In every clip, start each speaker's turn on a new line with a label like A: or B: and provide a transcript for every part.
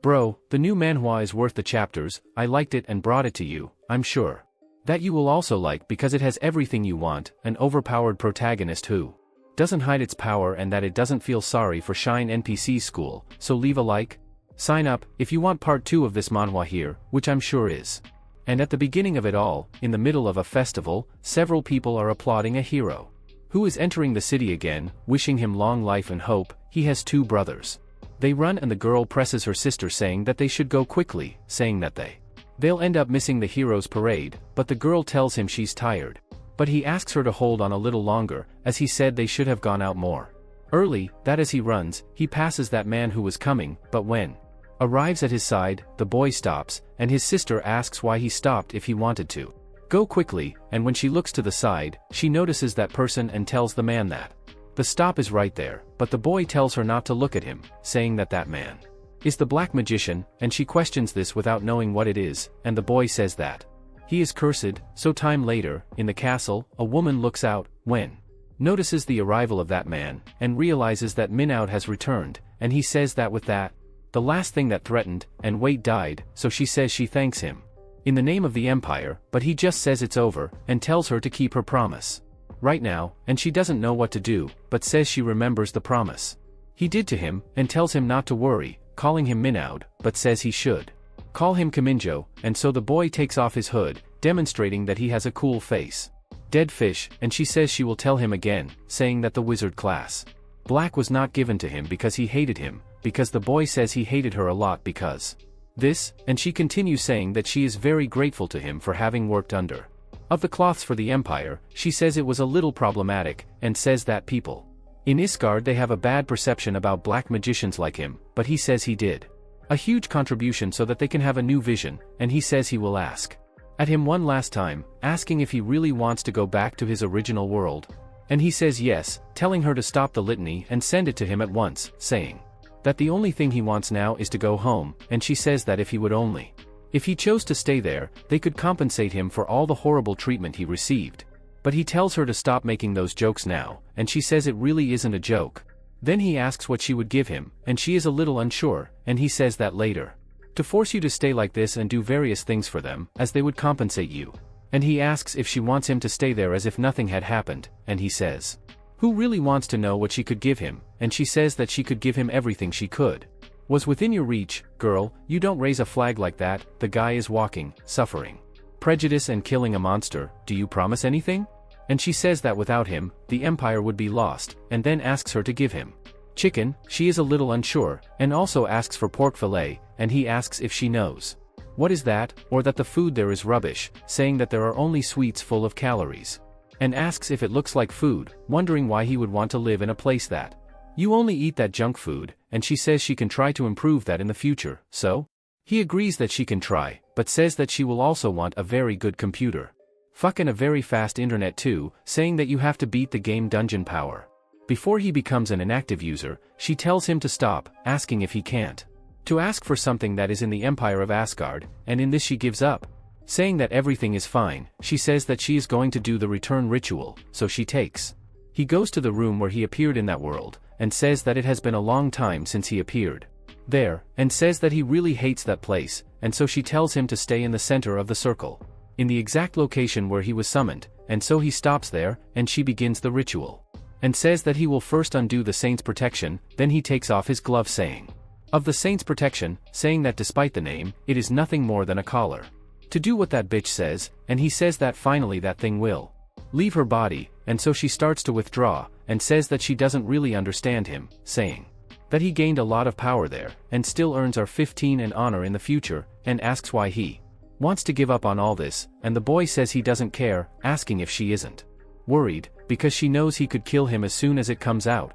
A: Bro, the new manhwa is worth the chapters, I liked it and brought it to you, I'm sure. That you will also like because it has everything you want, an overpowered protagonist who doesn't hide its power and that it doesn't feel sorry for Shine NPC school, so leave a like. Sign up, if you want part 2 of this manhwa here, which I'm sure is. And at the beginning of it all, in the middle of a festival, several people are applauding a hero who is entering the city again, wishing him long life and hope. He has 2 brothers. They run and the girl presses her sister saying that they should go quickly, saying that they'll end up missing the hero's parade, but the girl tells him she's tired. But he asks her to hold on a little longer, as he said they should have gone out more early. That as he runs, he passes that man who was coming, but when arrives at his side, the boy stops, and his sister asks why he stopped if he wanted to go quickly, and when she looks to the side, she notices that person and tells the man that the stop is right there, but the boy tells her not to look at him, saying that that man is the black magician, and she questions this without knowing what it is, and the boy says that he is cursed. So time later, in the castle, a woman looks out, when notices the arrival of that man, and realizes that Minout has returned, and he says that with that, the last thing that threatened, and Wait died, so she says she thanks him in the name of the Empire, but he just says it's over, and tells her to keep her promise right now, and she doesn't know what to do, but says she remembers the promise he did to him, and tells him not to worry, calling him Minout, but says he should call him Kaminjo, and so the boy takes off his hood, demonstrating that he has a cool face. Dead fish, and she says she will tell him again, saying that the wizard class black was not given to him because he hated him, because the boy says he hated her a lot because this, and she continues saying that she is very grateful to him for having worked under of the cloths for the Empire. She says it was a little problematic, and says that people in Isgard they have a bad perception about black magicians like him, but he says he did a huge contribution so that they can have a new vision, and he says he will ask at him one last time, asking if he really wants to go back to his original world. And he says yes, telling her to stop the litany and send it to him at once, saying that the only thing he wants now is to go home, and she says that if he chose to stay there, they could compensate him for all the horrible treatment he received. But he tells her to stop making those jokes now, and she says it really isn't a joke. Then he asks what she would give him, and she is a little unsure, and he says that later to force you to stay like this and do various things for them, as they would compensate you. And he asks if she wants him to stay there as if nothing had happened, and he says who really wants to know what she could give him, and she says that she could give him everything she could was within your reach. Girl, you don't raise a flag like that. The guy is walking, suffering prejudice and killing a monster. Do you promise anything? And she says that without him, the Empire would be lost, and then asks her to give him chicken. She is a little unsure, and also asks for pork fillet, and he asks if she knows what is that, or that the food there is rubbish, saying that there are only sweets full of calories. And asks if it looks like food, wondering why he would want to live in a place that you only eat that junk food, and she says she can try to improve that in the future, so he agrees that she can try, but says that she will also want a very good computer. Fucking a very fast internet too, saying that you have to beat the game dungeon power before he becomes an inactive user. She tells him to stop, asking if he can't to ask for something that is in the Empire of Asgard, and in this she gives up, saying that everything is fine. She says that she is going to do the return ritual, so he goes to the room where he appeared in that world, and says that it has been a long time since he appeared there, and says that he really hates that place, and so she tells him to stay in the center of the circle, in the exact location where he was summoned, and so he stops there, and she begins the ritual, and says that he will first undo the saint's protection, then he takes off his glove saying of the saint's protection, saying that despite the name, it is nothing more than a collar to do what that bitch says, and he says that finally that thing will leave her body, and so she starts to withdraw, and says that she doesn't really understand him, saying that he gained a lot of power there, and still earns our 15 and honor in the future, and asks why he wants to give up on all this, and the boy says he doesn't care, asking if she isn't worried, because she knows he could kill him as soon as it comes out.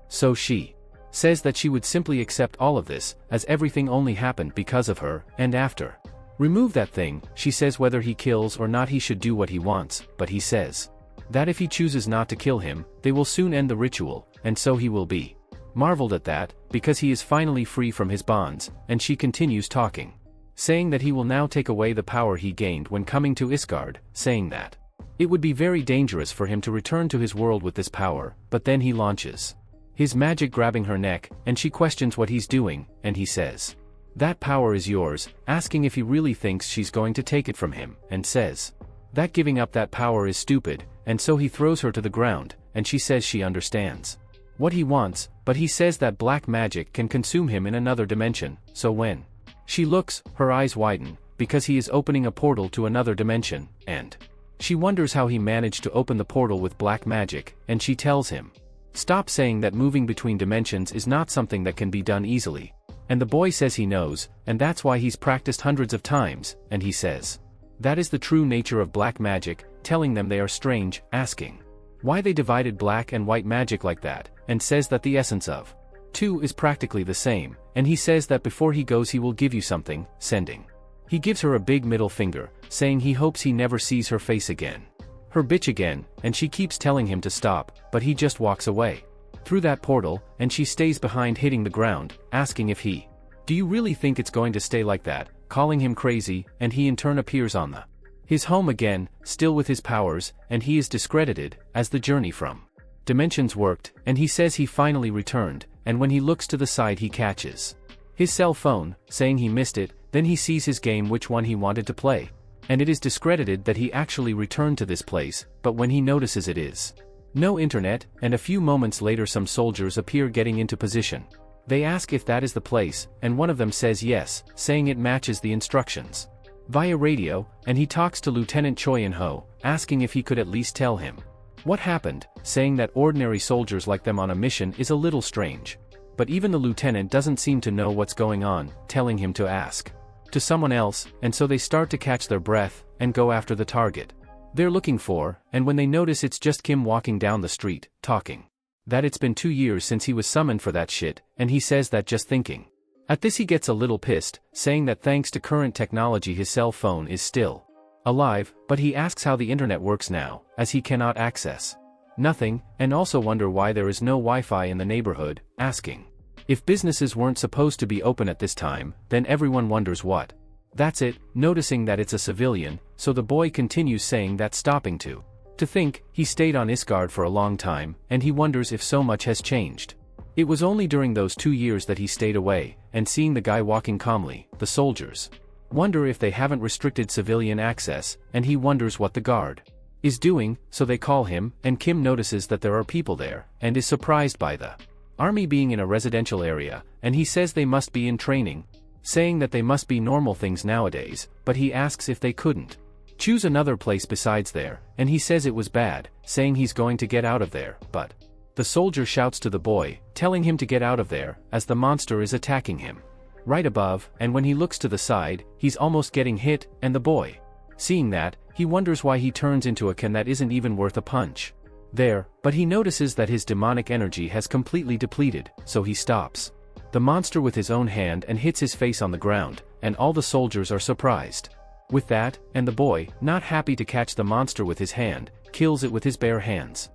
A: So she says that she would simply accept all of this, as everything only happened because of her, and after remove that thing, she says whether he kills or not he should do what he wants, but he says that if he chooses not to kill him, they will soon end the ritual, and so he will be marveled at that, because he is finally free from his bonds, and she continues talking, saying that he will now take away the power he gained when coming to Isgard, saying that it would be very dangerous for him to return to his world with this power, but then he launches his magic grabbing her neck, and she questions what he's doing, and he says That power is yours, asking if he really thinks she's going to take it from him, and says that giving up that power is stupid, and so he throws her to the ground, and she says she understands what he wants, but he says that black magic can consume him in another dimension, so when she looks, her eyes widen, because he is opening a portal to another dimension, and she wonders how he managed to open the portal with black magic, and she tells him, stop saying that moving between dimensions is not something that can be done easily. And the boy says he knows, and that's why he's practiced hundreds of times, and he says that is the true nature of black magic, telling them they are strange, asking why they divided black and white magic like that, and says that the essence of two is practically the same, and he says that before he goes he will give you something, sending. He gives her a big middle finger, saying he hopes he never sees her face again. Her bitch again, and she keeps telling him to stop, but he just walks away through that portal, and she stays behind hitting the ground, asking if he, do you really think it's going to stay like that, calling him crazy, and he in turn appears on his home again, still with his powers, and he is discredited, as the journey from dimensions worked, and he says he finally returned, and when he looks to the side he catches his cell phone, saying he missed it, then he sees his game which one he wanted to play. And it is discredited that he actually returned to this place, but when he notices it is no internet, and a few moments later some soldiers appear getting into position. They ask if that is the place, and one of them says yes, saying it matches the instructions via radio, and he talks to Lieutenant Choi In-ho, asking if he could at least tell him what happened, saying that ordinary soldiers like them on a mission is a little strange. But even the lieutenant doesn't seem to know what's going on, telling him to ask to someone else, and so they start to catch their breath, and go after the target they're looking for, and when they notice it's just Kim walking down the street, talking that it's been 2 years since he was summoned for that shit, and he says that just thinking. At this he gets a little pissed, saying that thanks to current technology his cell phone is still alive, but he asks how the internet works now, as he cannot access nothing, and also wonder why there is no Wi-Fi in the neighborhood, asking if businesses weren't supposed to be open at this time, then everyone wonders what. That's it, noticing that it's a civilian, so the boy continues saying that stopping to think, he stayed on Isgard for a long time, and he wonders if so much has changed. It was only during those 2 years that he stayed away, and seeing the guy walking calmly, the soldiers wonder if they haven't restricted civilian access, and he wonders what the guard is doing, so they call him, and Kim notices that there are people there, and is surprised by the army being in a residential area, and he says they must be in training, saying that they must be normal things nowadays, but he asks if they couldn't choose another place besides there, and he says it was bad, saying he's going to get out of there, but the soldier shouts to the boy, telling him to get out of there, as the monster is attacking him right above, and when he looks to the side, he's almost getting hit, and the boy, seeing that, he wonders why he turns into a can that isn't even worth a punch there, but he notices that his demonic energy has completely depleted, so he stops the monster with his own hand and hits his face on the ground, and all the soldiers are surprised with that, and the boy, not happy to catch the monster with his hand, kills it with his bare hands.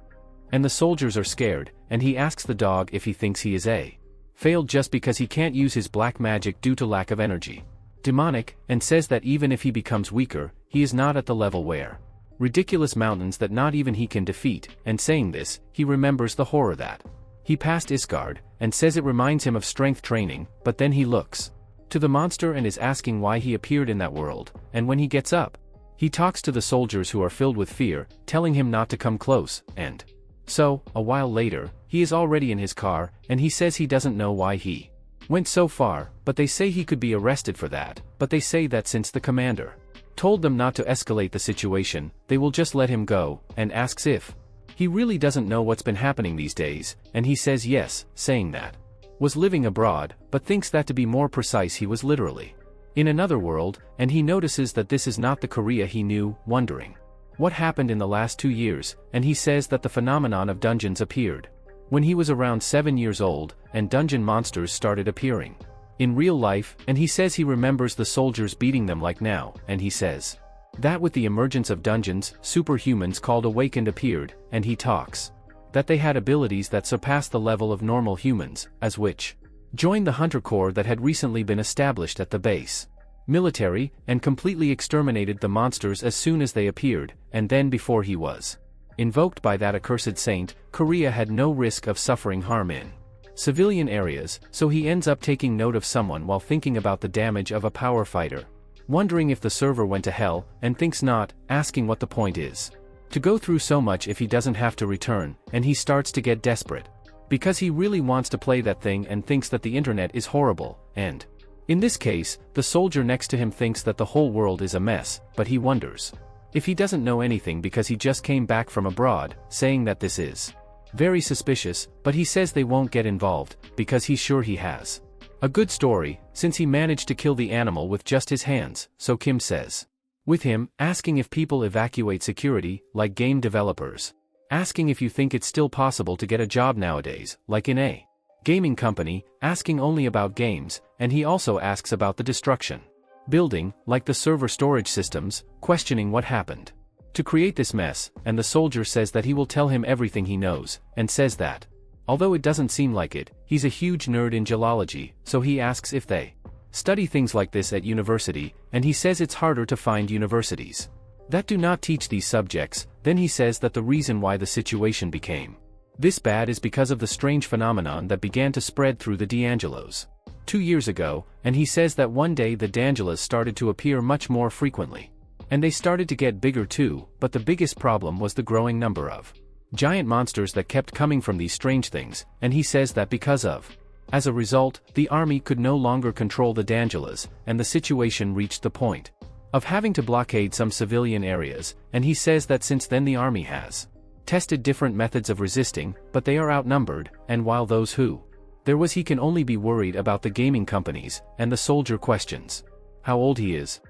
A: And the soldiers are scared, and he asks the dog if he thinks he is failed just because he can't use his black magic due to lack of energy. Demonic, and says that even if he becomes weaker, he is not at the level where ridiculous mountains that not even he can defeat, and saying this, he remembers the horror that he passed Isgard, and says it reminds him of strength training, but then he looks to the monster and is asking why he appeared in that world, and when he gets up, he talks to the soldiers who are filled with fear, telling him not to come close, and so, a while later, he is already in his car, and he says he doesn't know why he went so far, but they say he could be arrested for that, but they say that since the commander told them not to escalate the situation, they will just let him go, and asks if he really doesn't know what's been happening these days, and he says yes, saying that was living abroad, but thinks that to be more precise he was literally in another world, and he notices that this is not the Korea he knew, wondering what happened in the last 2 years, and he says that the phenomenon of dungeons appeared when he was around 7 years old, and dungeon monsters started appearing in real life, and he says he remembers the soldiers beating them like now, and he says that with the emergence of dungeons, superhumans called Awakened appeared, and he talks that they had abilities that surpassed the level of normal humans, as which joined the Hunter Corps that had recently been established at the base military, and completely exterminated the monsters as soon as they appeared, and then before he was invoked by that accursed saint, Korea had no risk of suffering harm in civilian areas, so he ends up taking note of someone while thinking about the damage of a power fighter. Wondering if the server went to hell, and thinks not, asking what the point is. To go through so much if he doesn't have to return, and he starts to get desperate. Because he really wants to play that thing and thinks that the internet is horrible, and in this case, the soldier next to him thinks that the whole world is a mess, but he wonders if he doesn't know anything because he just came back from abroad, saying that this is very suspicious, but he says they won't get involved, because he's sure he has a good story, since he managed to kill the animal with just his hands, so Kim says. With him, asking if people evacuate security, like game developers. Asking if you think it's still possible to get a job nowadays, like in a gaming company, asking only about games, and he also asks about the destruction. Building, like the server storage systems, questioning what happened to create this mess, and the soldier says that he will tell him everything he knows, and says that, although it doesn't seem like it, he's a huge nerd in geology, so he asks if they study things like this at university, and he says it's harder to find universities that do not teach these subjects. Then he says that the reason why the situation became this bad is because of the strange phenomenon that began to spread through the D'Angelos 2 years ago, and he says that one day the D'Angelos started to appear much more frequently. And they started to get bigger too, but the biggest problem was the growing number of giant monsters that kept coming from these strange things, and he says that because of as a result, the army could no longer control the D'Angelos, and the situation reached the point of having to blockade some civilian areas, and he says that since then the army has tested different methods of resisting, but they are outnumbered, and while those who there was he can only be worried about the gaming companies, and the soldier questions how old he is.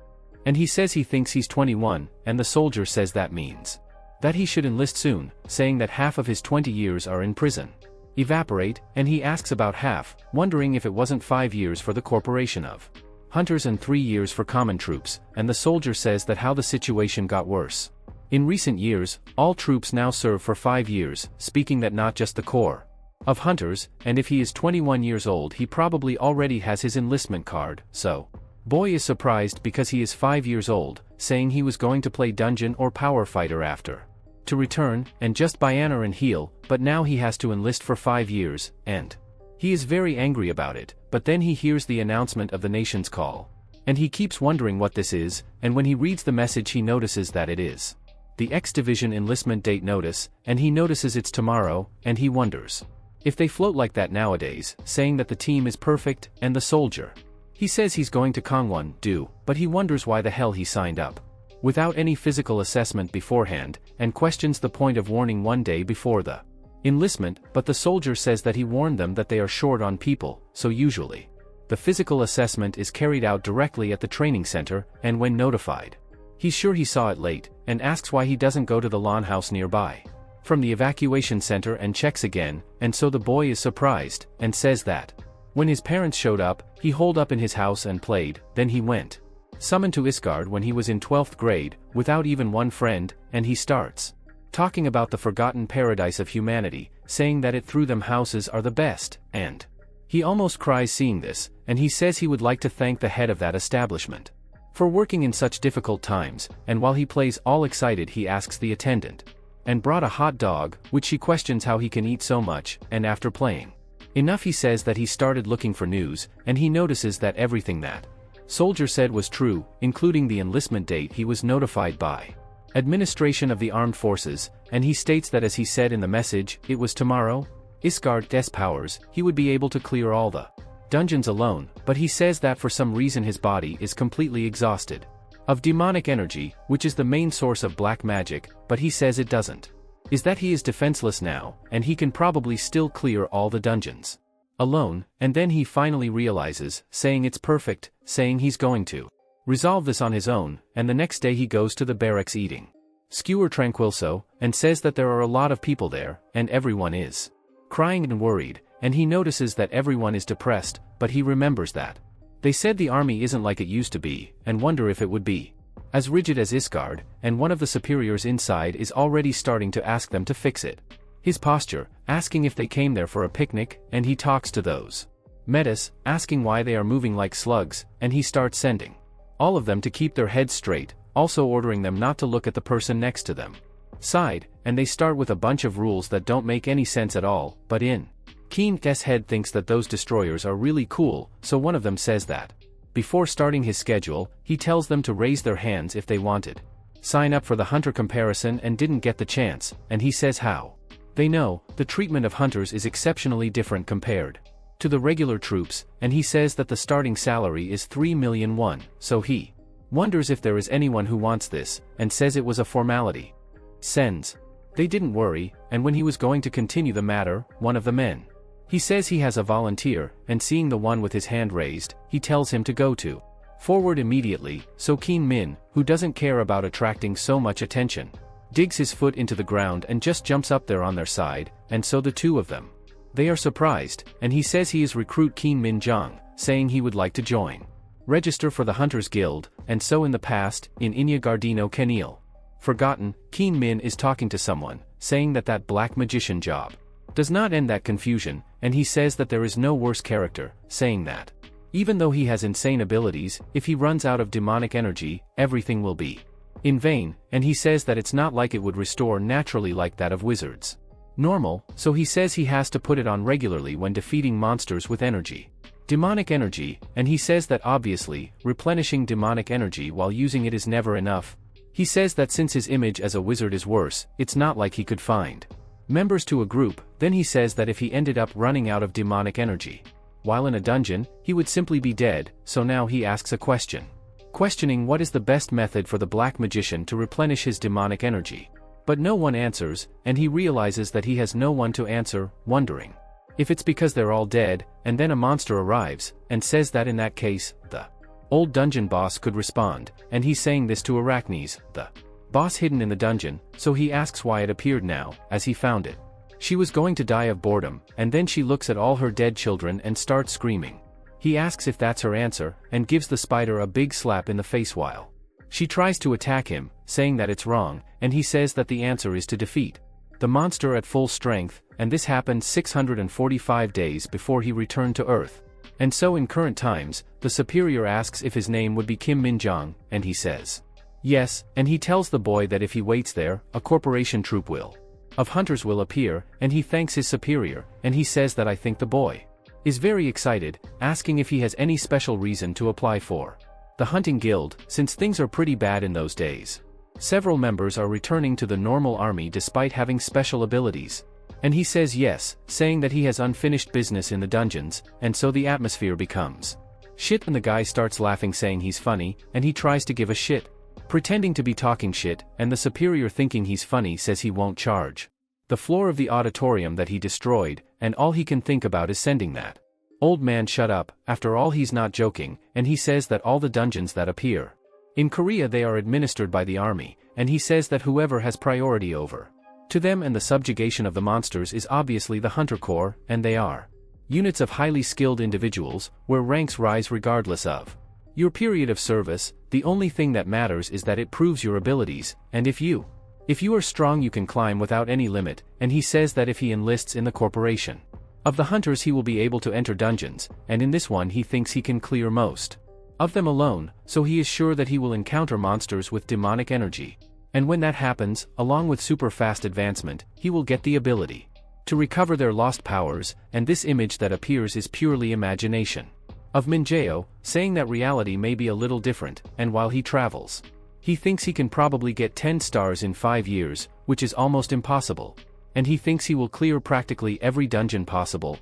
A: And he says he thinks he's 21, and the soldier says that means that he should enlist soon, saying that half of his 20 years are in prison. Evaporate, and he asks about half, wondering if it wasn't 5 years for the corporation of hunters and 3 years for common troops, and the soldier says that how the situation got worse. In recent years, all troops now serve for 5 years, speaking that not just the corps of hunters, and if he is 21 years old he probably already has his enlistment card, so boy is surprised because he is 5 years old, saying he was going to play dungeon or power fighter after to return, and just buy honor and heal, but now he has to enlist for 5 years, and he is very angry about it, but then he hears the announcement of the nation's call. And he keeps wondering what this is, and when he reads the message he notices that it is the X Division enlistment date notice, and he notices it's tomorrow, and he wonders if they float like that nowadays, saying that the team is perfect, and the soldier he says he's going to Kongwon, but he wonders why the hell he signed up without any physical assessment beforehand, and questions the point of warning one day before the enlistment, but the soldier says that he warned them that they are short on people, so usually the physical assessment is carried out directly at the training center, and when notified, he's sure he saw it late, and asks why he doesn't go to the lawn house nearby from the evacuation center and checks again, and so the boy is surprised, and says that when his parents showed up, he holed up in his house and played, then he went summoned to Isgard when he was in 12th grade, without even one friend, and he starts talking about the forgotten paradise of humanity, saying that it through them houses are the best, and he almost cries seeing this, and he says he would like to thank the head of that establishment for working in such difficult times, and while he plays all excited he asks the attendant and brought a hot dog, which she questions how he can eat so much, and after playing enough he says that he started looking for news, and he notices that everything that soldier said was true, including the enlistment date he was notified by administration of the armed forces, and he states that as he said in the message, it was tomorrow, Isgard des powers, he would be able to clear all the dungeons alone, but he says that for some reason his body is completely exhausted of demonic energy, which is the main source of black magic, but he says it doesn't is that he is defenseless now, and he can probably still clear all the dungeons alone, and then he finally realizes, saying it's perfect, saying he's going to resolve this on his own, and the next day he goes to the barracks eating skewer tranquilso, and says that there are a lot of people there, and everyone is crying and worried, and he notices that everyone is depressed, but he remembers that they said the army isn't like it used to be, and wonder if it would be as rigid as Isgard, and one of the superiors inside is already starting to ask them to fix it. His posture, asking if they came there for a picnic, and he talks to those metas, asking why they are moving like slugs, and he starts sending all of them to keep their heads straight, also ordering them not to look at the person next to them side, and they start with a bunch of rules that don't make any sense at all, but in Keen's head thinks that those destroyers are really cool, so one of them says that. Before starting his schedule, he tells them to raise their hands if they wanted. Sign up for the hunter comparison and didn't get the chance, and he says how. They know, the treatment of hunters is exceptionally different compared to the regular troops, and he says that the starting salary is 3 million won, so he wonders if there is anyone who wants this, and says it was a formality. Sends. They didn't worry, and when he was going to continue the matter, one of the men. He says he has a volunteer, and seeing the one with his hand raised, he tells him to go to forward immediately, so Keen Min, who doesn't care about attracting so much attention, digs his foot into the ground and just jumps up there on their side, and so the two of them. They are surprised, and he says he is recruit Keen Min Jong, saying he would like to join. Register for the Hunters Guild, and so in the past, in Inya Gardino Kenil. Forgotten, Keen Min is talking to someone, saying that that black magician job does not end that confusion, and he says that there is no worse character, saying that even though he has insane abilities, if he runs out of demonic energy, everything will be in vain, and he says that it's not like it would restore naturally like that of wizards. Normal, so he says he has to put it on regularly when defeating monsters with energy. Demonic energy, and he says that obviously, replenishing demonic energy while using it is never enough. He says that since his image as a wizard is worse, it's not like he could find members to a group. Then he says that if he ended up running out of demonic energy while in a dungeon, he would simply be dead, so now he asks a question. Questioning what is the best method for the black magician to replenish his demonic energy. But no one answers, and he realizes that he has no one to answer, wondering if it's because they're all dead, and then a monster arrives, and says that in that case, the old dungeon boss could respond, and he's saying this to Arachnes, the boss hidden in the dungeon, so he asks why it appeared now, as he found it. She was going to die of boredom, and then she looks at all her dead children and starts screaming. He asks if that's her answer, and gives the spider a big slap in the face while she tries to attack him, saying that it's wrong, and he says that the answer is to defeat the monster at full strength, and this happened 645 days before he returned to Earth. And so in current times, the superior asks if his name would be Kim Min Jong, and he says yes, and he tells the boy that if he waits there, a corporation troop of hunters will appear, and he thanks his superior, and he says that I think the boy is very excited, asking if he has any special reason to apply for the hunting guild, since things are pretty bad in those days. Several members are returning to the normal army despite having special abilities. And he says yes, saying that he has unfinished business in the dungeons, and so the atmosphere becomes shit, and the guy starts laughing saying he's funny, and he tries to give a shit, pretending to be talking shit, and the superior thinking he's funny says he won't charge the floor of the auditorium that he destroyed, and all he can think about is sending that old man shut up. After all, he's not joking, and he says that all the dungeons that appear in Korea they are administered by the army, and he says that whoever has priority over to them and the subjugation of the monsters is obviously the Hunter Corps, and they are units of highly skilled individuals, where ranks rise regardless of your period of service. The only thing that matters is that it proves your abilities, and if you are strong you can climb without any limit, and he says that if he enlists in the corporation of the hunters he will be able to enter dungeons, and in this one he thinks he can clear most of them alone, so he is sure that he will encounter monsters with demonic energy. And when that happens, along with super fast advancement, he will get the ability to recover their lost powers, and this image that appears is purely imagination of Minjeo, saying that reality may be a little different, and while he travels, he thinks he can probably get 10 stars in 5 years, which is almost impossible. And he thinks he will clear practically every dungeon possible.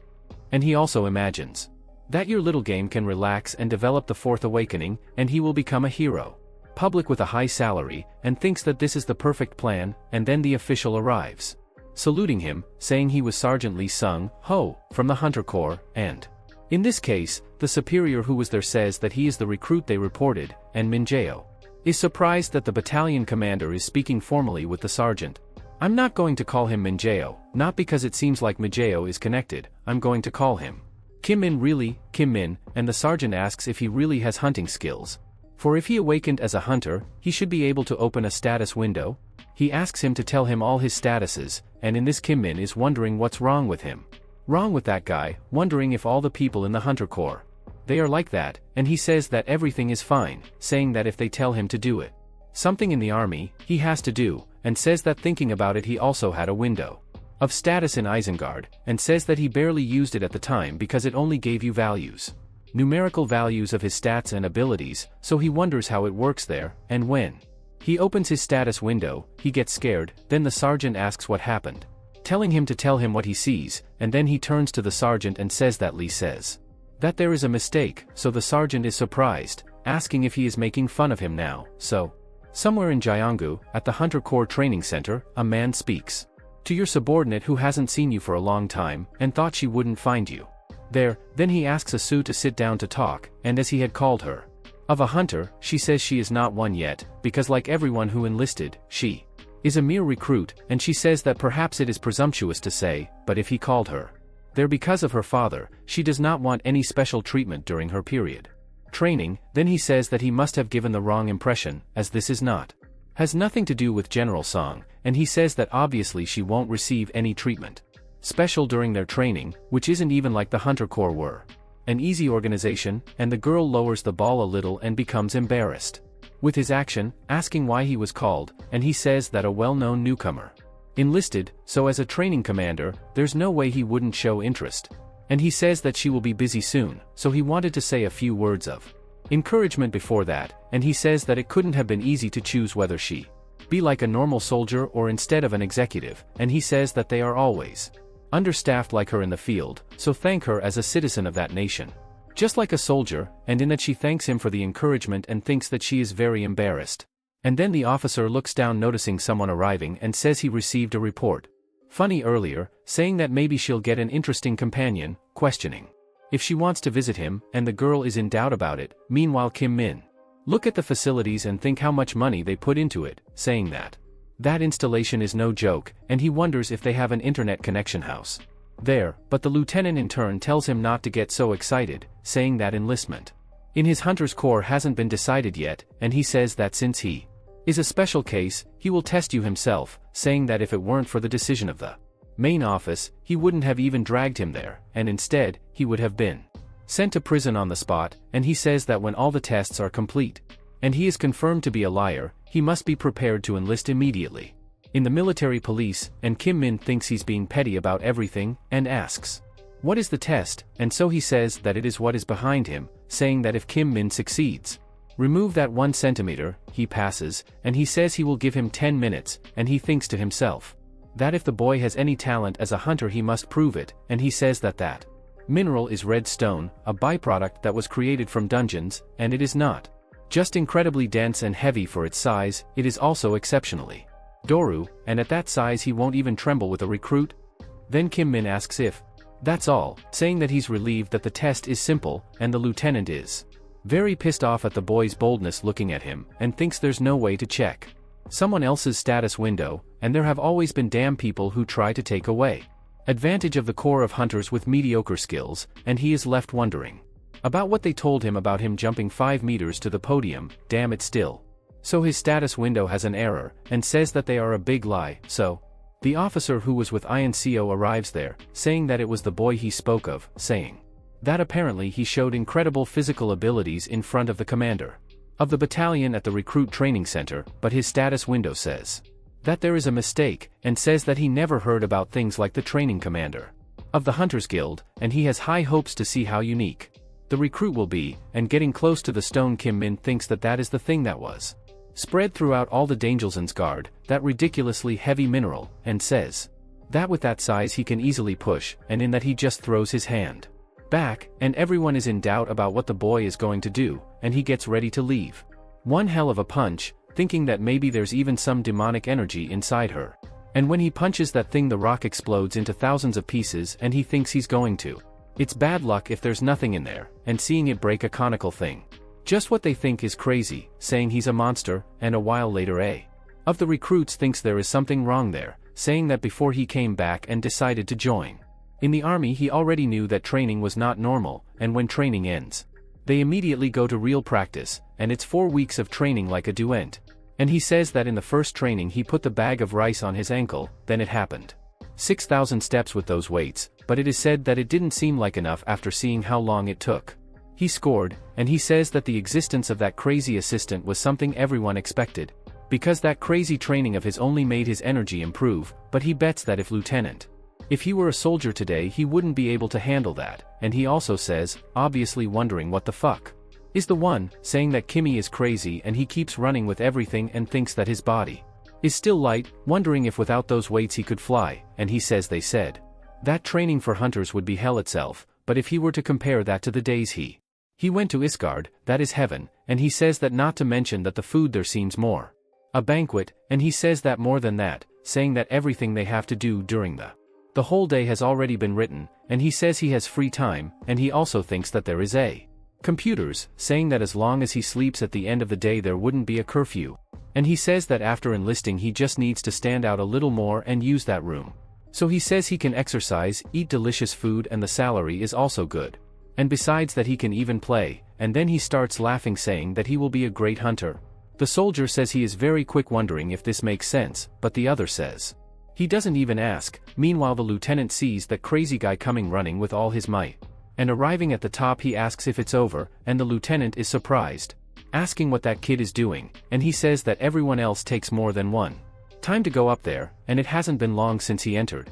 A: And he also imagines that your little game can relax and develop the fourth awakening, and he will become a hero public with a high salary, and thinks that this is the perfect plan. And then the official arrives, saluting him, saying he was Sergeant Lee Sung Ho from the Hunter Corps, and in this case, the superior who was there says that he is the recruit they reported, and Minjeo is surprised that the battalion commander is speaking formally with the sergeant. I'm not going to call him Minjeo, not because it seems like Minjeo is connected, I'm going to call him Kim Min. Really, Kim Min? And the sergeant asks if he really has hunting skills. For if he awakened as a hunter, he should be able to open a status window. He asks him to tell him all his statuses, and in this Kim Min is wondering what's wrong with him. Wrong with that guy, wondering if all the people in the Hunter Corps, they are like that, and he says that everything is fine, saying that if they tell him to do it, something in the army, he has to do, and says that thinking about it he also had a window of status in Isengard, and says that he barely used it at the time because it only gave you values. Numerical values of his stats and abilities, so he wonders how it works there, and when he opens his status window, he gets scared. Then the sergeant asks what happened, telling him to tell him what he sees, and then he turns to the sergeant and says that Lee says that there is a mistake, so the sergeant is surprised, asking if he is making fun of him now. So, somewhere in Gyeonggu, at the Hunter Corps training center, a man speaks to your subordinate who hasn't seen you for a long time, and thought she wouldn't find you there. Then he asks Asu to sit down to talk, and as he had called her of a hunter, she says she is not one yet, because like everyone who enlisted, she is a mere recruit, and she says that perhaps it is presumptuous to say, but if he called her there because of her father, she does not want any special treatment during her period training. Then he says that he must have given the wrong impression, as this has nothing to do with General Song, and he says that obviously she won't receive any treatment special during their training, which isn't even like the Hunter Corps were an easy organization, and the girl lowers the ball a little and becomes embarrassed with his action, asking why he was called, and he says that a well-known newcomer enlisted, so as a training commander, there's no way he wouldn't show interest. And he says that she will be busy soon, so he wanted to say a few words of encouragement before that, and he says that it couldn't have been easy to choose whether she be like a normal soldier or instead of an executive, and he says that they are always understaffed like her in the field, so thank her as a citizen of that nation, just like a soldier, and in that she thanks him for the encouragement and thinks that she is very embarrassed. And then the officer looks down noticing someone arriving and says he received a report funny earlier, saying that maybe she'll get an interesting companion, questioning if she wants to visit him, and the girl is in doubt about it. Meanwhile Kim Min look at the facilities and think how much money they put into it, saying that installation is no joke, and he wonders if they have an internet connection house there, but the lieutenant in turn tells him not to get so excited, saying that enlistment in his Hunter's Corps hasn't been decided yet, and he says that since he is a special case, he will test you himself, saying that if it weren't for the decision of the main office, he wouldn't have even dragged him there, and instead, he would have been sent to prison on the spot. And he says that when all the tests are complete, and he is confirmed to be a liar, he must be prepared to enlist immediately in the military police. And Kim Min thinks he's being petty about everything, and asks what is the test, and so he says that it is what is behind him, saying that if Kim Min succeeds, remove that 1 centimeter, he passes, and he says he will give him 10 minutes, and he thinks to himself that if the boy has any talent as a hunter he must prove it, and he says that mineral is red stone, a byproduct that was created from dungeons, and it is not just incredibly dense and heavy for its size, it is also exceptionally Doru, and at that size he won't even tremble with a recruit. Then Kim Min asks if that's all, saying that he's relieved that the test is simple, and the lieutenant is very pissed off at the boy's boldness looking at him, and thinks there's no way to check someone else's status window, and there have always been damn people who try to take away advantage of the Corps of hunters with mediocre skills, and he is left wondering about what they told him about him jumping 5 meters to the podium. Damn it still. So his status window has an error, and says that they are a big lie. So the officer who was with INCO arrives there, saying that it was the boy he spoke of, saying that apparently he showed incredible physical abilities in front of the commander of the battalion at the recruit training center, but his status window says that there is a mistake, and says that he never heard about things like the training commander of the Hunters Guild, and he has high hopes to see how unique the recruit will be. And getting close to the stone, Kim Min thinks that is the thing that was spread throughout all the Dangelsen's guard, that ridiculously heavy mineral, and says that with that size he can easily push, and in that he just throws his hand back, and everyone is in doubt about what the boy is going to do, and he gets ready to leave one hell of a punch, thinking that maybe there's even some demonic energy inside her. And when he punches that thing, the rock explodes into thousands of pieces, and he thinks he's going to it's bad luck if there's nothing in there, and seeing it break a conical thing, just what they think is crazy, saying he's a monster. And a while later a of the recruits thinks there is something wrong there, saying that before he came back and decided to join in the army he already knew that training was not normal, and when training ends, they immediately go to real practice, and it's 4 weeks of training like a duent. And he says that in the first training he put the bag of rice on his ankle, then it happened 6,000 steps with those weights, but it is said that it didn't seem like enough after seeing how long it took. He scored, and he says that the existence of that crazy assistant was something everyone expected, because that crazy training of his only made his energy improve, but he bets that if Lieutenant If he were a soldier today he wouldn't be able to handle that, and he also says, obviously wondering what the fuck is the one, saying that Kimmy is crazy and he keeps running with everything and thinks that his body is still light, wondering if without those weights he could fly, and he says they said that training for hunters would be hell itself, but if he were to compare that to the days he went to Isgard, that is heaven, and he says that not to mention that the food there seems more a banquet, and he says that more than that, saying that everything they have to do during the whole day has already been written, and he says he has free time, and he also thinks that there is a computers, saying that as long as he sleeps at the end of the day there wouldn't be a curfew. And he says that after enlisting he just needs to stand out a little more and use that room. So he says he can exercise, eat delicious food, and the salary is also good. And besides that he can even play, and then he starts laughing saying that he will be a great hunter. The soldier says he is very quick, wondering if this makes sense, but the other says he doesn't even ask. Meanwhile the lieutenant sees that crazy guy coming running with all his might. And arriving at the top he asks if it's over, and the lieutenant is surprised, asking what that kid is doing, and he says that everyone else takes more than one time to go up there, and it hasn't been long since he entered.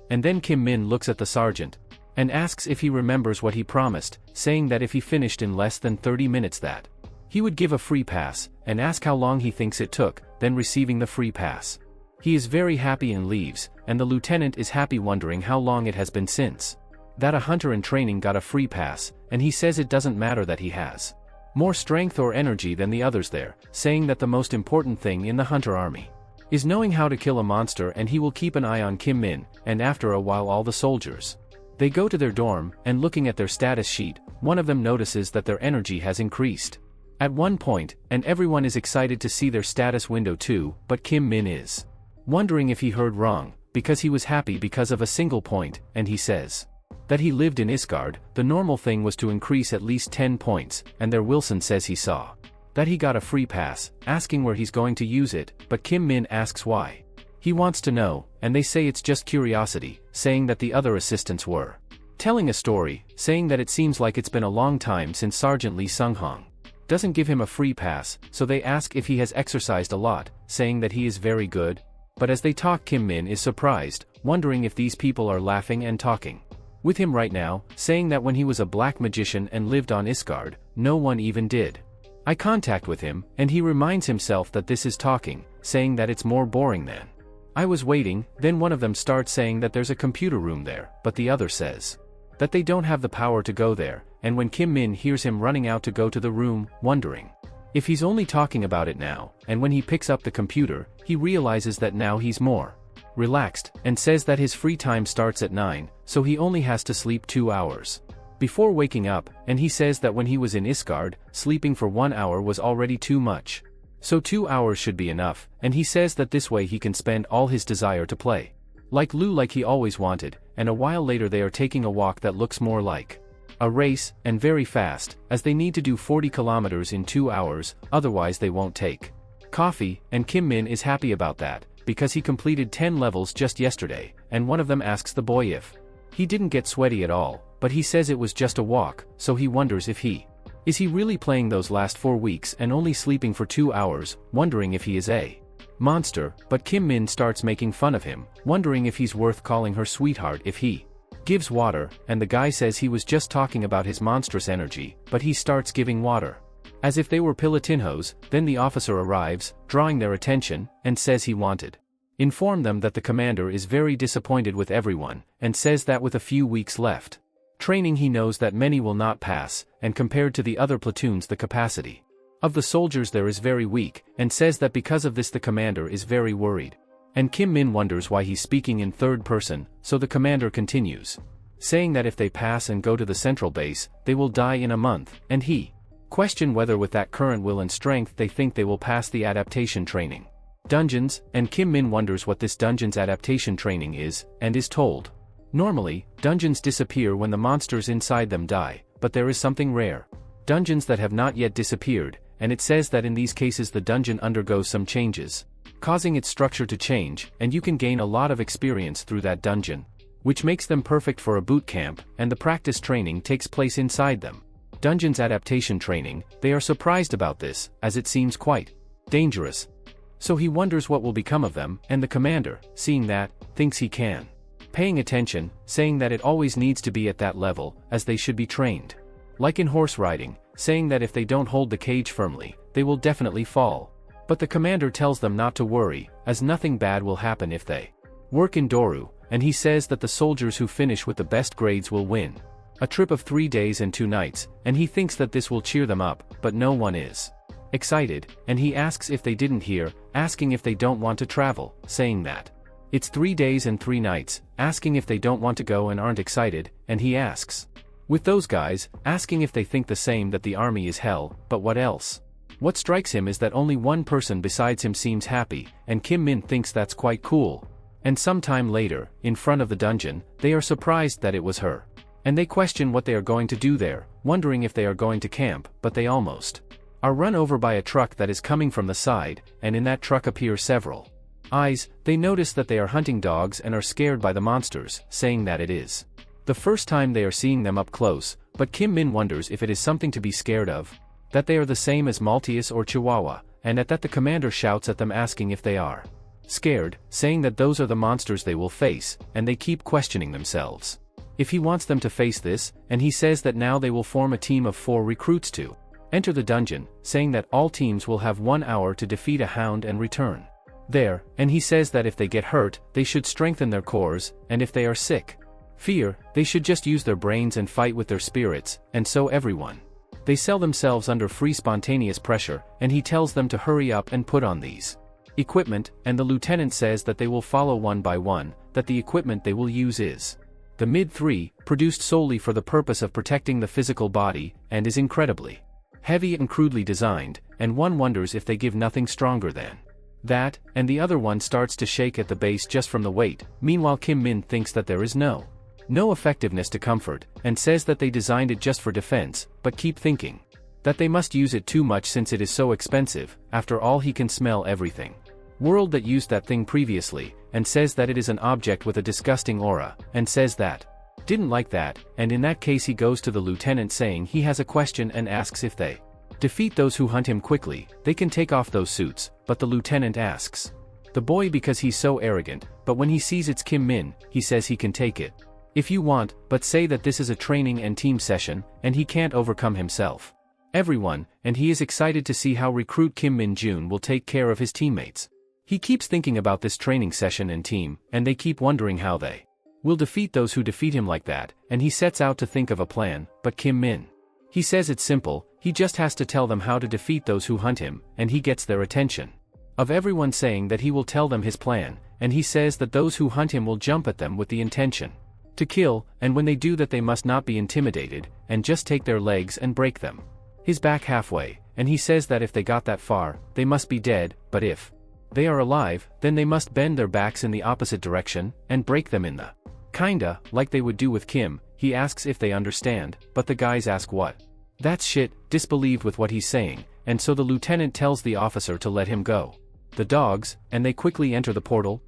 A: And then Kim Min looks at the sergeant and asks if he remembers what he promised, saying that if he finished in less than 30 minutes that he would give a free pass, and ask how long he thinks it took, then receiving the free pass. He is very happy and leaves, and the lieutenant is happy, wondering how long it has been since that a hunter in training got a free pass, and he says it doesn't matter that he has more strength or energy than the others there, saying that the most important thing in the hunter army is knowing how to kill a monster, and he will keep an eye on Kim Min. And after a while all the soldiers they go to their dorm, and looking at their status sheet, one of them notices that their energy has increased at one point, and everyone is excited to see their status window too, but Kim Min is wondering if he heard wrong, because he was happy because of a single point, and he says that he lived in Isgard, the normal thing was to increase at least 10 points, and there Wilson says he saw that he got a free pass, asking where he's going to use it, but Kim Min asks why. He wants to know, and they say it's just curiosity, saying that the other assistants were telling a story, saying that it seems like it's been a long time since Sergeant Lee Sung-hong doesn't give him a free pass, so they ask if he has exercised a lot, saying that he is very good. But as they talk Kim Min is surprised, wondering if these people are laughing and talking with him right now, saying that when he was a black magician and lived on Isgard, no one even did eye contact with him, and he reminds himself that this is talking, saying that it's more boring than I was waiting. Then one of them starts saying that there's a computer room there, but the other says that they don't have the power to go there, and when Kim Min hears him running out to go to the room, wondering if he's only talking about it now, and when he picks up the computer, he realizes that now he's more relaxed, and says that his free time starts at 9, so he only has to sleep 2 hours before waking up, and he says that when he was in Isgard, sleeping for 1 hour was already too much. So 2 hours should be enough, and he says that this way he can spend all his desire to play like Lou like he always wanted, and a while later they are taking a walk that looks more like a race, and very fast, as they need to do 40 kilometers in 2 hours, otherwise they won't take coffee, and Kim Min is happy about that, because he completed 10 levels just yesterday, and one of them asks the boy if he didn't get sweaty at all, but he says it was just a walk, so he wonders if he is really playing those last 4 weeks and only sleeping for 2 hours, wondering if he is a monster, but Kim Min starts making fun of him, wondering if he's worth calling her sweetheart if he gives water, and the guy says he was just talking about his monstrous energy, but he starts giving water as if they were Pilatinhos. Then the officer arrives, drawing their attention, and says he wanted inform them that the commander is very disappointed with everyone, and says that with a few weeks left training he knows that many will not pass, and compared to the other platoons the capacity of the soldiers there is very weak, and says that because of this the commander is very worried. And Kim Min wonders why he's speaking in third person, so the commander continues, saying that if they pass and go to the central base, they will die in a month, and he question whether with that current will and strength they think they will pass the adaptation training dungeons, and Kim Min wonders what this dungeon's adaptation training is, and is told normally, dungeons disappear when the monsters inside them die, but there is something rare, dungeons that have not yet disappeared, and it says that in these cases the dungeon undergoes some changes, causing its structure to change, and you can gain a lot of experience through that dungeon, which makes them perfect for a boot camp, and the practice training takes place inside them. Dungeons adaptation training, they are surprised about this, as it seems quite dangerous. So he wonders what will become of them, and the commander, seeing that, thinks he can paying attention, saying that it always needs to be at that level, as they should be trained. Like in horse riding, saying that if they don't hold the cage firmly, they will definitely fall. But the commander tells them not to worry, as nothing bad will happen if they work in Doru, and he says that the soldiers who finish with the best grades will win a trip of 3 days and 2 nights, and he thinks that this will cheer them up, but no one is excited, and he asks if they didn't hear, asking if they don't want to travel, saying that it's 3 days and 3 nights, asking if they don't want to go and aren't excited, and he asks with those guys, asking if they think the same, that the army is hell, but what else? What strikes him is that only one person besides him seems happy, and Kim Min thinks that's quite cool. And some time later, in front of the dungeon, they are surprised that it was her. And they question what they are going to do there, wondering if they are going to camp, but they almost are run over by a truck that is coming from the side, and in that truck appear several eyes. They notice that they are hunting dogs and are scared by the monsters, saying that it is the first time they are seeing them up close, but Kim Min wonders if it is something to be scared of, that they are the same as Maltese or Chihuahua, and at that the commander shouts at them asking if they are scared, saying that those are the monsters they will face, and they keep questioning themselves if he wants them to face this, and he says that now they will form a team of 4 recruits to enter the dungeon, saying that all teams will have 1 hour to defeat a hound and return there, and he says that if they get hurt, they should strengthen their cores, and if they are sick, fear, they should just use their brains and fight with their spirits, and so everyone. They sell themselves under free spontaneous pressure, and he tells them to hurry up and put on these equipment, and the lieutenant says that they will follow one by one, that the equipment they will use is the Mid-3, produced solely for the purpose of protecting the physical body, and is incredibly heavy and crudely designed, and one wonders if they give nothing stronger than that, and the other one starts to shake at the base just from the weight. Meanwhile Kim Min thinks that there is no effectiveness to comfort, and says that they designed it just for defense, but keep thinking that they must use it too much since it is so expensive. After all, he can smell everything world that used that thing previously, and says that it is an object with a disgusting aura, and says that didn't like that, and in that case he goes to the lieutenant saying he has a question and asks if they defeat those who hunt him quickly, they can take off those suits, but the lieutenant asks the boy because he's so arrogant, but when he sees it's Kim Min, he says he can take it if you want, but say that this is a training and team session, and he can't overcome himself. Everyone, and he is excited to see how recruit Kim Min Jun will take care of his teammates. He keeps thinking about this training session and team, and they keep wondering how they will defeat those who defeat him like that, and he sets out to think of a plan, but Kim Min, he says it's simple, he just has to tell them how to defeat those who hunt him, and he gets their attention of everyone saying that he will tell them his plan, and he says that those who hunt him will jump at them with the intention to kill, and when they do that they must not be intimidated, and just take their legs and break them his back halfway, and he says that if they got that far, they must be dead, but if they are alive, then they must bend their backs in the opposite direction, and break them in the kinda, like they would do with Kim. He asks if they understand, but the guys ask what? That's shit, disbelieved with what he's saying, and so the lieutenant tells the officer to let him go. The dogs, and they quickly enter the portal,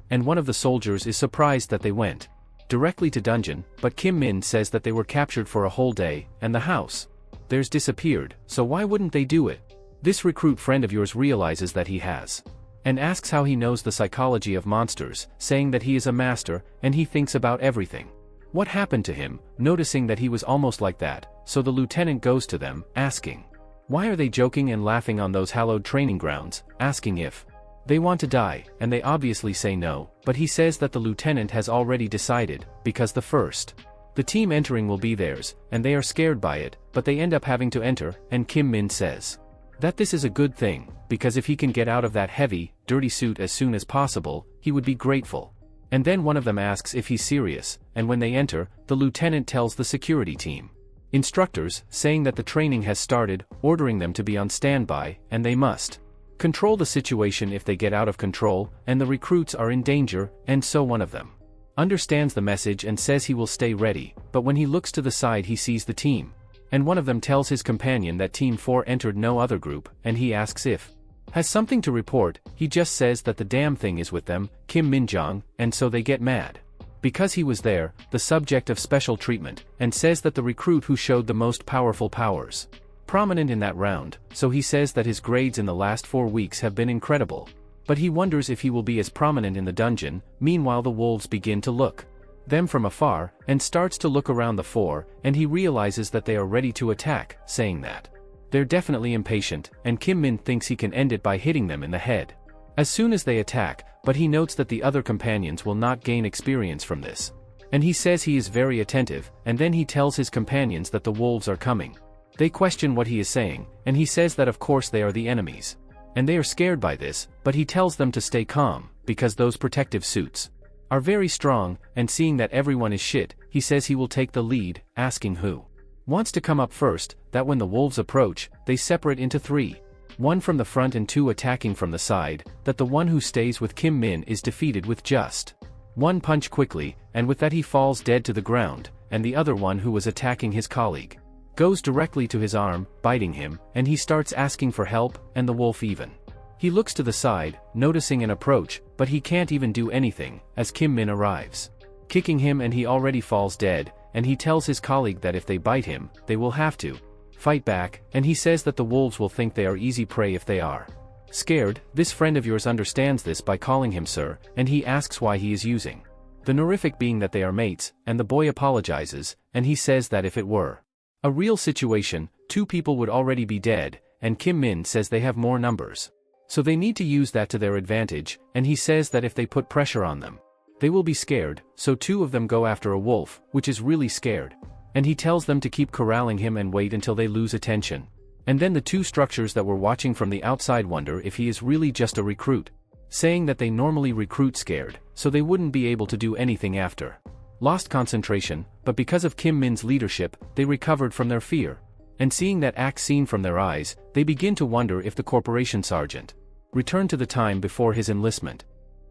A: and one of the soldiers is surprised that they went directly to dungeon, but Kim Min says that they were captured for a whole day, and the house theirs disappeared, so why wouldn't they do it? This recruit friend of yours realizes that he has, and asks how he knows the psychology of monsters, saying that he is a master, and he thinks about everything. What happened to him, noticing that he was almost like that, so the lieutenant goes to them, asking, why are they joking and laughing on those hallowed training grounds, asking if they want to die, and they obviously say no, but he says that the lieutenant has already decided, because the team entering will be theirs, and they are scared by it, but they end up having to enter, and Kim Min says that this is a good thing, because if he can get out of that heavy, dirty suit as soon as possible, he would be grateful. And then one of them asks if he's serious, and when they enter, the lieutenant tells the security team instructors, saying that the training has started, ordering them to be on standby, and they must control the situation if they get out of control, and the recruits are in danger, and so one of them understands the message and says he will stay ready, but when he looks to the side he sees the team, and one of them tells his companion that Team 4 entered no other group, and he asks if has something to report. He just says that the damn thing is with them, Kim Min-jong, and so they get mad because he was there, the subject of special treatment, and says that the recruit who showed the most powerful powers prominent in that round, so he says that his grades in the last 4 weeks have been incredible. But he wonders if he will be as prominent in the dungeon. Meanwhile the wolves begin to look them from afar, and starts to look around the four, and he realizes that they are ready to attack, saying that they're definitely impatient, and Kim Min thinks he can end it by hitting them in the head as soon as they attack, but he notes that the other companions will not gain experience from this. And he says he is very attentive, and then he tells his companions that the wolves are coming. They question what he is saying, and he says that of course they are the enemies. And they are scared by this, but he tells them to stay calm, because those protective suits are very strong, and seeing that everyone is shit, he says he will take the lead, asking who wants to come up first, that when the wolves approach, they separate into 3. 1 from the front and 2 attacking from the side, that the one who stays with Kim Min is defeated with just 1 punch quickly, and with that he falls dead to the ground, and the other one who was attacking his colleague goes directly to his arm, biting him, and he starts asking for help, and the wolf even. He looks to the side, noticing an approach, but he can't even do anything, as Kim Min arrives, kicking him, and he already falls dead, and he tells his colleague that if they bite him, they will have to fight back, and he says that the wolves will think they are easy prey if they are scared. This friend of yours understands this by calling him sir, and he asks why he is using the honorific, being that they are mates, and the boy apologizes, and he says that if it were a real situation, 2 people would already be dead, and Kim Min says they have more numbers. So they need to use that to their advantage, and he says that if they put pressure on them, they will be scared, so 2 of them go after a wolf, which is really scared. And he tells them to keep corralling him and wait until they lose attention. And then the 2 structures that were watching from the outside wonder if he is really just a recruit, saying that they normally recruit scared, so they wouldn't be able to do anything after lost concentration, but because of Kim Min's leadership, they recovered from their fear. And seeing that act seen from their eyes, they begin to wonder if the corporation sergeant returned to the time before his enlistment.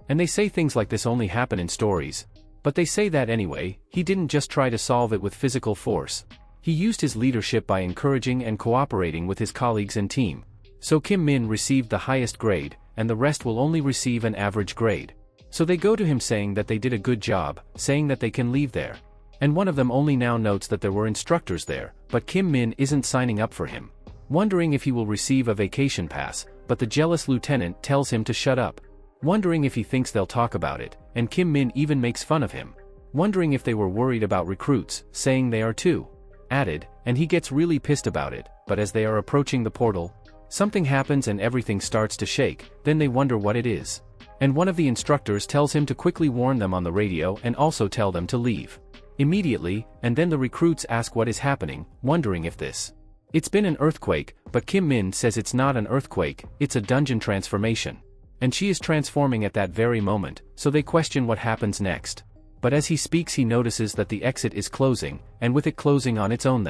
A: And they say things like this only happen in stories. But they say that anyway, he didn't just try to solve it with physical force. He used his leadership by encouraging and cooperating with his colleagues and team. So Kim Min received the highest grade, and the rest will only receive an average grade. So they go to him saying that they did a good job, saying that they can leave there. And one of them only now notes that there were instructors there, but Kim Min isn't signing up for him, wondering if he will receive a vacation pass, but the jealous lieutenant tells him to shut up, wondering if he thinks they'll talk about it, and Kim Min even makes fun of him, wondering if they were worried about recruits, saying they are too added, and he gets really pissed about it, but as they are approaching the portal, something happens and everything starts to shake, then they wonder what it is. And one of the instructors tells him to quickly warn them on the radio and also tell them to leave immediately, and then the recruits ask what is happening, wondering if it's been an earthquake, but Kim Min says it's not an earthquake, it's a dungeon transformation. And she is transforming at that very moment, so they question what happens next. But as he speaks he notices that the exit is closing, and with it closing on its own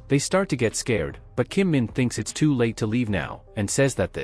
A: they start to get scared, but Kim Min thinks it's too late to leave now, and says that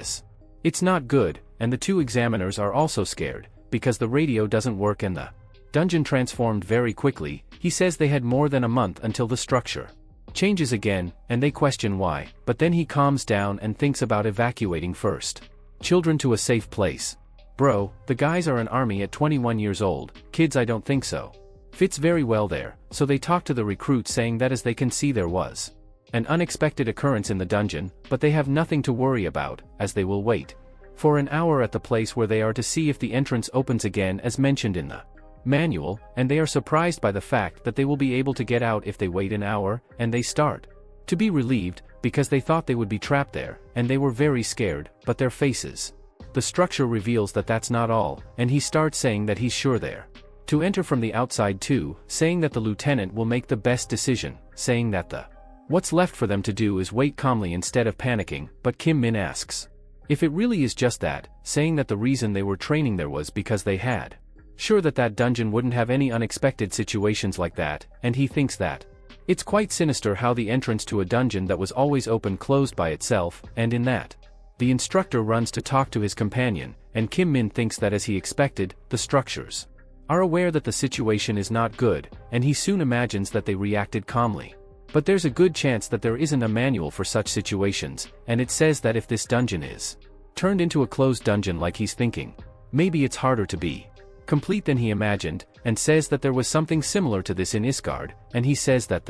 A: it's not good, and the 2 examiners are also scared, because the radio doesn't work and the dungeon transformed very quickly. He says they had more than a month until the structure changes again, and they question why, but then he calms down and thinks about evacuating first children to a safe place. Bro, the guys are an army at 21 years old, kids I don't think so. Fits very well there, so they talk to the recruit saying that as they can see there was an unexpected occurrence in the dungeon, but they have nothing to worry about, as they will wait for an hour at the place where they are to see if the entrance opens again as mentioned in the manual, and they are surprised by the fact that they will be able to get out if they wait an hour, and they start to be relieved, because they thought they would be trapped there, and they were very scared, but their faces. The structure reveals that that's not all, and he starts saying that he's sure they're to enter from the outside too, saying that the lieutenant will make the best decision, saying that what's left for them to do is wait calmly instead of panicking, but Kim Min asks if it really is just that, saying that the reason they were training there was because they had sure that dungeon wouldn't have any unexpected situations like that, and he thinks that it's quite sinister how the entrance to a dungeon that was always open closed by itself, and in that the instructor runs to talk to his companion, and Kim Min thinks that as he expected, the structures are aware that the situation is not good, and he soon imagines that they reacted calmly. But there's a good chance that there isn't a manual for such situations, and it says that if this dungeon is turned into a closed dungeon like he's thinking, maybe it's harder to be complete than he imagined, and says that there was something similar to this in Isgard, and he says that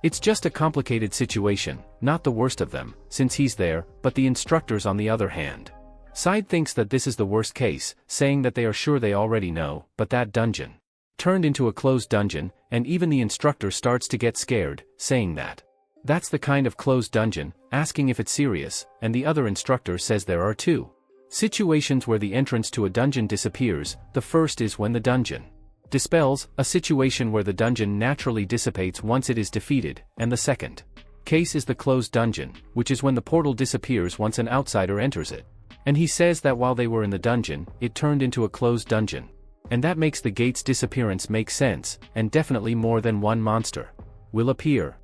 A: it's just a complicated situation, not the worst of them, since he's there, but the instructors on the other hand side thinks that this is the worst case, saying that they are sure they already know, but that dungeon turned into a closed dungeon, and even the instructor starts to get scared, saying that that's the kind of closed dungeon, asking if it's serious, and the other instructor says there are two situations where the entrance to a dungeon disappears. The first is when the dungeon dispels, a situation where the dungeon naturally dissipates once it is defeated, and the second case is the closed dungeon, which is when the portal disappears once an outsider enters it. And he says that while they were in the dungeon, it turned into a closed dungeon. And that makes the gate's disappearance make sense, and definitely more than one monster will appear.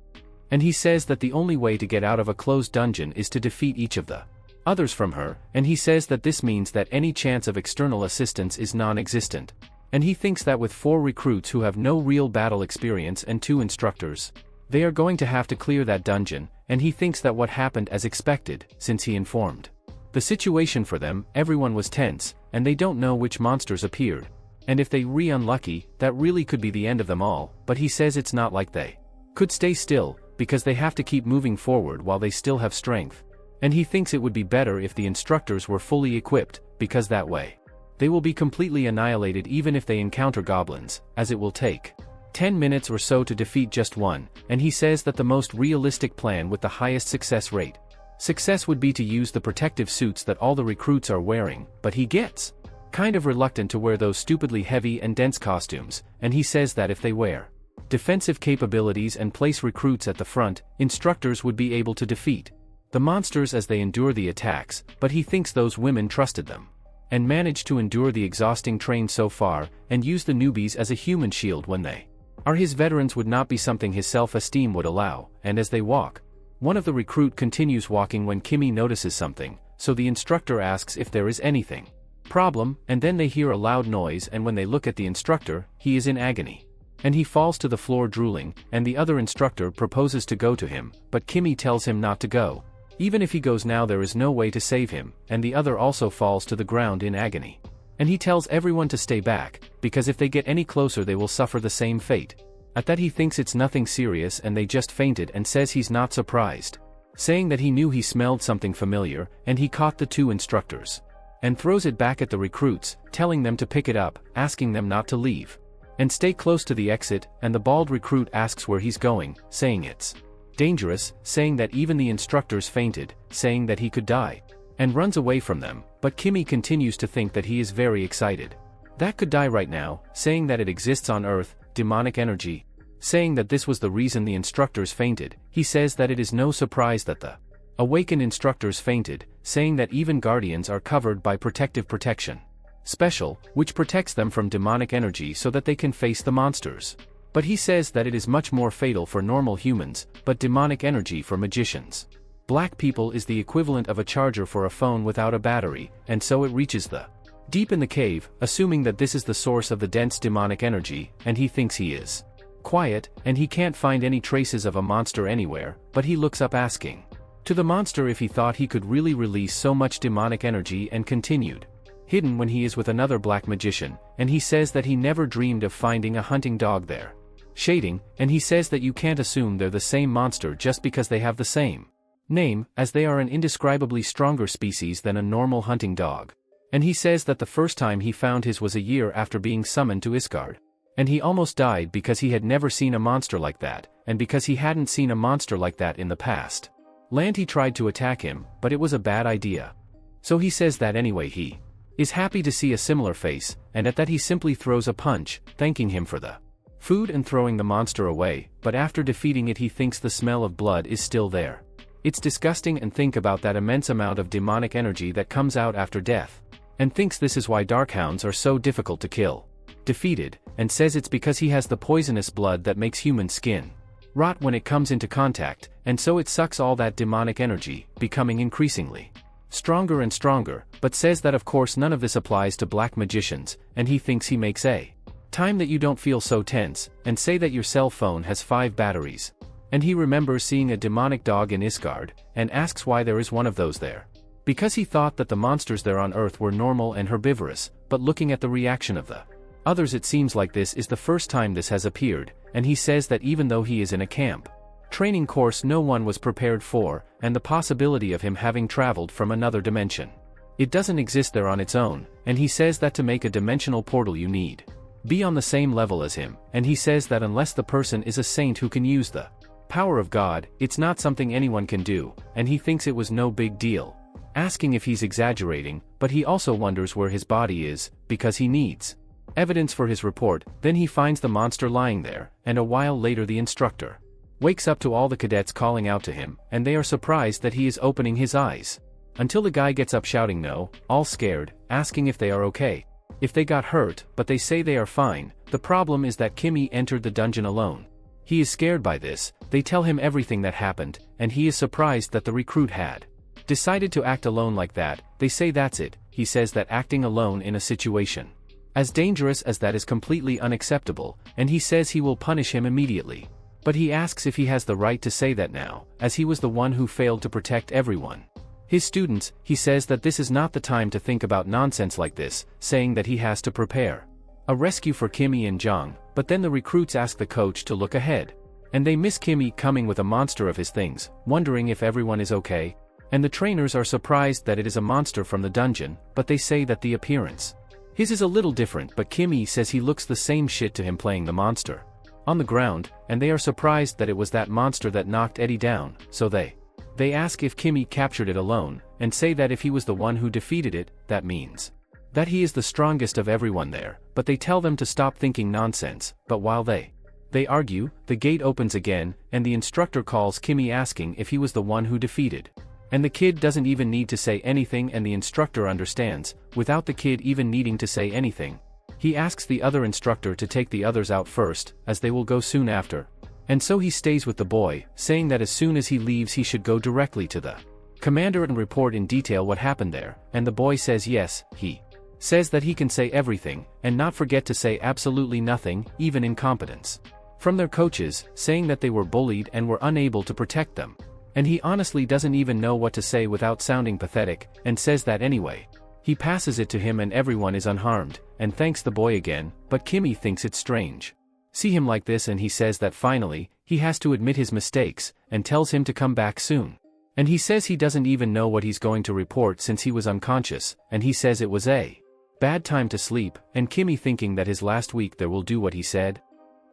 A: And he says that the only way to get out of a closed dungeon is to defeat each of the others from her, and he says that this means that any chance of external assistance is non-existent. And he thinks that with 4 recruits who have no real battle experience and 2 instructors, they are going to have to clear that dungeon, and he thinks that what happened as expected, since he informed the situation for them, everyone was tense, and they don't know which monsters appeared. And if they unlucky, that really could be the end of them all, but he says it's not like they could stay still, because they have to keep moving forward while they still have strength. And he thinks it would be better if the instructors were fully equipped, because that way they will be completely annihilated even if they encounter goblins, as it will take 10 minutes or so to defeat just one, and he says that the most realistic plan with the highest success would be to use the protective suits that all the recruits are wearing, but he gets kind of reluctant to wear those stupidly heavy and dense costumes, and he says that if they wear defensive capabilities and place recruits at the front, instructors would be able to defeat the monsters as they endure the attacks, but he thinks those women trusted them and managed to endure the exhausting train so far, and use the newbies as a human shield when they are his veterans would not be something his self-esteem would allow. And as they walk, one of the recruit continues walking when Kimmy notices something, so the instructor asks if there is anything problem, and then they hear a loud noise, and when they look at the instructor, he is in agony. And he falls to the floor drooling, and the other instructor proposes to go to him, but Kimmy tells him not to go. Even if he goes now there is no way to save him, and the other also falls to the ground in agony. And he tells everyone to stay back, because if they get any closer they will suffer the same fate. At that he thinks it's nothing serious and they just fainted, and says he's not surprised, saying that he knew he smelled something familiar, and he caught the 2 instructors and throws it back at the recruits, telling them to pick it up, asking them not to leave and stay close to the exit, and the bald recruit asks where he's going, saying it's dangerous, saying that even the instructors fainted, saying that he could die, and runs away from them, but Kimmy continues to think that he is very excited that could die right now, saying that it exists on Earth, demonic energy, saying that this was the reason the instructors fainted. He says that it is no surprise that the awakened instructors fainted, saying that even guardians are covered by protective protection special, which protects them from demonic energy so that they can face the monsters. But he says that it is much more fatal for normal humans, but demonic energy for magicians. Black people is the equivalent of a charger for a phone without a battery, and so it reaches the deep in the cave, assuming that this is the source of the dense demonic energy, and he thinks he is quiet, and he can't find any traces of a monster anywhere, but he looks up asking to the monster if he thought he could really release so much demonic energy, and continued hidden when he is with another black magician, and he says that he never dreamed of finding a hunting dog there. Shading, and he says that you can't assume they're the same monster just because they have the same name, as they are an indescribably stronger species than a normal hunting dog. And he says that the first time he found his was a year after being summoned to Isgard. And he almost died because he had never seen a monster like that, and because he hadn't seen a monster like that in the past land he tried to attack him, but it was a bad idea. So he says that anyway he is happy to see a similar face, and at that he simply throws a punch, thanking him for the food and throwing the monster away, but after defeating it he thinks the smell of blood is still there. It's disgusting, and think about that immense amount of demonic energy that comes out after death, and thinks this is why darkhounds are so difficult to kill. Defeated, and says it's because he has the poisonous blood that makes human skin rot when it comes into contact, and so it sucks all that demonic energy, becoming increasingly stronger and stronger, but says that of course none of this applies to black magicians, and he thinks he makes a time that you don't feel so tense, and say that your cell phone has 5 batteries. And he remembers seeing a demonic dog in Isgard, and asks why there is one of those there. Because he thought that the monsters there on Earth were normal and herbivorous, but looking at the reaction of the others it seems like this is the first time this has appeared, and he says that even though he is in a camp training course no one was prepared for, and the possibility of him having traveled from another dimension. It doesn't exist there on its own, and he says that to make a dimensional portal you need be on the same level as him, and he says that unless the person is a saint who can use the power of God, it's not something anyone can do, and he thinks it was no big deal. Asking if he's exaggerating, but he also wonders where his body is, because he needs evidence for his report. Then he finds the monster lying there, and a while later the instructor wakes up to all the cadets calling out to him, and they are surprised that he is opening his eyes. Until the guy gets up shouting no, all scared, asking if they are okay, if they got hurt, but they say they are fine. The problem is that Kimmy entered the dungeon alone. He is scared by this. They tell him everything that happened, and he is surprised that the recruit had decided to act alone like that. They say that's it. He says that acting alone in a situation as dangerous as that is completely unacceptable, and he says he will punish him immediately. But he asks if he has the right to say that now, as he was the one who failed to protect everyone. His students. He says that this is not the time to think about nonsense like this, saying that he has to prepare a rescue for Kimmy and Jong. But then the recruits ask the coach to look ahead, and they miss Kimmy coming with a monster of his things, wondering if everyone is okay. And the trainers are surprised that it is a monster from the dungeon, but they say that the appearance his is a little different, but Kimmy says he looks the same shit to him playing the monster on the ground, and they are surprised that it was that monster that knocked Eddie down. So they ask if Kimmy captured it alone, and say that if he was the one who defeated it, that means that he is the strongest of everyone there. But they tell them to stop thinking nonsense. But while they argue, the gate opens again, and the instructor calls Kimmy asking if he was the one who defeated. And the kid doesn't even need to say anything, and the instructor understands, without the kid even needing to say anything. He asks the other instructor to take the others out first, as they will go soon after. And so he stays with the boy, saying that as soon as he leaves he should go directly to the commander and report in detail what happened there. And the boy says yes. He says that he can say everything, and not forget to say absolutely nothing, even incompetence from their coaches, saying that they were bullied and were unable to protect them. And he honestly doesn't even know what to say without sounding pathetic, and says that anyway. He passes it to him and everyone is unharmed, and thanks the boy again. But Kimmy thinks it's strange see him like this, and he says that finally, he has to admit his mistakes, and tells him to come back soon. And he says he doesn't even know what he's going to report since he was unconscious, and he says it was a bad time to sleep, and Kimmy, thinking that his last week there, will do what he said.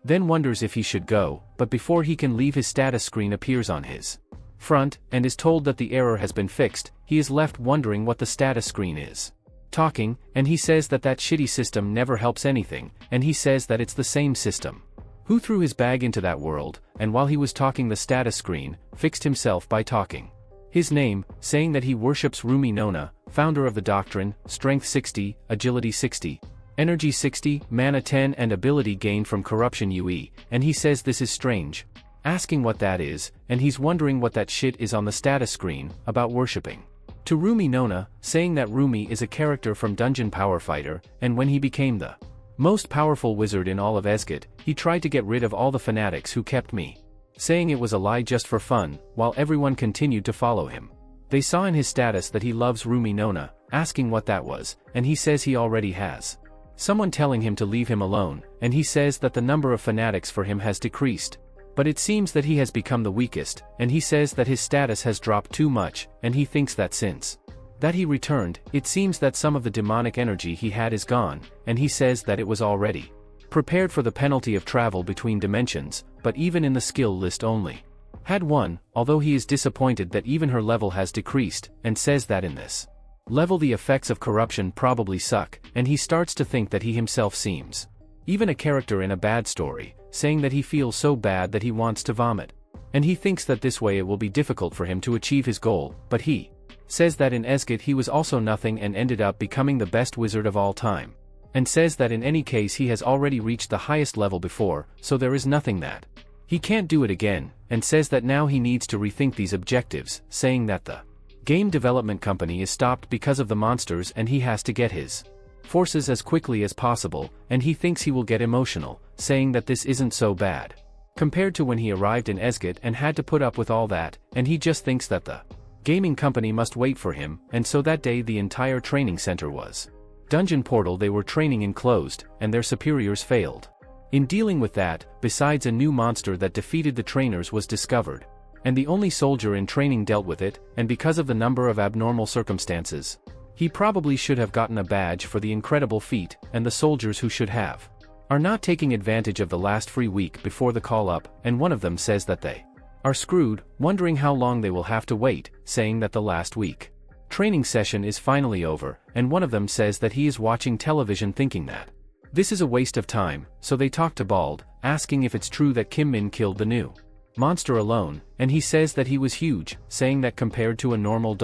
A: Then wonders if he should go, but before he can leave his status screen appears on his front, and is told that the error has been fixed. He is left wondering what the status screen is talking, and he says that that shitty system never helps anything, and he says that it's the same system who threw his bag into that world, and while he was talking the status screen fixed himself by talking his name, saying that he worships Rumi Nona, founder of the doctrine, strength 60, agility 60, energy 60, mana 10 and ability gained from corruption UE, and he says this is strange, asking what that is, and he's wondering what that shit is on the status screen, about worshipping to Rumi Nona, saying that Rumi is a character from Dungeon Power Fighter, and when he became the most powerful wizard in all of Esgid, he tried to get rid of all the fanatics who kept me, saying it was a lie just for fun, while everyone continued to follow him. They saw in his status that he loves Rumi Nona, asking what that was, and he says he already has someone telling him to leave him alone, and he says that the number of fanatics for him has decreased. But it seems that he has become the weakest, and he says that his status has dropped too much, and he thinks that since that he returned, it seems that some of the demonic energy he had is gone, and he says that it was already prepared for the penalty of travel between dimensions, but even in the skill list only had one, although he is disappointed that even her level has decreased, and says that in this level the effects of corruption probably suck, and he starts to think that he himself seems even a character in a bad story, saying that he feels so bad that he wants to vomit. And he thinks that this way it will be difficult for him to achieve his goal, but he says that in Esgid he was also nothing and ended up becoming the best wizard of all time. And says that in any case he has already reached the highest level before, so there is nothing that he can't do it again, and says that now he needs to rethink these objectives, saying that the game development company is stopped because of the monsters and he has to get his forces as quickly as possible, and he thinks he will get emotional, saying that this isn't so bad compared to when he arrived in Esgid and had to put up with all that, and he just thinks that the gaming company must wait for him, and so that day the entire training center was dungeon portal they were training in closed, and their superiors failed in dealing with that. Besides, a new monster that defeated the trainers was discovered, and the only soldier in training dealt with it, and because of the number of abnormal circumstances, he probably should have gotten a badge for the incredible feat, and the soldiers who should have are not taking advantage of the last free week before the call up, and one of them says that they are screwed, wondering how long they will have to wait, saying that the last week training session is finally over, and one of them says that he is watching television thinking that this is a waste of time, so they talk to Bald, asking if it's true that Kim Min killed the new monster alone, and he says that he was huge, saying that compared to a normal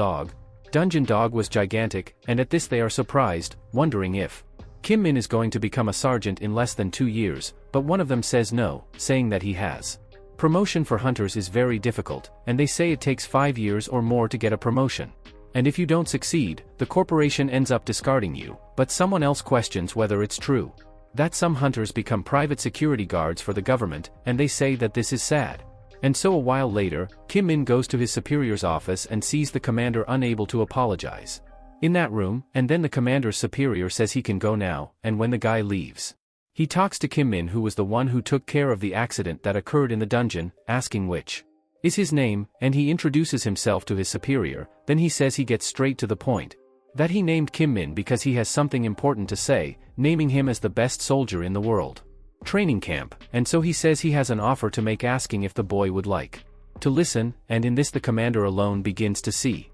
A: dungeon dog was gigantic, and at this they are surprised, wondering if Kim Min is going to become a sergeant in less than 2 years, but one of them says no, saying that he has promotion for hunters is very difficult, and they say it takes 5 years or more to get a promotion. And if you don't succeed, the corporation ends up discarding you, but someone else questions whether it's true that some hunters become private security guards for the government, and they say that this is sad. And so a while later, Kim Min goes to his superior's office and sees the commander unable to apologize in that room, and then the commander's superior says he can go now, and when the guy leaves, he talks to Kim Min, who was the one who took care of the accident that occurred in the dungeon, asking which is his name, and he introduces himself to his superior. Then he says he gets straight to the point that he named Kim Min because he has something important to say, naming him as the best soldier in the world training camp, and so he says he has an offer to make, asking if the boy would like to listen, and in this the commander alone begins to see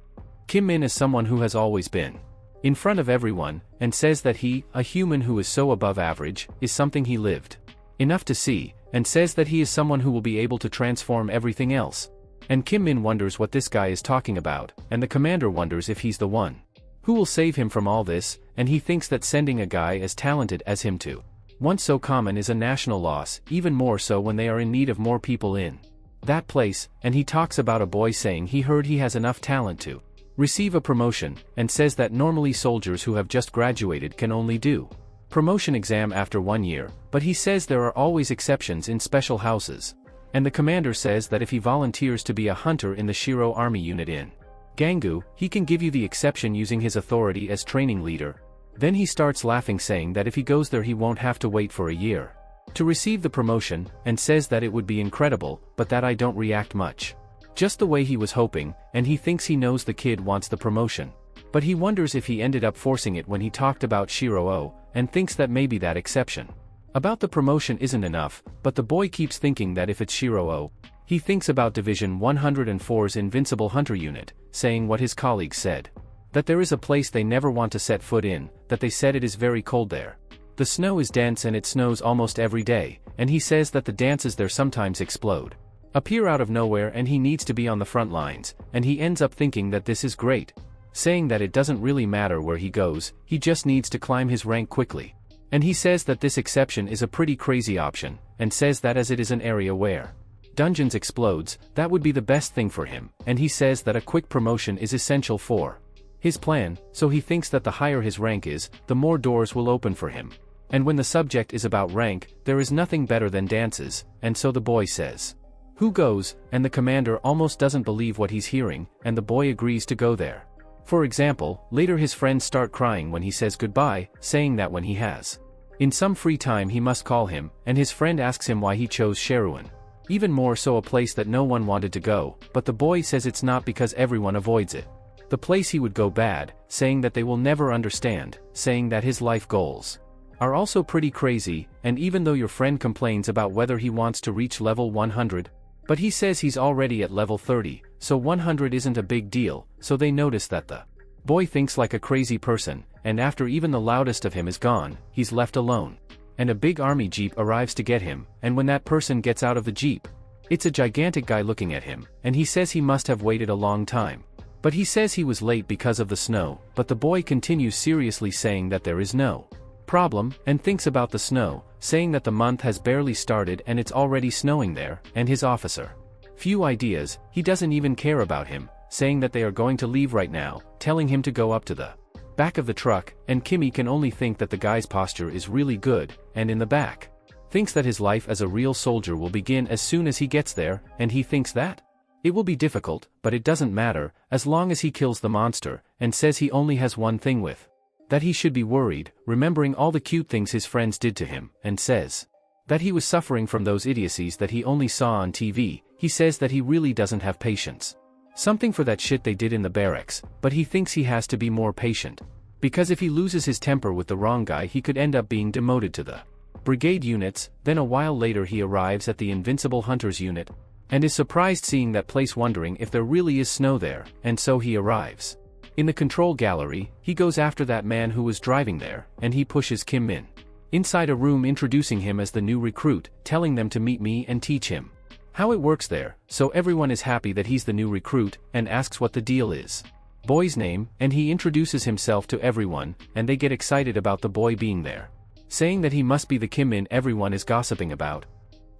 A: Kim Min as someone who has always been in front of everyone, and says that he, a human who is so above average, is something he lived enough to see, and says that he is someone who will be able to transform everything else. And Kim Min wonders what this guy is talking about, and the commander wonders if he's the one who will save him from all this, and he thinks that sending a guy as talented as him to once so common is a national loss, even more so when they are in need of more people in that place, and he talks about a boy saying he heard he has enough talent to receive a promotion, and says that normally soldiers who have just graduated can only do promotion exam after 1 year, but he says there are always exceptions in special houses. And the commander says that if he volunteers to be a hunter in the Shiro army unit in Gangu, he can give you the exception using his authority as training leader. Then he starts laughing, saying that if he goes there he won't have to wait for a year to receive the promotion, and says that it would be incredible, but that I don't react much just the way he was hoping, and he thinks he knows the kid wants the promotion. But he wonders if he ended up forcing it when he talked about Shiro, and thinks that maybe that exception about the promotion isn't enough, but the boy keeps thinking that if it's Shiro, he thinks about Division 104's Invincible Hunter Unit, saying what his colleagues said. That there is a place they never want to set foot in, that they said it is very cold there. The snow is dense and it snows almost every day, and he says that the dances there sometimes explode, appear out of nowhere, and he needs to be on the front lines, and he ends up thinking that this is great, saying that it doesn't really matter where he goes, he just needs to climb his rank quickly. And he says that this exception is a pretty crazy option, and says that as it is an area where dungeons explodes, that would be the best thing for him, and he says that a quick promotion is essential for his plan, so he thinks that the higher his rank is, the more doors will open for him. And when the subject is about rank, there is nothing better than dances, and so the boy says, "Who goes?" And the commander almost doesn't believe what he's hearing, and the boy agrees to go there. For example, later his friends start crying when he says goodbye, saying that when he has in some free time he must call him, and his friend asks him why he chose Sheruan. Even more so a place that no one wanted to go, but the boy says it's not because everyone avoids it. The place he would go bad, saying that they will never understand, saying that his life goals are also pretty crazy, and even though your friend complains about whether he wants to reach level 100, but he says he's already at level 30, so 100 isn't a big deal, so they notice that the boy thinks like a crazy person, and after even the loudest of him is gone, he's left alone. And a big army jeep arrives to get him, and when that person gets out of the jeep, it's a gigantic guy looking at him, and he says he must have waited a long time. But he says he was late because of the snow, but the boy continues seriously saying that there is no problem, and thinks about the snow, saying that the month has barely started and it's already snowing there, and his officer few ideas, he doesn't even care about him, saying that they are going to leave right now, telling him to go up to the back of the truck, and Kimmy can only think that the guy's posture is really good, and in the back thinks that his life as a real soldier will begin as soon as he gets there, and he thinks that it will be difficult, but it doesn't matter, as long as he kills the monster, and says he only has one thing with that he should be worried, remembering all the cute things his friends did to him, and says that he was suffering from those idiocies that he only saw on TV. He says that he really doesn't have patience. Something for that shit they did in the barracks, but he thinks he has to be more patient, because if he loses his temper with the wrong guy he could end up being demoted to the brigade units. Then a while later he arrives at the Invincible Hunters unit, and is surprised seeing that place, wondering if there really is snow there, and so he arrives. In the control gallery, he goes after that man who was driving there, and he pushes Kim Min inside a room, introducing him as the new recruit, telling them to meet me and teach him how it works there. So everyone is happy that he's the new recruit, and asks what the deal is. Boy's name, and he introduces himself to everyone, and they get excited about the boy being there, saying that he must be the Kim Min everyone is gossiping about,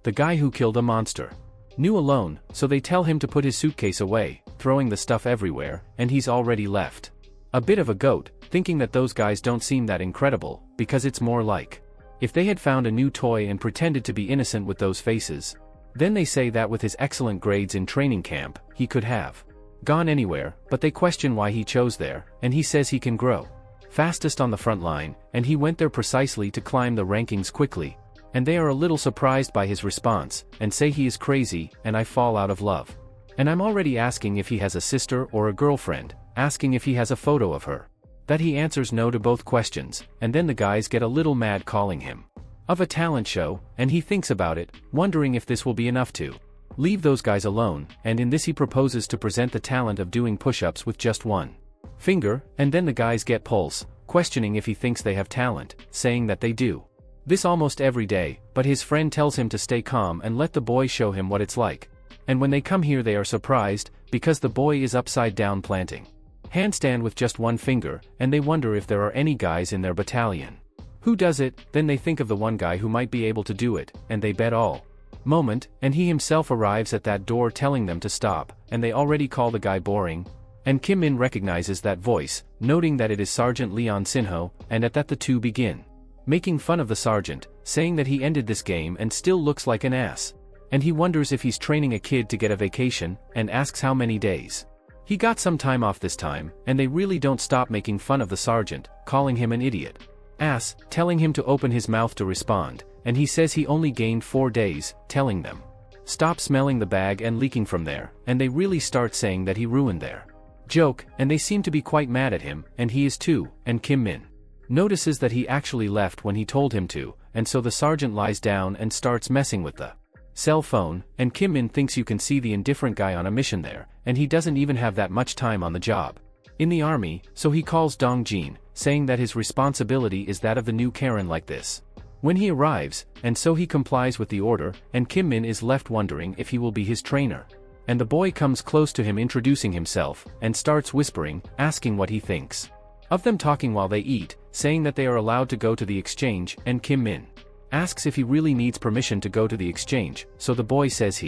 A: the guy who killed a monster. New alone, so they tell him to put his suitcase away, throwing the stuff everywhere, and he's already left. A bit of a goat, thinking that those guys don't seem that incredible, because it's more like if they had found a new toy and pretended to be innocent with those faces. Then they say that with his excellent grades in training camp, he could have gone anywhere, but they question why he chose there, and he says he can grow fastest on the front line, and he went there precisely to climb the rankings quickly. And they are a little surprised by his response, and say he is crazy, and I fall out of love. And I'm already asking if he has a sister or a girlfriend, asking if he has a photo of her. That he answers no to both questions, and then the guys get a little mad, calling him of a talent show, and he thinks about it, wondering if this will be enough to leave those guys alone, and in this he proposes to present the talent of doing push-ups with just one finger, and then the guys get pulse, questioning if he thinks they have talent, saying that they do this almost every day, but his friend tells him to stay calm and let the boy show him what it's like. And when they come here they are surprised, because the boy is upside down planting handstand with just one finger, and they wonder if there are any guys in their battalion who does it. Then they think of the one guy who might be able to do it, and they bet all moment, and he himself arrives at that door telling them to stop, and they already call the guy boring. And Kim Min recognizes that voice, noting that it is Sergeant Leon Sinho, and at that the two begin making fun of the sergeant, saying that he ended this game and still looks like an ass. And he wonders if he's training a kid to get a vacation, and asks how many days he got some time off this time, and they really don't stop making fun of the sergeant, calling him an idiot ass, telling him to open his mouth to respond, and he says he only gained 4 days, telling them stop smelling the bag and leaking from there, and they really start saying that he ruined their joke, and they seem to be quite mad at him, and he is too, and Kim Min notices that he actually left when he told him to, and so the sergeant lies down and starts messing with the cell phone, and Kim Min thinks you can see the indifferent guy on a mission there, and he doesn't even have that much time on the job in the army, so he calls Dong Jin, saying that his responsibility is that of the new Karen like this when he arrives, and so he complies with the order, and Kim Min is left wondering if he will be his trainer. And the boy comes close to him introducing himself, and starts whispering, asking what he thinks of them talking while they eat, saying that they are allowed to go to the exchange, and Kim Min asks if he really needs permission to go to the exchange, so the boy says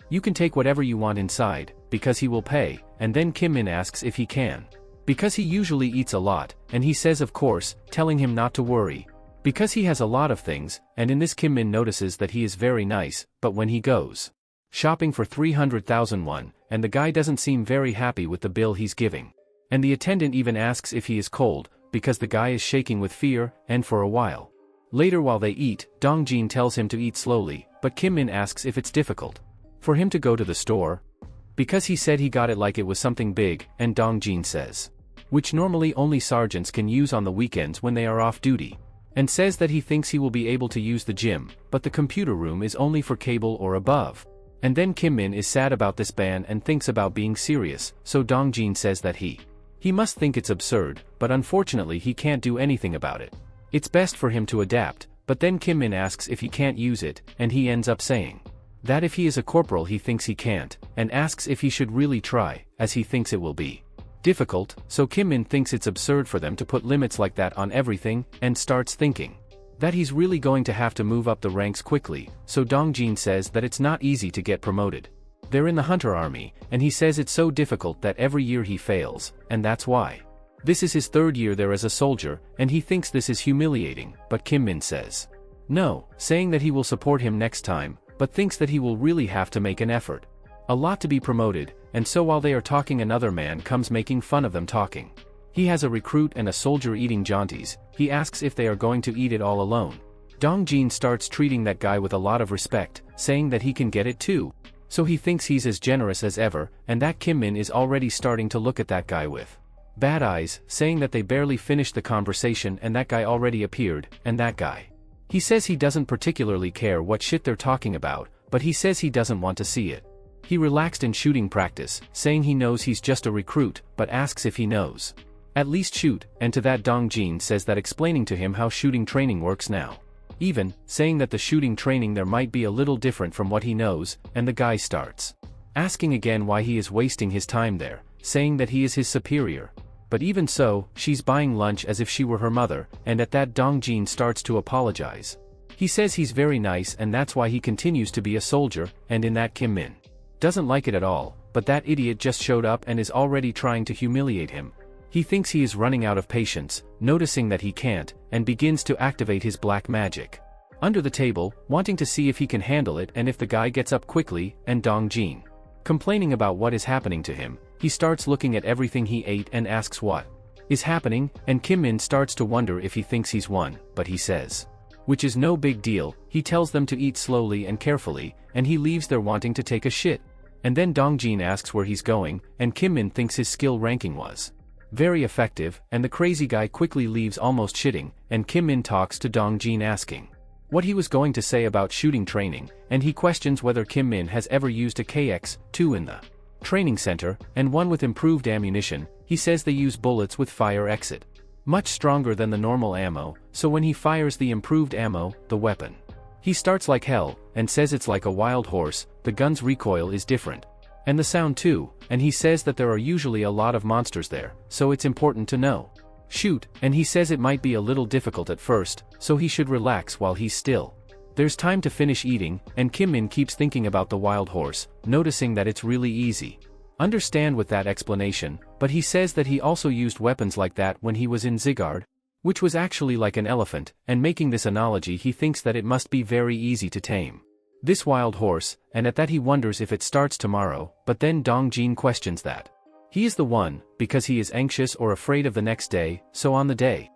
A: you can take whatever you want inside, because he will pay, and then Kim Min asks if he can, because he usually eats a lot, and he says of course, telling him not to worry, because he has a lot of things, and in this Kim Min notices that he is very nice, but when he goes shopping for 300,000 won, and the guy doesn't seem very happy with the bill he's giving. And the attendant even asks if he is cold, because the guy is shaking with fear, and for a while later while they eat, Dong Jin tells him to eat slowly, but Kim Min asks if it's difficult for him to go to the store, because he said he got it like it was something big, and Dong Jin says, which normally only sergeants can use on the weekends when they are off duty, and says that he thinks he will be able to use the gym, but the computer room is only for cable or above. And then Kim Min is sad about this ban and thinks about being serious, so Dong Jin says that he must think it's absurd, but unfortunately he can't do anything about it. It's best for him to adapt, but then Kim Min asks if he can't use it, and he ends up saying that if he is a corporal he thinks he can't, and asks if he should really try, as he thinks it will be difficult, so Kim Min thinks it's absurd for them to put limits like that on everything, and starts thinking that he's really going to have to move up the ranks quickly, so Dong Jin says that it's not easy to get promoted. They're in the hunter army, and he says it's so difficult that every year he fails, and that's why this is his 3rd year there as a soldier, and he thinks this is humiliating, but Kim Min says no, saying that he will support him next time, but thinks that he will really have to make an effort a lot to be promoted, and so while they are talking another man comes making fun of them talking. He has a recruit and a soldier eating jaunties. He asks if they are going to eat it all alone. Dong Jin starts treating that guy with a lot of respect, saying that he can get it too. So he thinks he's as generous as ever, and that Kim Min is already starting to look at that guy with bad eyes, saying that they barely finished the conversation and that guy already appeared, and that guy He says he doesn't particularly care what shit they're talking about, but he says he doesn't want to see it. He relaxed in shooting practice, saying he knows he's just a recruit, but asks if he knows. At least shoot, and to that Dongjin says that, explaining to him how shooting training works now. Even, saying that the shooting training there might be a little different from what he knows, and the guy starts asking again why he is wasting his time there, saying that he is his superior. But even so, she's buying lunch as if she were her mother, and at that Dongjin starts to apologize. He says he's very nice and that's why he continues to be a soldier, and in that Kim Min doesn't like it at all, but that idiot just showed up and is already trying to humiliate him. He thinks he is running out of patience, noticing that he can't, and begins to activate his black magic under the table, wanting to see if he can handle it and if the guy gets up quickly, and Dongjin complaining about what is happening to him. He starts looking at everything he ate and asks what is happening, and Kim Min starts to wonder if he thinks he's won, but he says, which is no big deal. He tells them to eat slowly and carefully, and he leaves there wanting to take a shit. And then Dongjin asks where he's going, and Kim Min thinks his skill ranking was very effective, and the crazy guy quickly leaves almost shitting, and Kim Min talks to Dongjin asking what he was going to say about shooting training, and he questions whether Kim Min has ever used a KX-2 in the training center, and one with improved ammunition. He says they use bullets with fire exit much stronger than the normal ammo, so when he fires the improved ammo, the weapon, he starts like hell, and says it's like a wild horse. The gun's recoil is different. And the sound too, and he says that there are usually a lot of monsters there, so it's important to know shoot, and he says it might be a little difficult at first, so he should relax while he's still. There's time to finish eating, and Kim Min keeps thinking about the wild horse, noticing that it's really easy understand with that explanation, but he says that he also used weapons like that when he was in Zigard, which was actually like an elephant, and making this analogy he thinks that it must be very easy to tame this wild horse, and at that he wonders if it starts tomorrow, but then Dongjin questions that he is the one, because he is anxious or afraid of the next day. So on the day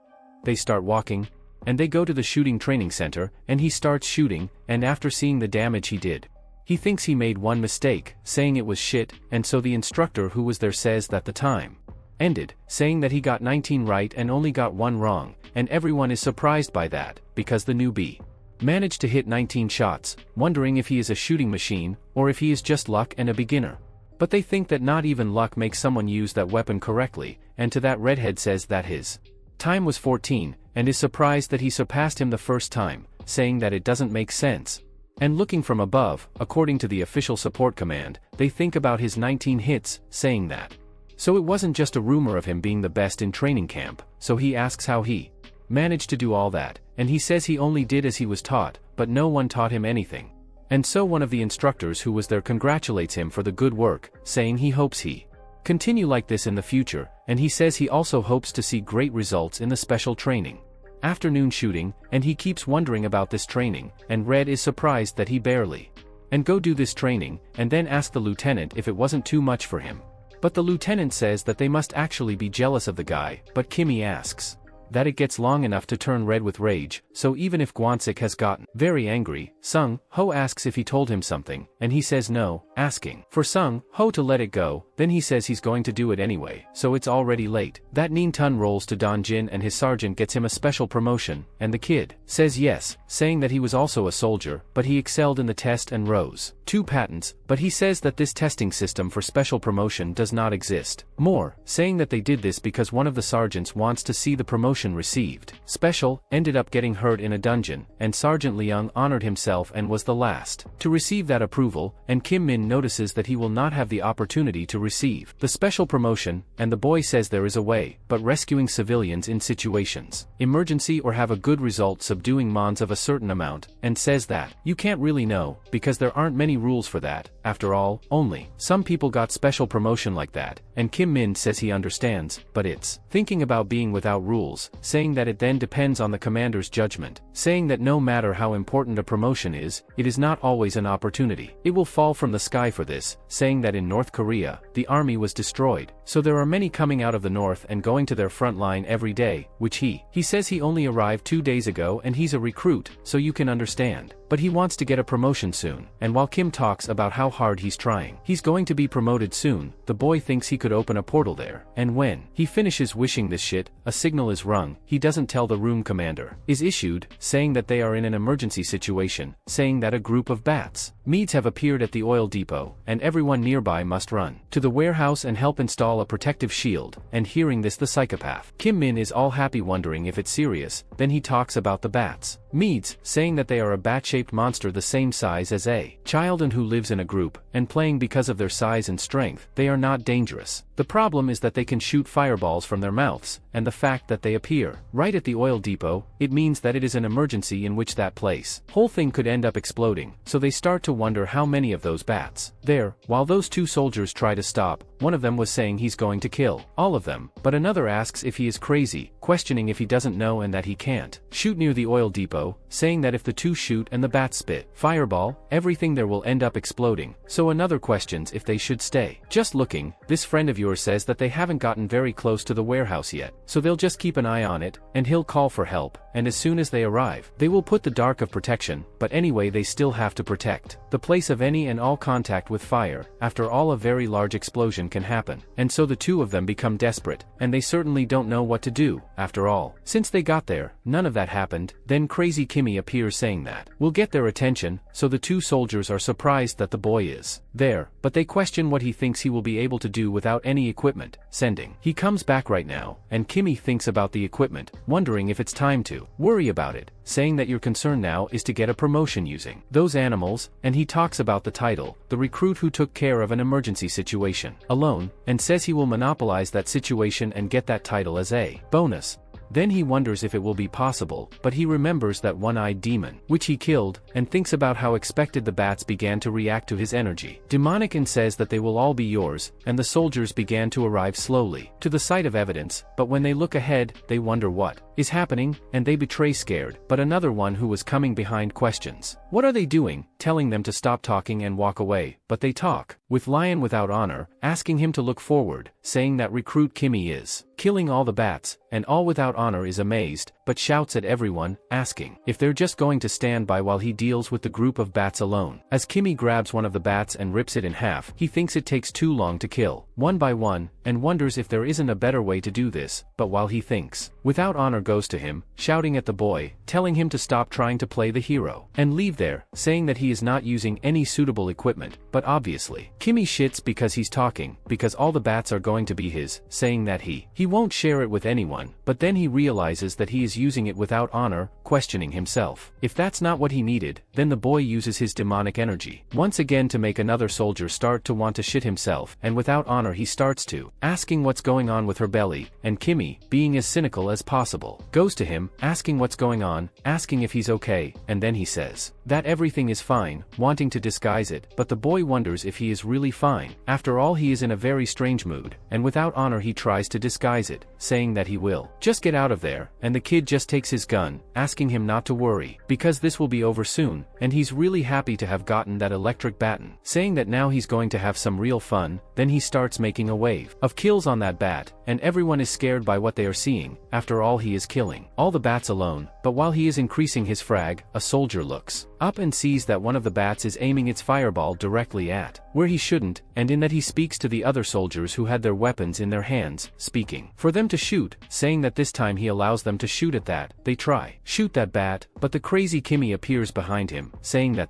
A: they start walking, and they go to the shooting training center, and he starts shooting, and after seeing the damage he did, he thinks he made one mistake, saying it was shit, and so the instructor who was there says that the time ended, saying that he got 19 right and only got 1 wrong, and everyone is surprised by that, because the newbie managed to hit 19 shots, wondering if he is a shooting machine, or if he is just luck and a beginner. But they think that not even luck makes someone use that weapon correctly, and to that redhead says that his time was 14, and is surprised that he surpassed him the first time, saying that it doesn't make sense. And looking from above, according to the official support command, they think about his 19 hits, saying that so it wasn't just a rumor of him being the best in training camp, so he asks how he managed to do all that, and he says he only did as he was taught, but no one taught him anything. And so one of the instructors who was there congratulates him for the good work, saying he hopes he continue like this in the future, and he says he also hopes to see great results in the special training afternoon shooting, and he keeps wondering about this training, and Red is surprised that he barely and go do this training, and then ask the lieutenant if it wasn't too much for him. But the lieutenant says that they must actually be jealous of the guy, but Kimmy asks that it gets long enough to turn red with rage, so even if Gwansik has gotten very angry, Sung Ho asks if he told him something, and he says no, asking for Sung Ho to let it go. Then he says he's going to do it anyway, so it's already late. That Nin Tun rolls to Dongjin and his sergeant gets him a special promotion, and the kid says yes, saying that he was also a soldier, but he excelled in the test and rose 2 patents, but he says that this testing system for special promotion does not exist. More, saying that they did this because one of the sergeants wants to see the promotion received. Special ended up getting hurt in a dungeon, and Sergeant Leung honored himself and was the last to receive that approval, and Kim Min notices that he will not have the opportunity to receive the special promotion, and the boy says there is a way, but rescuing civilians in situations emergency or have a good result subduing mons of a certain amount, and says that you can't really know, because there aren't many rules for that. After all, only some people got special promotion like that, and Kim Min says he understands, but it's thinking about being without rules, saying that it then depends on the commander's judgment, saying that no matter how important a promotion is, it is not always an opportunity. It will fall from the sky for this, saying that in North Korea, the army was destroyed, so there are many coming out of the north and going to their front line every day, which he says he only arrived 2 days ago and he's a recruit, so you can understand but he wants to get a promotion soon, and while Kim talks about how hard he's trying, he's going to be promoted soon, the boy thinks he could open a portal there, and when he finishes wishing this shit, a signal is rung. He doesn't tell the room commander, is issued, saying that they are in an emergency situation, saying that a group of bats Meads have appeared at the oil depot, and everyone nearby must run to the warehouse and help install a protective shield, and hearing this the psychopath Kim Min is all happy wondering if it's serious, then he talks about the bats Meads, saying that they are a bat-shaped monster the same size as a child and who lives in a group, and playing because of their size and strength, they are not dangerous. The problem is that they can shoot fireballs from their mouths, and the fact that they appear right at the oil depot, it means that it is an emergency in which that place whole thing could end up exploding, so they start to wonder how many of those bats there, while those two soldiers try to stop. One of them was saying he's going to kill all of them, but another asks if he is crazy, questioning if he doesn't know and that he can't shoot near the oil depot, saying that if the two shoot and the bats spit fireball, everything there will end up exploding, so another questions if they should stay just looking. This friend of yours says that they haven't gotten very close to the warehouse yet, so they'll just keep an eye on it, and he'll call for help, and as soon as they arrive, they will put the dark of protection, but anyway they still have to protect the place of any and all contact with fire. After all, a very large explosion can happen, and so the two of them become desperate, and they certainly don't know what to do. After all, since they got there, none of that happened. Then crazy Kimmy appears saying that will get their attention, so the two soldiers are surprised that the boy is there, but they question what he thinks he will be able to do without any equipment sending. He comes back right now, and Kimmy thinks about the equipment, wondering if it's time to worry about it, saying that your concern now is to get a promotion using those animals, and he talks about the title, the recruit who took care of an emergency situation alone, and says he will monopolize that situation and get that title as a bonus. Then he wonders if it will be possible, but he remembers that one-eyed demon, which he killed, and thinks about how expected the bats began to react to his energy. Demonic, and says that they will all be yours, and the soldiers began to arrive slowly to the site of evidence, but when they look ahead, they wonder what is happening, and they betray scared, but another one who was coming behind questions what are they doing, telling them to stop talking and walk away, but they talk with Lion without honor, asking him to look forward, saying that recruit Kimmy is killing all the bats, and all without honor is amazed, but shouts at everyone, asking if they're just going to stand by while he deals with the group of bats alone. As Kimmy grabs one of the bats and rips it in half, he thinks it takes too long to kill one by one, and wonders if there isn't a better way to do this, but while he thinks, without honor goes to him, shouting at the boy, telling him to stop trying to play the hero, and leave there, saying that he is not using any suitable equipment, but obviously, Kimmy shits because he's talking, because all the bats are going to be his, saying that he won't share it with anyone, but then he realizes that he is using it without honor, questioning himself. If that's not what he needed, then the boy uses his demonic energy once again to make another soldier start to want to shit himself, and without honor he starts to asking what's going on with her belly, and Kimmy, being as cynical as possible, goes to him, asking what's going on, asking if he's okay, and then he says that everything is fine, wanting to disguise it, but the boy wonders if he is really fine. After all, he is in a very strange mood, and without honor he tries to disguise it, saying that he will just get out of there, and the kid just takes his gun, asking him not to worry, because this will be over soon, and he's really happy to have gotten that electric baton, saying that now he's going to have some real fun. Then he starts making a wave of kills on that bat, and everyone is scared by what they are seeing. After all, he is killing all the bats alone, but while he is increasing his frag, a soldier looks up and sees that one of the bats is aiming its fireball directly at where he shouldn't, and in that he speaks to the other soldiers who had their weapons in their hands, speaking for them to shoot, saying that this time he allows them to shoot at that. They try shoot that bat, but the crazy Kimmy appears behind him, saying that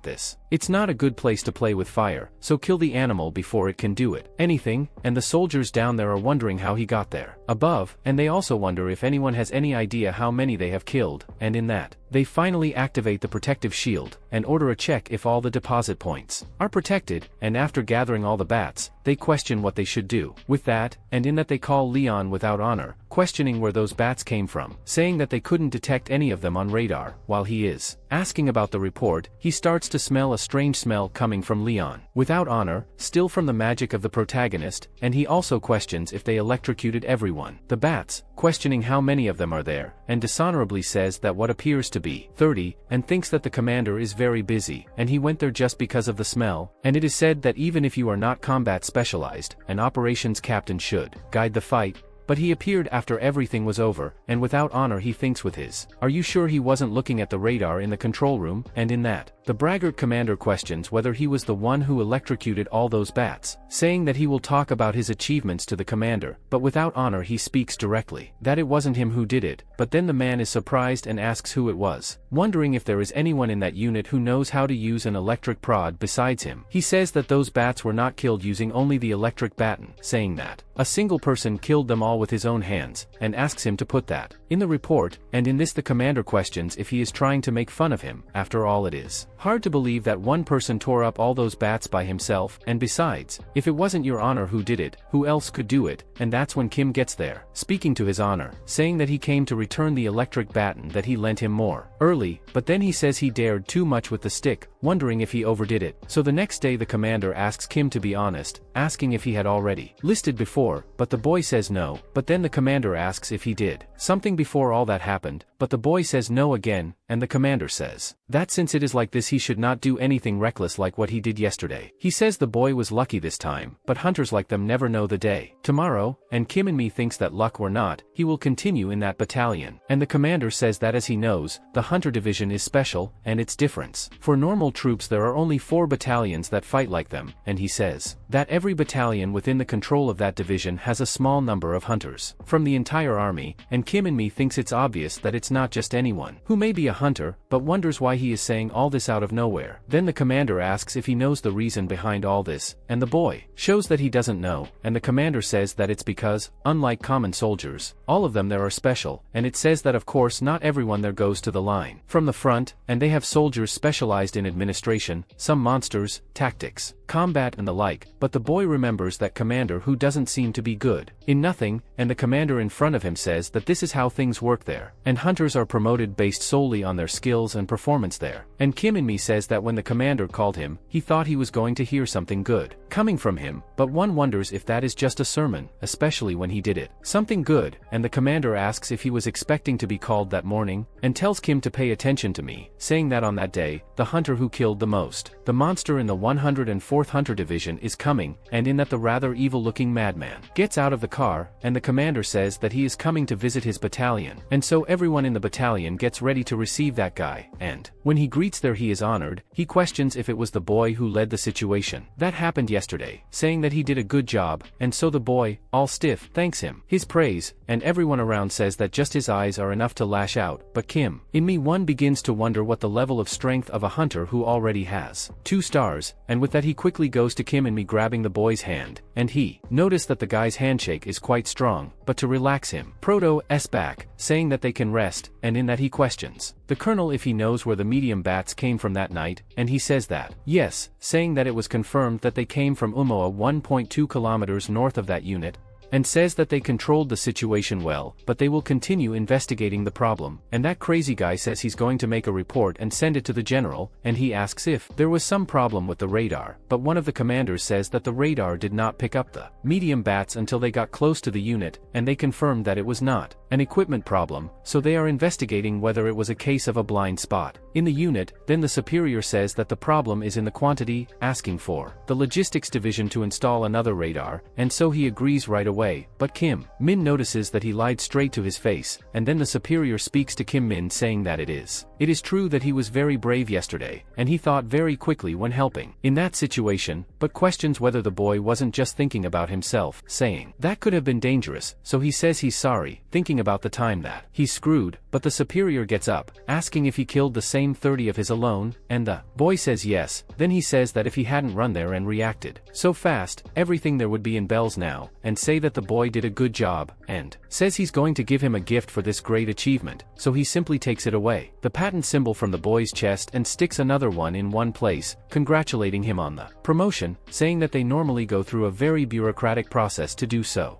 A: it's not a good place to play with fire, so kill the animal before it can do anything, and the soldiers down there are wondering how he got there above, and they also wonder if anyone has any idea how many they have killed, and in that, they finally activate the protective shield, and order a check if all the deposit points are protected, and after gathering all the bats, they question what they should do with that, and in that they call Leon without honor, questioning where those bats came from, saying that they couldn't detect any of them on radar. While he is asking about the report, he starts to smell a strange smell coming from Leon without honor, still from the magic of the protagonist, and he also questions if they electrocuted everyone, the bats, questioning how many of them are there, and dishonorably says that what appears to be 30, and thinks that the commander is very busy, and he went there just because of the smell, and it is said that even if you are not combat specialized, an operations captain should guide the fight, but he appeared after everything was over, and without honor he thinks with his. Are you sure he wasn't looking at the radar in the control room, and in that? The braggart commander questions whether he was the one who electrocuted all those bats, saying that he will talk about his achievements to the commander, but without honor he speaks directly that it wasn't him who did it, but then the man is surprised and asks who it was, wondering if there is anyone in that unit who knows how to use an electric prod besides him. He says that those bats were not killed using only the electric baton, saying that a single person killed them all with his own hands, and asks him to put that in the report, and in this the commander questions if he is trying to make fun of him. After all, it is hard to believe that one person tore up all those bats by himself, and besides, if it wasn't your honor who did it, who else could do it? And that's when Kim gets there, speaking to his honor, saying that he came to return the electric baton that he lent him more early, but then he says he dared too much with the stick, wondering if he overdid it. So the next day the commander asks Kim to be honest, asking if he had already listed before, but the boy says no, but then the commander asks if he did something before all that happened, but the boy says no again, and the commander says that since it is like this he should not do anything reckless like what he did yesterday. He says the boy was lucky this time, but hunters like them never know the day tomorrow, and Kim and me thinks that luck or not, he will continue in that battalion, and the commander says that as he knows, the hunter division is special, and its difference. For normal troops there are only 4 battalions that fight like them, and he says that every battalion within the control of that division has a small number of hunters from the entire army, and Kim and me thinks it's obvious that it's not just anyone who may be a hunter, but wonders why he is saying all this out of nowhere. Then the commander asks if he knows the reason behind all this, and the boy shows that he doesn't know, and the commander says that it's because, unlike common soldiers, all of them there are special, and it says that of course not everyone there goes to the line from the front, and they have soldiers specialized in administration, some monsters, tactics, combat and the like, but the boy remembers that commander who doesn't seem to be good in nothing, and the commander in front of him says that this is how things work there, and hunters are promoted based solely on their skills and performance there. And Kim and me says that when the commander called him, he thought he was going to hear something good coming from him, but one wonders if that is just a sermon, especially when he did it something good, and the commander asks if he was expecting to be called that morning, and tells Kim to pay attention to me, saying that on that day, the hunter who killed the most, the monster in the 104th Hunter Division is coming, and in that the rather evil-looking madman gets out of the car, and the commander says that he is coming to visit his battalion, and so everyone in the battalion gets ready to receive that guy, and when he greets there he is honored. He questions if it was the boy who led the situation that happened yesterday, saying that he did a good job, and so the boy, all stiff, thanks him his praise, and everyone around says that just his eyes are enough to lash out, but Kim, in me one begins to wonder what the level of strength of a hunter who already has 2 stars, and with that he quickly goes to Kim and me grabbing the boy's hand, and he noticed that the guy's handshake is quite strong, but to relax him, Proto's back, saying that they can rest, and in that he questions the colonel if he knows where the medium bats came from that night, and he says that yes, saying that it was confirmed that they came from Umoa 1.2 kilometers north of that unit, and says that they controlled the situation well, but they will continue investigating the problem, and that crazy guy says he's going to make a report and send it to the general, and he asks if there was some problem with the radar, but one of the commanders says that the radar did not pick up the medium bats until they got close to the unit, and they confirmed that it was not an equipment problem, so they are investigating whether it was a case of a blind spot in the unit. Then the superior says that the problem is in the quantity, asking for the logistics division to install another radar, and so he agrees right away, but Kim Min notices that he lied straight to his face, and then the superior speaks to Kim Min saying that it is true that he was very brave yesterday, and he thought very quickly when helping in that situation, but questions whether the boy wasn't just thinking about himself, saying that could have been dangerous, so he says he's sorry, thinking about the time that he's screwed, but the superior gets up, asking if he killed the same 30 of his alone, and the boy says yes. Then he says that if he hadn't run there and reacted so fast, everything there would be in bells now, and say that the boy did a good job, and says he's going to give him a gift for this great achievement, so he simply takes it away, the patent symbol from the boy's chest, and sticks another one in one place, congratulating him on the promotion, saying that they normally go through a very bureaucratic process to do so,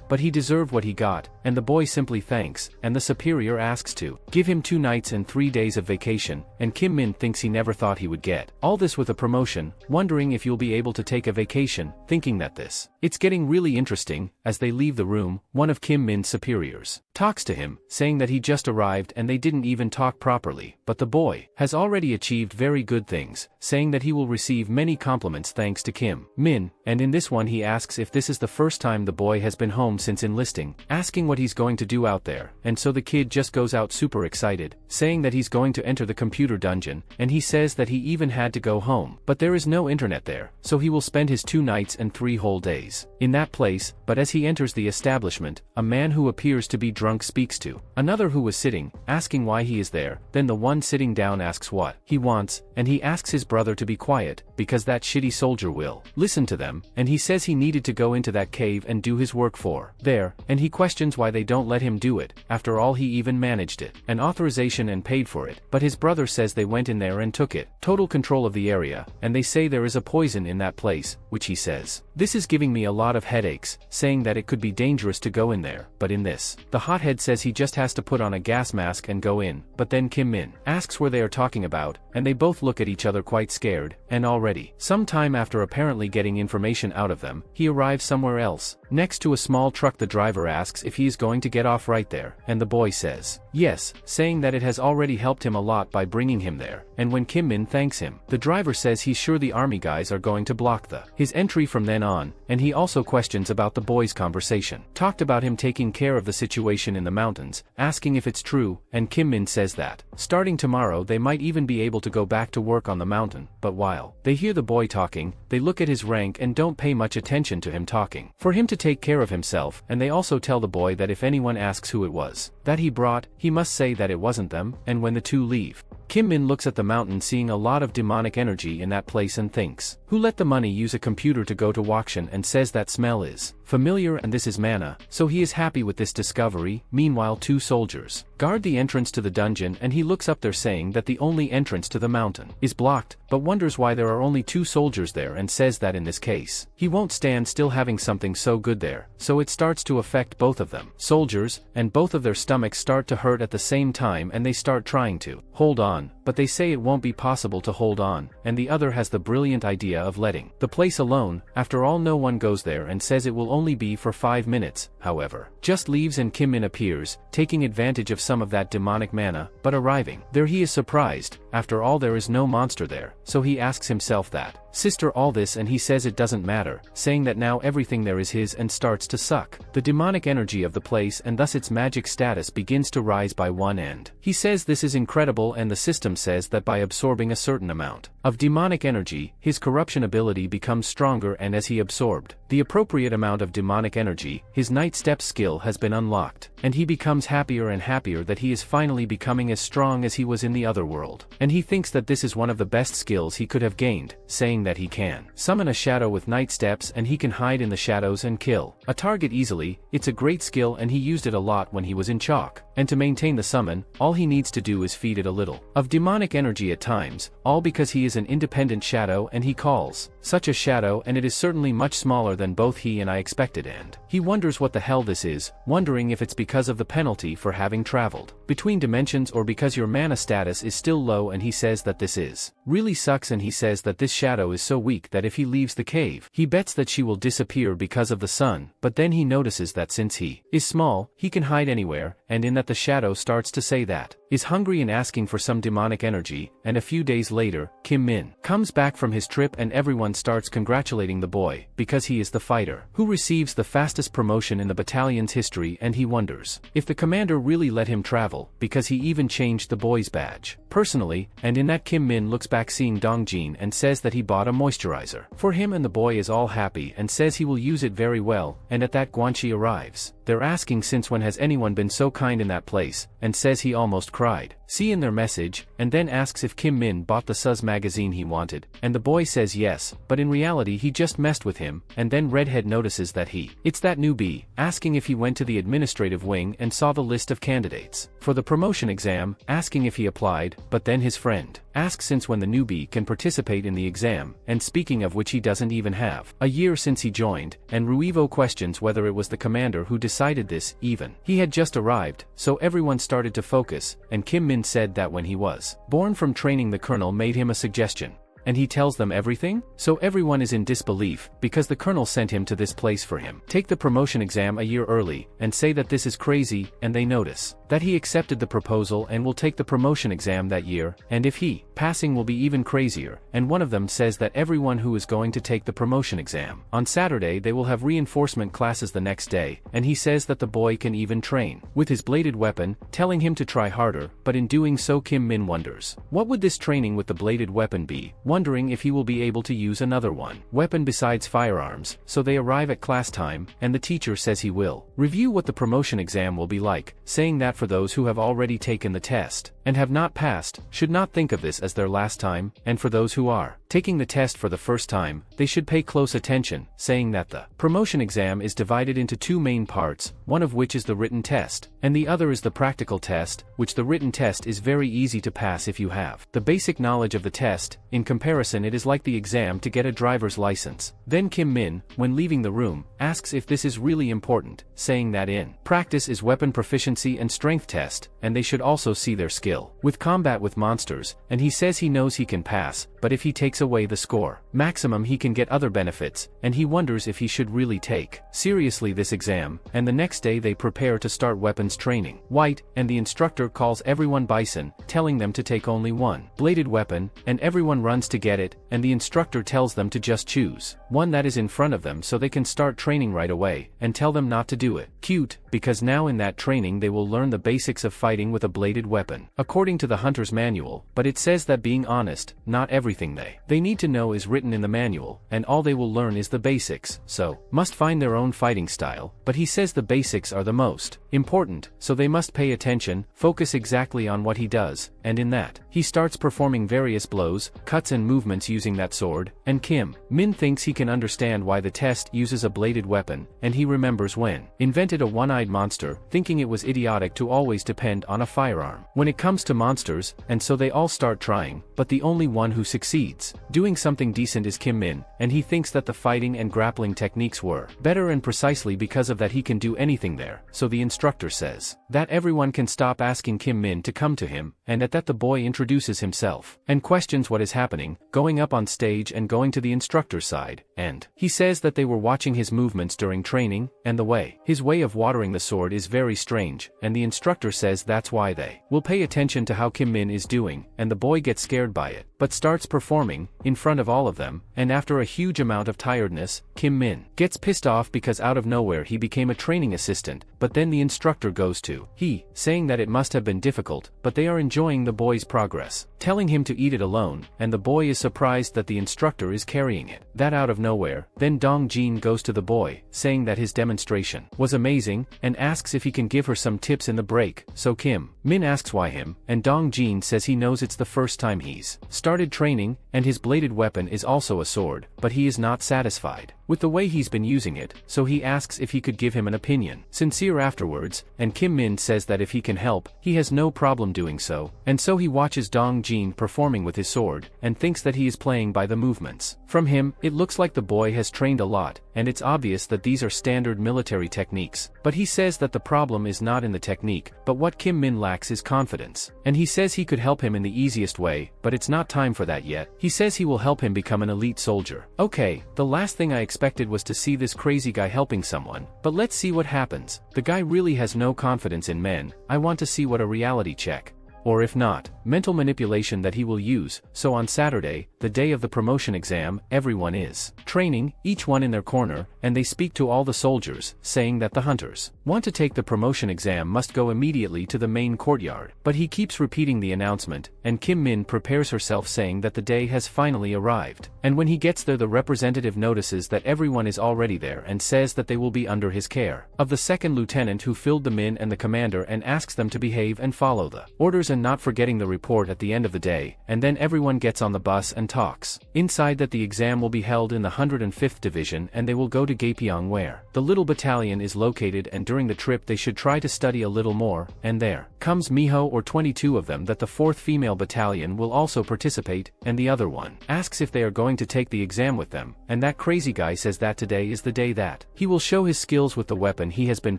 A: but he deserved what he got, and the boy simply thanks, and the superior asks to give him 2 nights and 3 days of vacation vacation, and Kim Min thinks he never thought he would get all this with a promotion, wondering if you'll be able to take a vacation, thinking that this. It's getting really interesting. As they leave the room, one of Kim Min's superiors talks to him, saying that he just arrived and they didn't even talk properly, but the boy has already achieved very good things, saying that he will receive many compliments thanks to Kim Min, and in this one he asks if this is the first time the boy has been home since enlisting, asking what he's going to do out there, and so the kid just goes out super excited, saying that he's going to enter the computer dungeon, and he says that he even had to go home, but there is no internet there, so he will spend his 2 nights and 3 whole days in that place. But as he enters the establishment, a man who appears to be drunk speaks to another who was sitting, asking why he is there. Then the one sitting down asks what he wants, and he asks his brother to be quiet, because that shitty soldier will listen to them, and he says he needed to go into that cave and do his work for there, and he questions why they don't let him do it, after all he even managed it, an authorization and paid for it, but his brother says they went in there and took it, total control of the area, and they say there is a poison in that place, which he says, this is giving me a lot of headaches, saying that it could be dangerous to go in there, but in this, the hothead says he just has to put on a gas mask and go in, but then Kim Min asks where they are talking about, and they both look at each other quite scared, and already, some time after apparently getting information out of them, he arrives somewhere else, next to a small truck. The driver asks if he is going to get off right there, and the boy says, yes, saying that it has already helped him a lot by bringing him there, and when Kim Min thanks him, the driver says he's sure the army guys are going to block his entry from then on, and he also questions about the boy's conversation, talked about him taking care of the situation in the mountains, asking if it's true, and Kim Min says that, starting tomorrow they might even be able to go back to work on the mountain, but while they hear the boy talking, they look at his rank and don't pay much attention to him talking, for him to take care of himself, and they also tell the boy that if anyone asks who it was that he brought, he must say that it wasn't them, and when the two leave, Kim Min looks at the mountain seeing a lot of demonic energy in that place and thinks, who let the money use a computer to go to auction, and says that smell is familiar and this is mana, so he is happy with this discovery. Meanwhile 2 soldiers guard the entrance to the dungeon and he looks up there saying that the only entrance to the mountain is blocked, but wonders why there are only 2 soldiers there and says that in this case, he won't stand still having something so good there, so it starts to affect both of them, soldiers, and both of their stomachs start to hurt at the same time and they start trying to hold on, but they say it won't be possible to hold on, and the other has the brilliant idea of letting the place alone. After all, no one goes there and says it will only be for 5 minutes, however, just leaves and Kim Min appears, taking advantage of some of that demonic mana, but arriving there he is surprised. After all, there is no monster there, so he asks himself that, sister, all this, and he says it doesn't matter, saying that now everything there is his, and starts to suck the demonic energy of the place, and thus its magic status begins to rise by 1 end. He says this is incredible, and the system says that by absorbing a certain amount of demonic energy, his corruption ability becomes stronger, and as he absorbed the appropriate amount of demonic energy, his night step skill has been unlocked, and he becomes happier and happier that he is finally becoming as strong as he was in the other world, and he thinks that this is one of the best skills he could have gained, saying that he can summon a shadow with night steps and he can hide in the shadows and kill a target easily. It's a great skill and he used it a lot when he was in chalk, and to maintain the summon, all he needs to do is feed it a little of demonic energy at times, all because he is an independent shadow and he calls such a shadow, and it is certainly much smaller than both he and I expected, and he wonders what the hell this is, wondering if it's because of the penalty for having traveled between dimensions or because your mana status is still low, and he says that this is really sucks, and he says that this shadow is so weak that if he leaves the cave, he bets that she will disappear because of the sun, but then he notices that since he is small, he can hide anywhere, and in that the shadow starts to say that is hungry and asking for some demonic energy, and a few days later, Kim Min comes back from his trip and everyone starts congratulating the boy, because he is the fighter who receives the fastest promotion in the battalion's history, and he wonders if the commander really let him travel, because he even changed the boy's badge personally, and in that Kim Min looks back seeing Dongjin and says that he bought a moisturizer for him, and the boy is all happy and says he will use it very well, and at that Guanxi arrives. They're asking since when has anyone been so kind in that place, and says he almost cried. See in their message, and then asks if Kim Min bought the Suz magazine he wanted, and the boy says yes, but in reality he just messed with him, and then Redhead notices that it's that newbie, asking if he went to the administrative wing and saw the list of candidates for the promotion exam, asking if he applied, but then his friend asks since when the newbie can participate in the exam, and speaking of which he doesn't even have a year since he joined, and Ruivo questions whether it was the commander who decided this, even. He had just arrived, so everyone started to focus, and Kim Min said that when he was born from training the colonel made him a suggestion. And he tells them everything? So everyone is in disbelief, because the colonel sent him to this place for him. Take the promotion exam a year early, and say that this is crazy, and they notice that he accepted the proposal and will take the promotion exam that year, and if he passing will be even crazier, and one of them says that everyone who is going to take the promotion exam on Saturday they will have reinforcement classes the next day, and he says that the boy can even train with his bladed weapon, telling him to try harder, but in doing so Kim Min wonders, what would this training with the bladed weapon be? Wondering if he will be able to use another weapon besides firearms, so they arrive at class time, and the teacher says he will review what the promotion exam will be like, saying that for those who have already taken the test and have not passed, should not think of this as their last time, and for those who are taking the test for the first time, they should pay close attention, saying that the promotion exam is divided into two main parts, one of which is the written test, and the other is the practical test, which the written test is very easy to pass if you have the basic knowledge of the test. In comparison, it is like the exam to get a driver's license. Then Kim Min, when leaving the room, asks if this is really important, saying that in practice is weapon proficiency and strength test, and they should also see their skill with combat with monsters, and he says he knows he can pass, but if he takes away the score maximum he can get other benefits, and he wonders if he should really take seriously this exam, and the next day they prepare to start weapons training. White, and the instructor calls everyone Bison, telling them to take only one bladed weapon, and everyone runs to get it, and the instructor tells them to just choose one that is in front of them so they can start training right away, and tell them not to do it. Cute, because now in that training they will learn the basics of fighting with a bladed weapon, according to the hunter's manual, but it says that being honest, not everything they need to know is written in the manual, and all they will learn is the basics, so must find their own fighting style, but he says the basics are the most important, so they must pay attention, focus exactly on what he does, and in that, he starts performing various blows, cuts and movements using that sword, and Kim Min thinks he can understand why the test uses a bladed weapon, and he remembers when invented a one-eyed monster, thinking it was idiotic to always depend on a firearm when it comes to monsters, and so they all start trying, but the only one who succeeds doing something decent is Kim Min, and he thinks that the fighting and grappling techniques were better, and precisely because of that he can do anything there, so the instructor says that everyone can stop asking Kim Min to come to him, and at that the boy introduces himself and questions what is happening, going up on stage and going to the instructor's side, and he says that they were watching his movements during training, and his way of watering the sword is very strange, and the instructor says that's why they will pay attention to how Kim Min is doing, and the boy gets scared by it, but starts performing in front of all of them, and after a huge amount of tiredness, Kim Min gets pissed off because out of nowhere he became a training assistant, but then the instructor goes to saying that it must have been difficult, but they are enjoying the boy's progress, telling him to eat it alone, and the boy is surprised that the instructor is carrying it. That out of nowhere, then Dong Jin goes to the boy, saying that his demonstration was amazing, and asks if he can give her some tips in the break, so Kim Min asks why him, and Dong Jin says he knows it's the first time he's started training, and his bladed weapon is also a sword, but he is not satisfied with the way he's been using it, so he asks if he could give him an opinion. Sincere afterwards, and Kim Min says that if he can help, he has no problem doing so, and so he watches Dong Jin performing with his sword, and thinks that he is playing by the movements. From him, it looks like the boy has trained a lot, and it's obvious that these are standard military techniques, but he says that the problem is not in the technique, but what Kim Min lacks is confidence, and he says he could help him in the easiest way, but it's not time for that yet. He says he will help him become an elite soldier. Okay, the last thing I expected was to see this crazy guy helping someone, but let's see what happens. The guy really has no confidence in men. I want to see what a reality check, or if not, mental manipulation that he will use. So on Saturday, the day of the promotion exam, everyone is training, each one in their corner, and they speak to all the soldiers, saying that the hunters want to take the promotion exam must go immediately to the main courtyard, but he keeps repeating the announcement, and Kim Min prepares herself saying that the day has finally arrived, and when he gets there the representative notices that everyone is already there and says that they will be under his care, of the second lieutenant who filled them in and the commander, and asks them to behave and follow the orders and not forgetting the report at the end of the day, and then everyone gets on the bus and talks. Inside that the exam will be held in the 105th Division and they will go to Gapyeong where the little battalion is located, and during the trip they should try to study a little more, and there comes Miho or 22 of them that the 4th female battalion will also participate, and the other one asks if they are going to take the exam with them, and that crazy guy says that today is the day that he will show his skills with the weapon he has been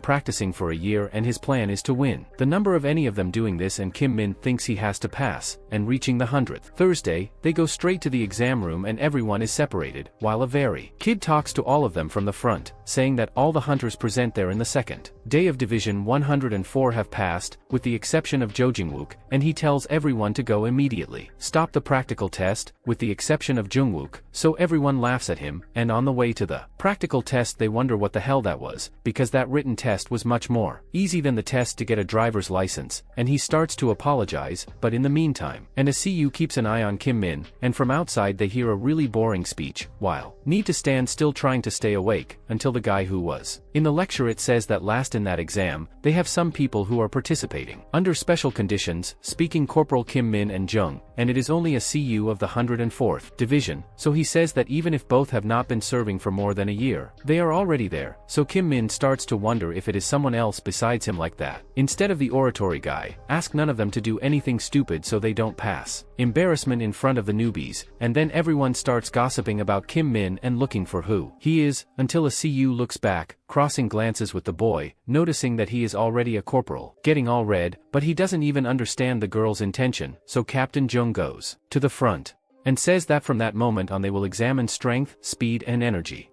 A: practicing for a year, and his plan is to win the number of any of them doing this, and Kim Min thinks he has to pass, and reaching the 100th Thursday, they go straight to the exam room and everyone is separated, while a very kid talks to all of them from the front, saying that all the hunters present there in the second day of Division 104 have passed, with the exception of Jo Jingwook, and he tells everyone to go immediately stop the practical test, with the exception of Jungwook, so everyone laughs at him, and on the way to the practical test they wonder what the hell that was, because that written test was much more easy than the test to get a driver's license, and he starts to apologize, but in the meantime, and a CU keeps an eye on Kim Min, and from outside they hear a really boring speech, while need to stand still trying to stay awake, until the guy who was in the lecture it says that last in that exam, they have some people who are participating under special conditions, speaking Corporal Kim Min and Jung, and it is only a CU of the 104th Division, so he says that even if both have not been serving for more than a year, they are already there, so Kim Min starts to wonder if it is someone else besides him like that. Instead of the oratory guy, ask none of them to do anything stupid so they don't pass. Embarrassment in front of the newbies, and then everyone starts gossiping about Kim Min and looking for who he is, until a CU looks back, crossing glances with the boy, noticing that he is already a corporal, getting all red, but he doesn't even understand the girl's intention, so Captain Jung goes to the front and says that from that moment on they will examine strength, speed and energy.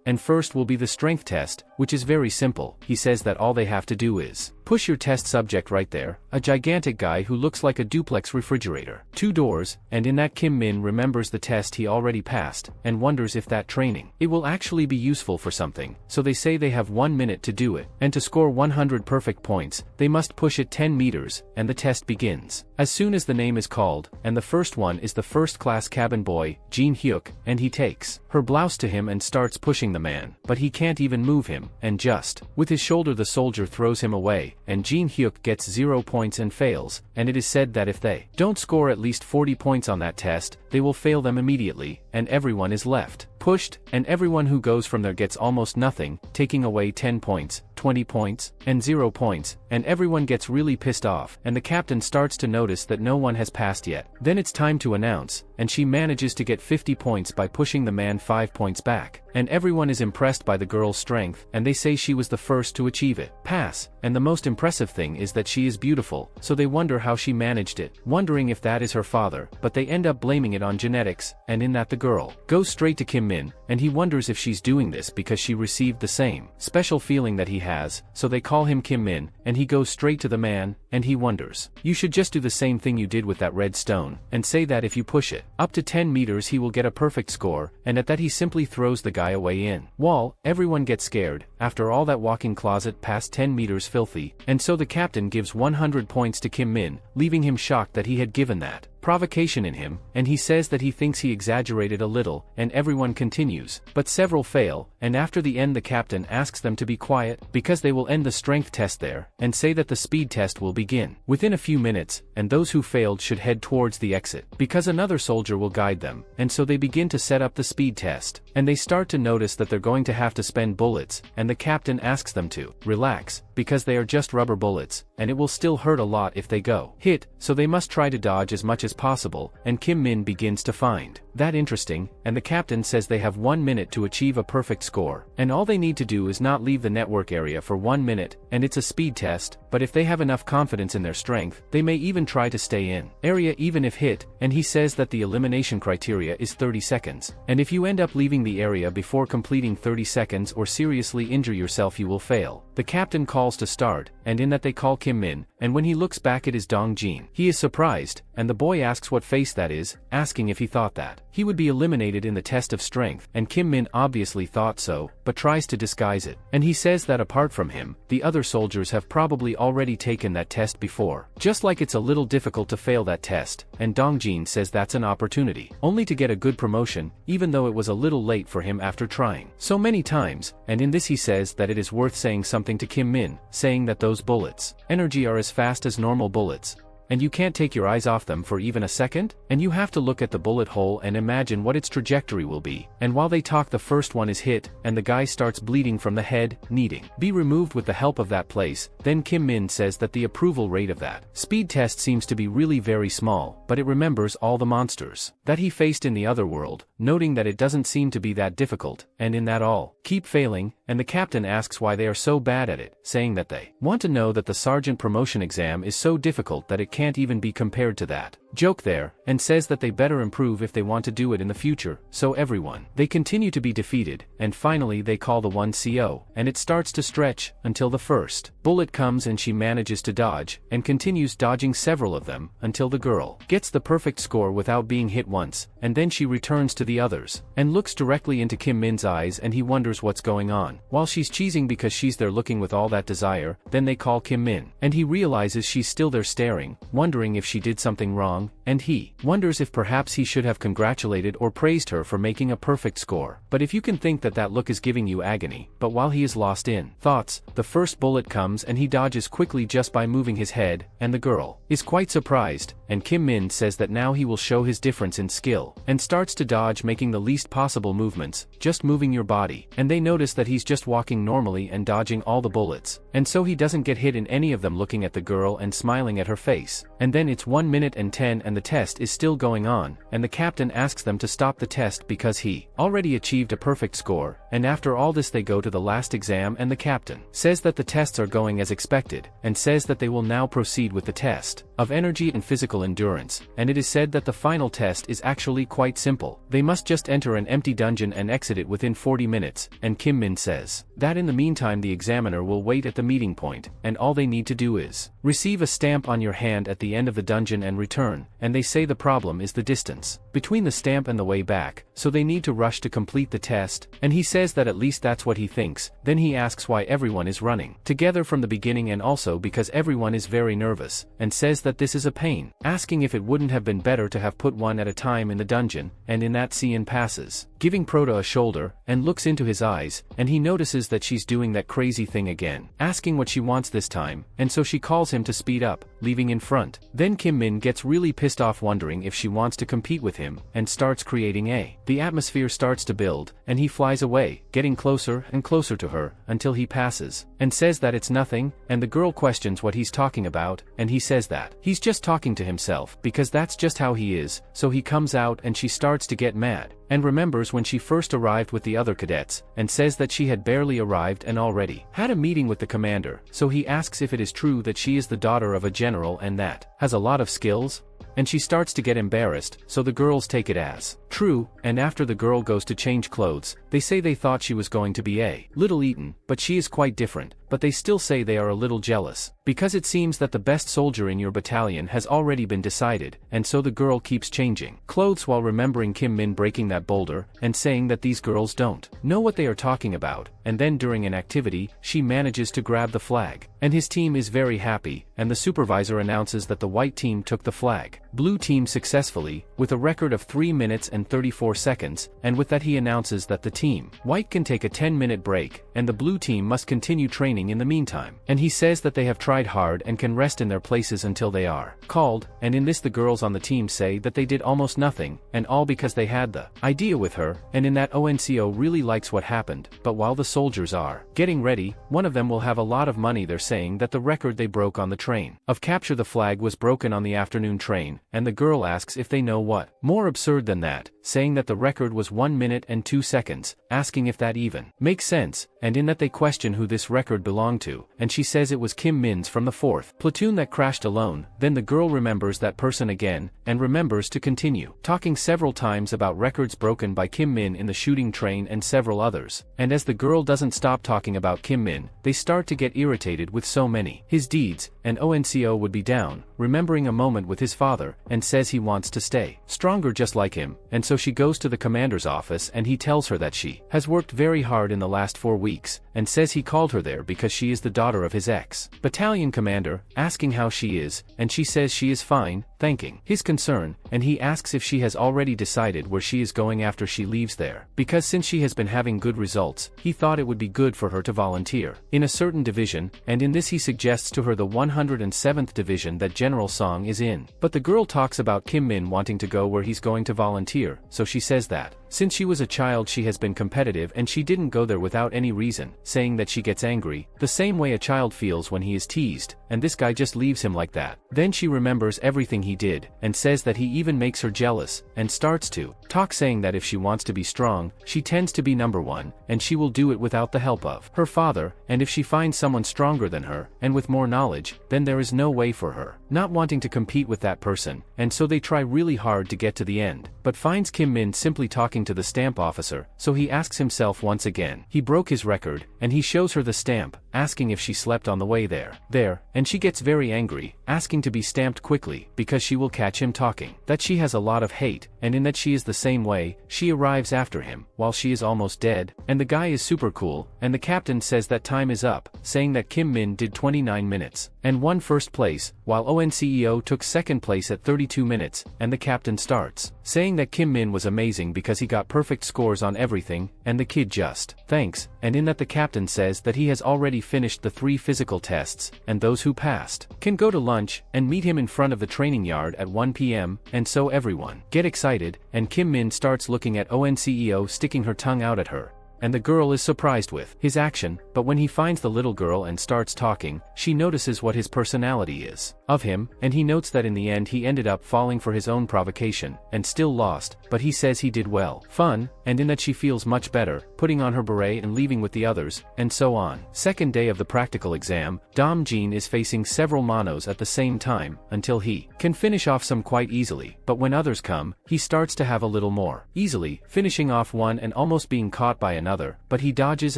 A: And first will be the strength test, which is very simple. He says that all they have to do is push your test subject right there, a gigantic guy who looks like a duplex refrigerator. 2 doors, and in that Kim Min remembers the test he already passed, and wonders if that training it will actually be useful for something, so they say they have 1 minute to do it, and to score 100 perfect points, they must push it 10 meters, and the test begins as soon as the name is called, and the first one is the first-class cabin boy, Jin Hyuk, and he takes her blouse to him and starts pushing the man, but he can't even move him, and just with his shoulder the soldier throws him away, and Jin Hyuk gets 0 points and fails, and it is said that if they don't score at least 40 points on that test, they will fail them immediately, and everyone is left pushed, and everyone who goes from there gets almost nothing, taking away 10 points, 20 points, and 0 points, and everyone gets really pissed off, and the captain starts to notice that no one has passed yet. Then it's time to announce, and she manages to get 50 points by pushing the man 5 points back, and everyone is impressed by the girl's strength, and they say she was the first to achieve it. Pass, and the most impressive thing is that she is beautiful, so they wonder how she managed it, wondering if that is her father, but they end up blaming it on genetics, and in that the girl goes straight to Kim Min, and he wonders if she's doing this because she received the same special feeling that he has, so they call him Kim Min, and he goes straight to the man, and he wonders, you should just do the same thing you did with that red stone, and say that if you push it up to 10 meters he will get a perfect score, and at that he simply throws the guy away in wall. Everyone gets scared, after all that walk-in closet past 10 meters filthy, and so the captain gives 100 points to Kim Min, leaving him shocked that he had given that provocation in him, and he says that he thinks he exaggerated a little, and everyone continues, but several fail, and after the end the captain asks them to be quiet, because they will end the strength test there, and say that the speed test will begin within a few minutes, and those who failed should head towards the exit, because another soldier will guide them, and so they begin to set up the speed test, and they start to notice that they're going to have to spend bullets, and the captain asks them to relax, because they are just rubber bullets, and it will still hurt a lot if they go hit, so they must try to dodge as much as possible, and Kim Min begins to find that interesting, and the captain says they have 1 minute to achieve a perfect score, and all they need to do is not leave the network area for 1 minute, and it's a speed test, but if they have enough confidence in their strength, they may even try to stay in area even if hit, and he says that the elimination criteria is 30 seconds, and if you end up leaving the area before completing 30 seconds or seriously injure yourself you will fail. The captain calls to start, and in that they call Kim Min, and when he looks back it is Dong Jin. He is surprised, and the boy asks what face that is, asking if he thought that he would be eliminated in the test of strength, and Kim Min obviously thought so, but tries to disguise it, and he says that apart from him, the other soldiers have probably already taken that test before, just like it's a little difficult to fail that test, and Dong Jin says that's an opportunity, only to get a good promotion, even though it was a little late for him after trying so many times, and in this he says that it is worth saying something to Kim Min, saying that those bullets' energy are as fast as normal bullets. and you can't take your eyes off them for even a second? And you have to look at the bullet hole and imagine what its trajectory will be. And while they talk, the first one is hit, and the guy starts bleeding from the head, needing be removed with the help of that place. Then Kim Min says that the approval rate of that speed test seems to be really very small, but it remembers all the monsters that he faced in the other world, noting that it doesn't seem to be that difficult, and in that all keep failing, and the captain asks why they are so bad at it, saying that they want to know that the sergeant promotion exam is so difficult that it can't even be compared to that joke there, and says that they better improve if they want to do it in the future. So everyone, they continue to be defeated, and finally they call the 1CO, and it starts to stretch until the first bullet comes and she manages to dodge, and continues dodging several of them, until the girl gets the perfect score without being hit once, and then she returns to the others, and looks directly into Kim Min's eyes, and he wonders what's going on, while she's cheesing because she's there looking with all that desire. Then they call Kim Min, and he realizes she's still there staring, wondering if she did something wrong, and he wonders if perhaps he should have congratulated or praised her for making a perfect score. But if you can think that that look is giving you agony. But while he is lost in thoughts, the first bullet comes and he dodges quickly just by moving his head, and the girl is quite surprised, and Kim Min says that now he will show his difference in skill, and starts to dodge, making the least possible movements, just moving your body, and they notice that he's just walking normally and dodging all the bullets, and so he doesn't get hit in any of them, looking at the girl and smiling at her face. And then it's 1 minute and 10 and the test is still going on, and the captain asks them to stop the test because he already achieved a perfect score, and after all this they go to the last exam, and the captain says that the tests are going as expected, and says that they will now proceed with the test of energy and physical endurance, and it is said that the final test is actually quite simple. They must just enter an empty dungeon and exit it within 40 minutes, and Kim Min says that in the meantime the examiner will wait at the meeting point, and all they need to do is receive a stamp on your hand at the end of the dungeon and return, and they say the problem is the distance between the stamp and the way back, so they need to rush to complete the test, and he says that at least that's what he thinks. Then he asks why everyone is running together from the beginning, and also because everyone is very nervous, and says that this is a pain, asking if it wouldn't have been better to have put one at a time in the dungeon, and in that Cian passes, giving Proto a shoulder, and looks into his eyes, and he notices that she's doing that crazy thing again, asking what she wants this time, and so she calls him to speed up, leaving in front. Then Kim Min gets really pissed off, wondering if she wants to compete with him, and starts creating the atmosphere starts to build, and he flies away, getting closer and closer to her, until he passes, and says that it's nothing, and the girl questions what he's talking about, and he says that he's just talking to himself, because that's just how he is. So he comes out and she starts to get mad, and remembers when she first arrived with the other cadets, and says that she had barely arrived and already had a meeting with the commander. So he asks if it is true that she is the daughter of a general and that has a lot of skills, and she starts to get embarrassed, so the girls take it as true, and after the girl goes to change clothes, they say they thought she was going to be a little eaten, but she is quite different, but they still say they are a little jealous, because it seems that the best soldier in your battalion has already been decided, and so the girl keeps changing clothes while remembering Kim Min breaking that boulder, and saying that these girls don't know what they are talking about, and then during an activity, she manages to grab the flag, and his team is very happy, and the supervisor announces that the white team took the flag, blue team successfully, with a record of 3 minutes and 34 seconds, and with that he announces that the team white can take a 10-minute break, and the blue team must continue training in the meantime, and he says that they have tried hard and can rest in their places until they are called, and in this the girls on the team say that they did almost nothing, and all because they had the idea with her, and in that ONCO really likes what happened. But while the soldiers are getting ready, one of them will have a lot of money. They're saying that the record they broke on the train of capture the flag was broken on the afternoon train, and the girl asks if they know what more absurd than that, saying that the record was 1 minute and 2 seconds, asking if that even makes sense, and in that they question who this record belonged to, and she says it was Kim Min's from the 4th platoon that crashed alone. Then the girl remembers that person again, and remembers to continue talking several times about records broken by Kim Min in the shooting train and several others, and as the girl doesn't stop talking about Kim Min, they start to get irritated with so many his deeds, and ONCO would be down, remembering a moment with his father, and says he wants to stay stronger just like him, and so she goes to the commander's office, and he tells her that she has worked very hard in the last 4 weeks, and says he called her there because she is the daughter of his ex-battalion commander, asking how she is, and she says she is fine, thanking his concern, and he asks if she has already decided where she is going after she leaves there. Because since she has been having good results, he thought it would be good for her to volunteer in a certain division, and in this he suggests to her the 107th division that General Song is in. But the girl talks about Kim Min wanting to go where he's going to volunteer, so she says that since she was a child she has been competitive and she didn't go there without any reason, saying that she gets angry, the same way a child feels when he is teased, and this guy just leaves him like that. Then she remembers everything he did, and says that he even makes her jealous, and starts to talk, saying that if she wants to be strong, she tends to be number one, and she will do it without the help of her father, and if she finds someone stronger than her, and with more knowledge, then there is no way for her not wanting to compete with that person, and so they try really hard to get to the end, but finds Kim Min simply talking to the stamp officer, so he asks himself once again. He broke his record, and he shows her the stamp, asking if she slept on the way there, and she gets very angry, asking to be stamped quickly, because she will catch him talking that she has a lot of hate, and in that she is the same way, she arrives after him, while she is almost dead, and the guy is super cool, and the captain says that time is up, saying that Kim Min did 29 minutes, and won first place, while ONCEO took second place at 32 minutes, and the captain starts saying that Kim Min was amazing because he got perfect scores on everything, and the kid just thanks, and in that the captain says that he has already finished the 3 physical tests, and those who passed can go to lunch, and meet him in front of the training yard at 1 p.m, and so everyone get excited, and Kim Min starts looking at ONCEO sticking her tongue out at her. And the girl is surprised with his action, but when he finds the little girl and starts talking, she notices what his personality is of him, and he notes that in the end he ended up falling for his own provocation, and still lost, but he says he did well. Fun, and in that she feels much better, putting on her beret and leaving with the others, and so on. Second day of the practical exam, Dom Jean is facing several monos at the same time, until he can finish off some quite easily, but when others come, he starts to have a little more easily, finishing off one and almost being caught by another, but he dodges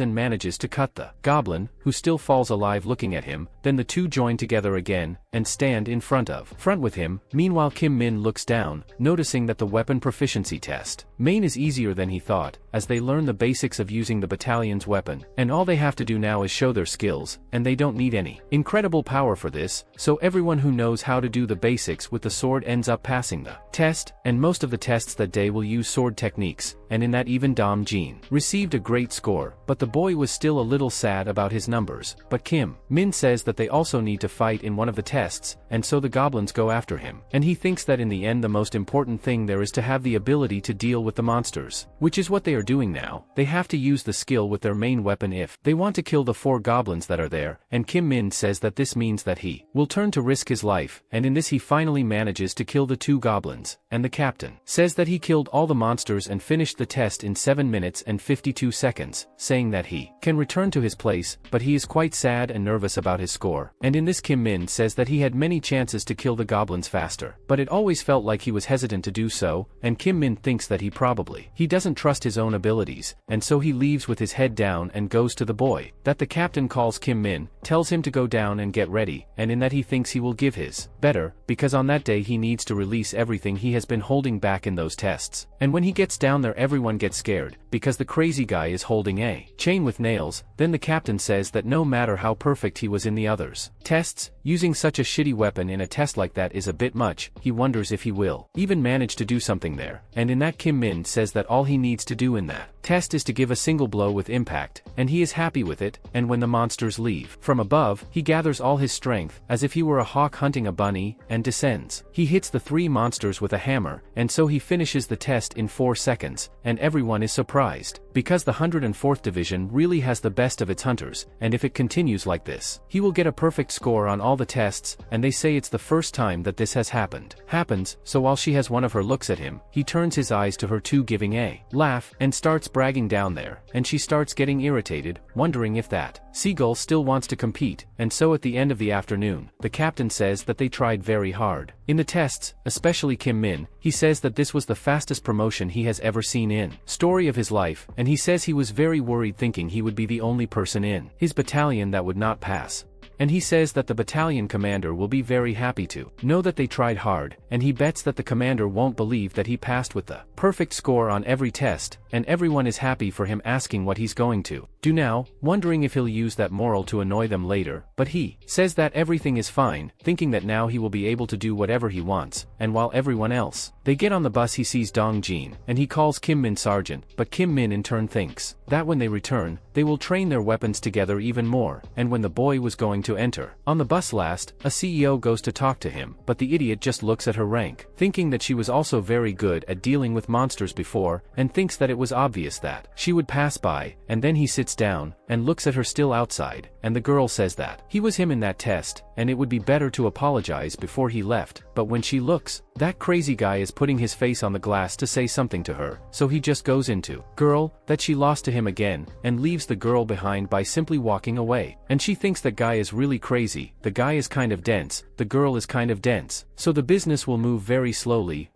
A: and manages to cut the goblin, who still falls alive looking at him. Then the two join together again, and stand in front with him. Meanwhile Kim Min looks down, noticing that the weapon proficiency test main is easier than he thought, as they learn the basics of using the battalion's weapon, and all they have to do now is show their skills, and they don't need any incredible power for this, so everyone who knows how to do the basics with the sword ends up passing the test, and most of the tests that day will use sword techniques, and in that even Dom Jean received a great score, but the boy was still a little sad about his numbers. But Kim Min says that they also need to fight in one of the tests, and so the goblins go after him, and he thinks that in the end the most important thing there is to have the ability to deal with the monsters, which is what they are doing now. They have to use the skill with their main weapon if they want to kill the 4 goblins that are there, and Kim Min says that this means that he will turn to risk his life, and in this he finally manages to kill the 2 goblins, and the captain says that he killed all the monsters and finished the test in 7 minutes and 52 seconds, saying that he can return to his place, but he is quite sad and nervous about his score, and in this Kim Min says that he had many chances to kill the goblins faster, but it always felt like he was hesitant to do so, and Kim Min thinks that he doesn't trust his own abilities, and so he leaves with his head down and goes to the boy that the captain calls Kim Min, tells him to go down and get ready, and in that he thinks he will give his better, because on that day he needs to release everything he has been holding back in those tests, and when he gets down there everyone gets scared, because the crazy guy is holding a chain with nails. Then the captain says that no matter how perfect he was in the others tests, using such a shitty weapon in a test like that is a bit much. He wonders if he will even manage to do something there, and in that Kim Min says that all he needs to do in that test is to give a single blow with impact, and he is happy with it, and when the monsters leave from above, he gathers all his strength, as if he were a hawk hunting a bunny, and descends. He hits the 3 monsters with a hammer, and so he finishes the test in 4 seconds, and everyone is surprised, because the 104th Division really has the best of its hunters, and if it continues like this, he will get a perfect score on all the tests, and they say it's the first time that this has happens, so while she has one of her looks at him, he turns his eyes to her too, giving a laugh, and starts bragging down there, and she starts getting irritated, wondering if that seagull still wants to compete, and so at the end of the afternoon, the captain says that they tried very hard in the tests, especially Kim Min. He says that this was the fastest promotion he has ever seen in story of his life, and he says he was very worried thinking he would be the only person in his battalion that would not pass. and he says that the battalion commander will be very happy to know that they tried hard, and he bets that the commander won't believe that he passed with the perfect score on every test, and everyone is happy for him, asking what he's going to do now, wondering if he'll use that moral to annoy them later, but he says that everything is fine, thinking that now he will be able to do whatever he wants, and while everyone else, they get on the bus, he sees Dong Jin, and he calls Kim Min sergeant, but Kim Min in turn thinks that when they return, they will train their weapons together even more, and when the boy was going to enter on the bus last, a CEO goes to talk to him, but the idiot just looks at her rank, thinking that she was also very good at dealing with monsters before, and thinks that it was obvious that she would pass by, and then he sits down, and looks at her still outside, and the girl says that he was him in that test, and it would be better to apologize before he left, but when she looks, that crazy guy is putting his face on the glass to say something to her, so he just goes into girl, that she lost to him again, and leaves the girl behind by simply walking away, and she thinks that guy is really crazy, the guy is kind of dense, the girl is kind of dense, so the business will move very slowly,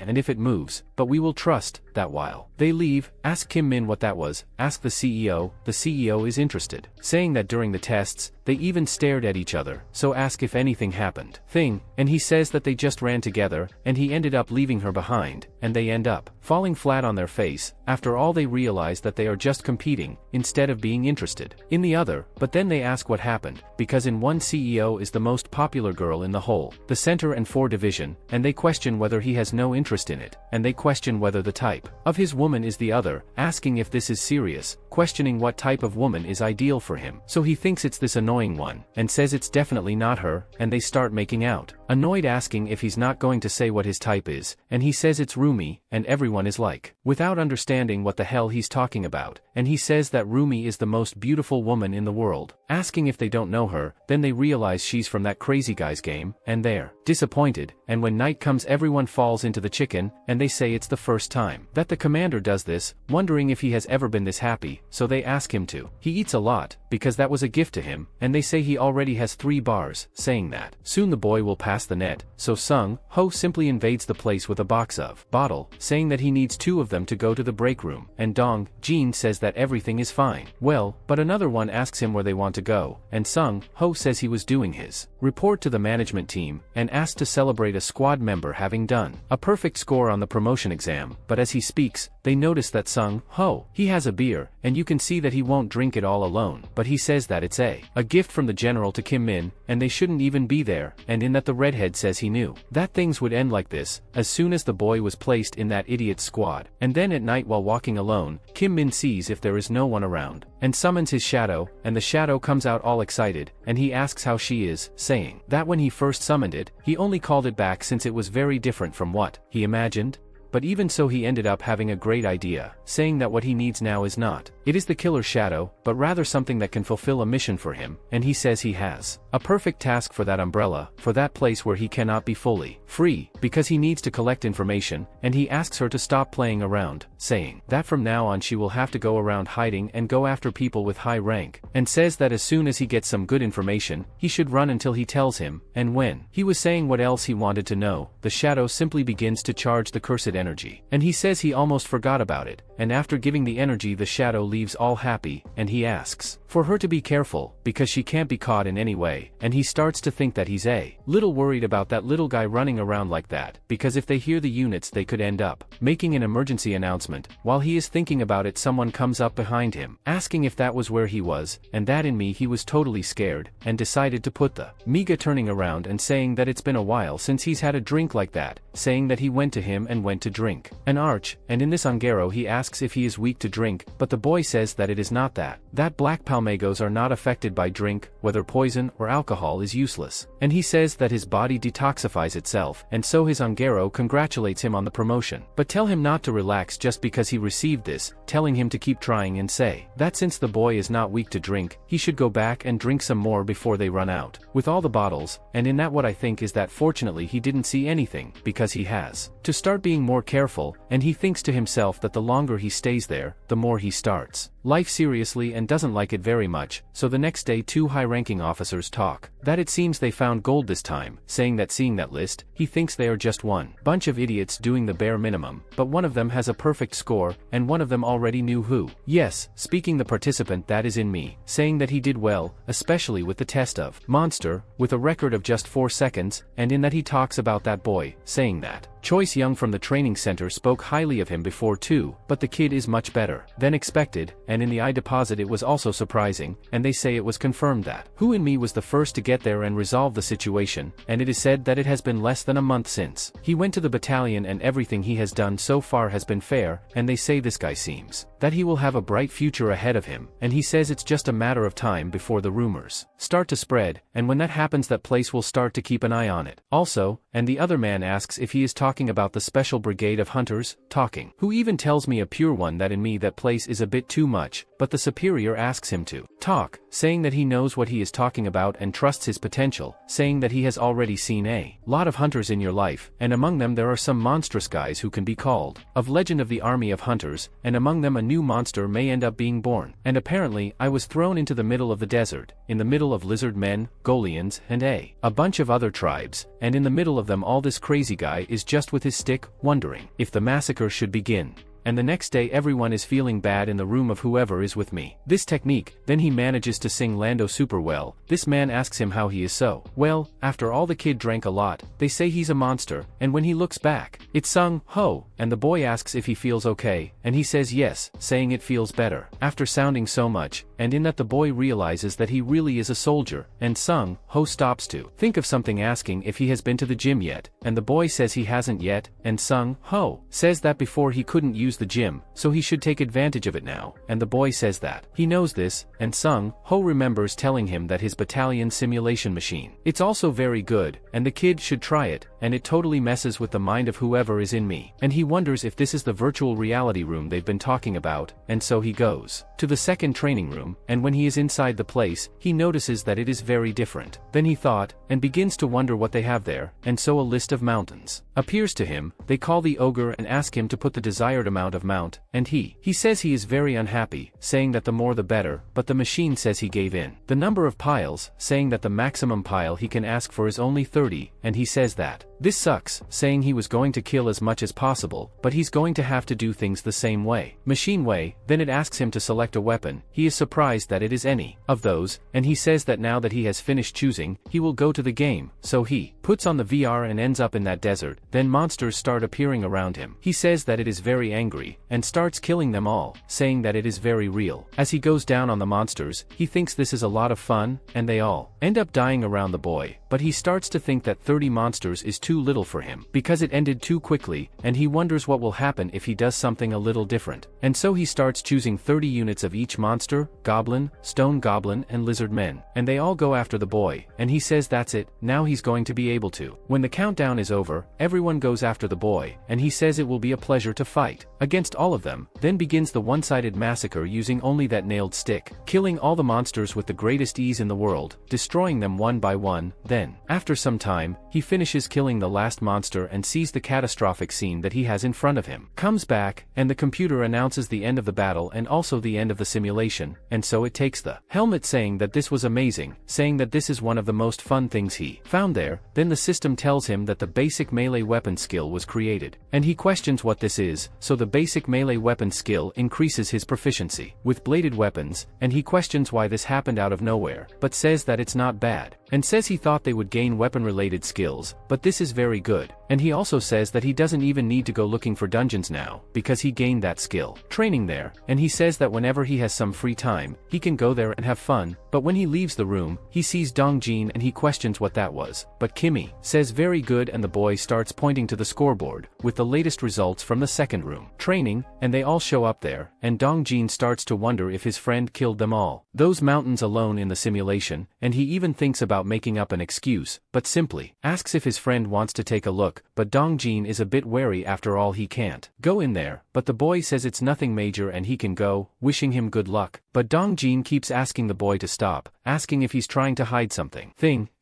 A: and if it moves, but we will trust that while they leave, ask Kim Min what that was, ask the CEO is interested, saying that during the tests, they even stared at each other, so ask if anything happened, and he says that they just ran together, and he ended up leaving her behind, and they end up falling flat on their face, after all they realize that they are just competing, instead of being interested in the other, but then they ask what happened, because in one CEO is the most popular girl in the whole, the center and 4 division, and they question whether he has no interest in it, and they question whether the type of his woman is the other, asking if this is serious, questioning what type of woman is ideal for him, so he thinks it's this annoying one, and says it's definitely not her, and they start making out, annoyed, asking if he's not going to say what his type is, and he says it's Rumi, and everyone is like, without understanding what the hell he's talking about, and he says that Rumi is the most beautiful woman in the world, asking if they don't know her, then they realize she's from that crazy guy's game, and they're disappointed, and when night comes everyone falls into the chicken, and they say it's the first time that the commander does this, wondering if he has ever been this happy, so they ask him to. He eats a lot, because that was a gift to him, and they say he already has 3 bars, saying that soon the boy will pass the net, so Sung Ho simply invades the place with a box of bottle, saying that he needs 2 of them to go to the break room, and Dong Jin says that everything is fine. Well, but another one asks him where they want to go, and Sung Ho says he was doing his report to the management team, and asked to celebrate a squad member having done a perfect score on the promotion exam, but as he speaks, they notice that Sung Ho, he has a beer, and you can see that he won't drink it all alone, but he says that it's a gift from the general to Kim Min, and they shouldn't even be there, and in that the redhead says he knew that things would end like this, as soon as the boy was placed in that idiot's squad, and then at night while walking alone, Kim Min sees if there is no one around, and summons his shadow, and the shadow comes out all excited, and he asks how she is, saying that when he first summoned it, he only called it back since it was very different from what he imagined. But even so he ended up having a great idea, saying that what he needs now is not it is the killer shadow, but rather something that can fulfill a mission for him, and he says he has a perfect task for that umbrella, for that place where he cannot be fully free, because he needs to collect information, and he asks her to stop playing around, saying that from now on she will have to go around hiding and go after people with high rank, and says that as soon as he gets some good information, he should run until he tells him, and when he was saying what else he wanted to know, the shadow simply begins to charge the cursed energy, and he says he almost forgot about it, and after giving the energy the shadow leaves all happy, and he asks for her to be careful, because she can't be caught in any way, and he starts to think that he's a little worried about that little guy running around like that, because if they hear the units they could end up making an emergency announcement. While he is thinking about it, someone comes up behind him, asking if that was where he was, and that in me he was totally scared, and decided to put the Mega turning around and saying that it's been a while since he's had a drink like that, saying that he went to him and went to drink an arch, and in this Ongero he asks if he is weak to drink, but the boy says that it is not that black palmagos are not affected by drink, whether poison or alcohol is useless, and he says that his body detoxifies itself, and so his Ongero congratulates him on the promotion, but tell him not to relax just because he received this, telling him to keep trying and say that since the boy is not weak to drink, he should go back and drink some more before they run out with all the bottles, and in that what I think is that fortunately he didn't see anything, because he has to start being more careful, and he thinks to himself that the longer he stays there, the more he starts life seriously and doesn't like it very much, so the next day two high-ranking officers talk. That it seems they found gold this time, saying that seeing that list, he thinks they are just one bunch of idiots doing the bare minimum, but one of them has a perfect score, and one of them already knew who. Yes, speaking the participant that is in me, saying that he did well, especially with the test of monster, with a record of just 4 seconds, and in that he talks about that boy, saying that Choice Young from the training center spoke highly of him before too, but the kid is much better than expected, and in the I deposit it was also surprising, and they say it was confirmed that Who in Me was the first to get there and resolve the situation, and it is said that it has been less than a month since he went to the battalion and everything he has done so far has been fair, and they say this guy seems that he will have a bright future ahead of him, and he says it's just a matter of time before the rumors start to spread, and when that happens that place will start to keep an eye on it. Also, and the other man asks if he is talking about the special brigade of hunters, talking, who even tells me a pure one that in me that place is a bit too much, but the superior asks him to talk, saying that he knows what he is talking about and trusts his potential, saying that he has already seen a lot of hunters in your life, and among them there are some monstrous guys who can be called of legend of the army of hunters, and among them a new monster may end up being born, and apparently I was thrown into the middle of the desert, in the middle of lizard men, Golians, and a bunch of other tribes, and in the middle of them all this crazy guy is just with his stick, wondering if the massacre should begin. And the next day everyone is feeling bad in the room of whoever is with me. This technique, then he manages to sing Lando super well. This man asks him how he is so well. After all the kid drank a lot, they say he's a monster, and when he looks back, it's Sung Ho, and the boy asks if he feels okay, and he says yes, saying it feels better, after sounding so much, and in that the boy realizes that he really is a soldier, and Sung Ho stops to think of something asking if he has been to the gym yet, and the boy says he hasn't yet, and Sung Ho says that before he couldn't use the gym, so he should take advantage of it now, and the boy says that he knows this, and Sung Ho remembers telling him that his battalion simulation machine, it's also very good, and the kid should try it, and it totally messes with the mind of whoever is in me, and he wonders if this is the virtual reality room they've been talking about, and so he goes to the second training room, and when he is inside the place, he notices that it is very different than he thought, and begins to wonder what they have there, and so a list of mountains appears to him. They call the ogre and ask him to put the desired amount of mount, and he says he is very unhappy, saying that the more the better, but the machine says he gave in the number of piles, saying that the maximum pile he can ask for is only 30, and he says that this sucks, saying he was going to kill as much as possible, but he's going to have to do things the same way, machine way. Then it asks him to select a weapon. He is surprised that it is any of those, and he says that now that he has finished choosing, he will go to the game, so he puts on the VR and ends up in that desert. Then monsters start appearing around him. He says that it is very angry, and starts killing them all, saying that it is very real. As he goes down on the monsters, he thinks this is a lot of fun, and they all end up dying around the boy, but he starts to think that 30 monsters is too little for him, because it ended too quickly, and he wonders what will happen if he does something a little different, and so he starts choosing 30 units of each monster, goblin, stone goblin, and lizard men, and they all go after the boy, and he says that's it, now he's going to be able to. When the countdown is over, everyone goes after the boy, and he says it will be a pleasure to fight against all of them. Then begins the one-sided massacre using only that nailed stick, killing all the monsters with the greatest ease in the world, destroying them one by one. Then, after some time, he finishes killing the last monster and sees the catastrophic scene that he has in front of him. Comes back, and the computer announces the end of the battle and also the end of the simulation, and so it takes the helmet, saying that this was amazing, saying that this is one of the most fun things he found there. Then the system tells him that the basic melee weapon skill was created, and he questions what this is, so the basic melee weapon skill increases his proficiency with bladed weapons, and he questions why this happened out of nowhere, but says that it's not bad, and says he thought they would gain weapon-related skills, but this is very good, and he also says that he doesn't even need to go looking for dungeons now, because he gained that skill training there, and he says that whenever he has some free time, he can go there and have fun, but when he leaves the room, he sees Dongjin and he questions what that was, but Kimmy says very good, and the boy starts pointing to the scoreboard, with the latest results from the second room training, and they all show up there, and Dongjin starts to wonder if his friend killed them all, those mountains alone in the simulation, and he even thinks about making up an excuse, but simply asks if his friend wants to take a look, but Dongjin is a bit wary after all, he can't go in there, but the boy says it's nothing major and he can go, wishing him good luck, but Dongjin keeps asking the boy to stop, asking if he's trying to hide something,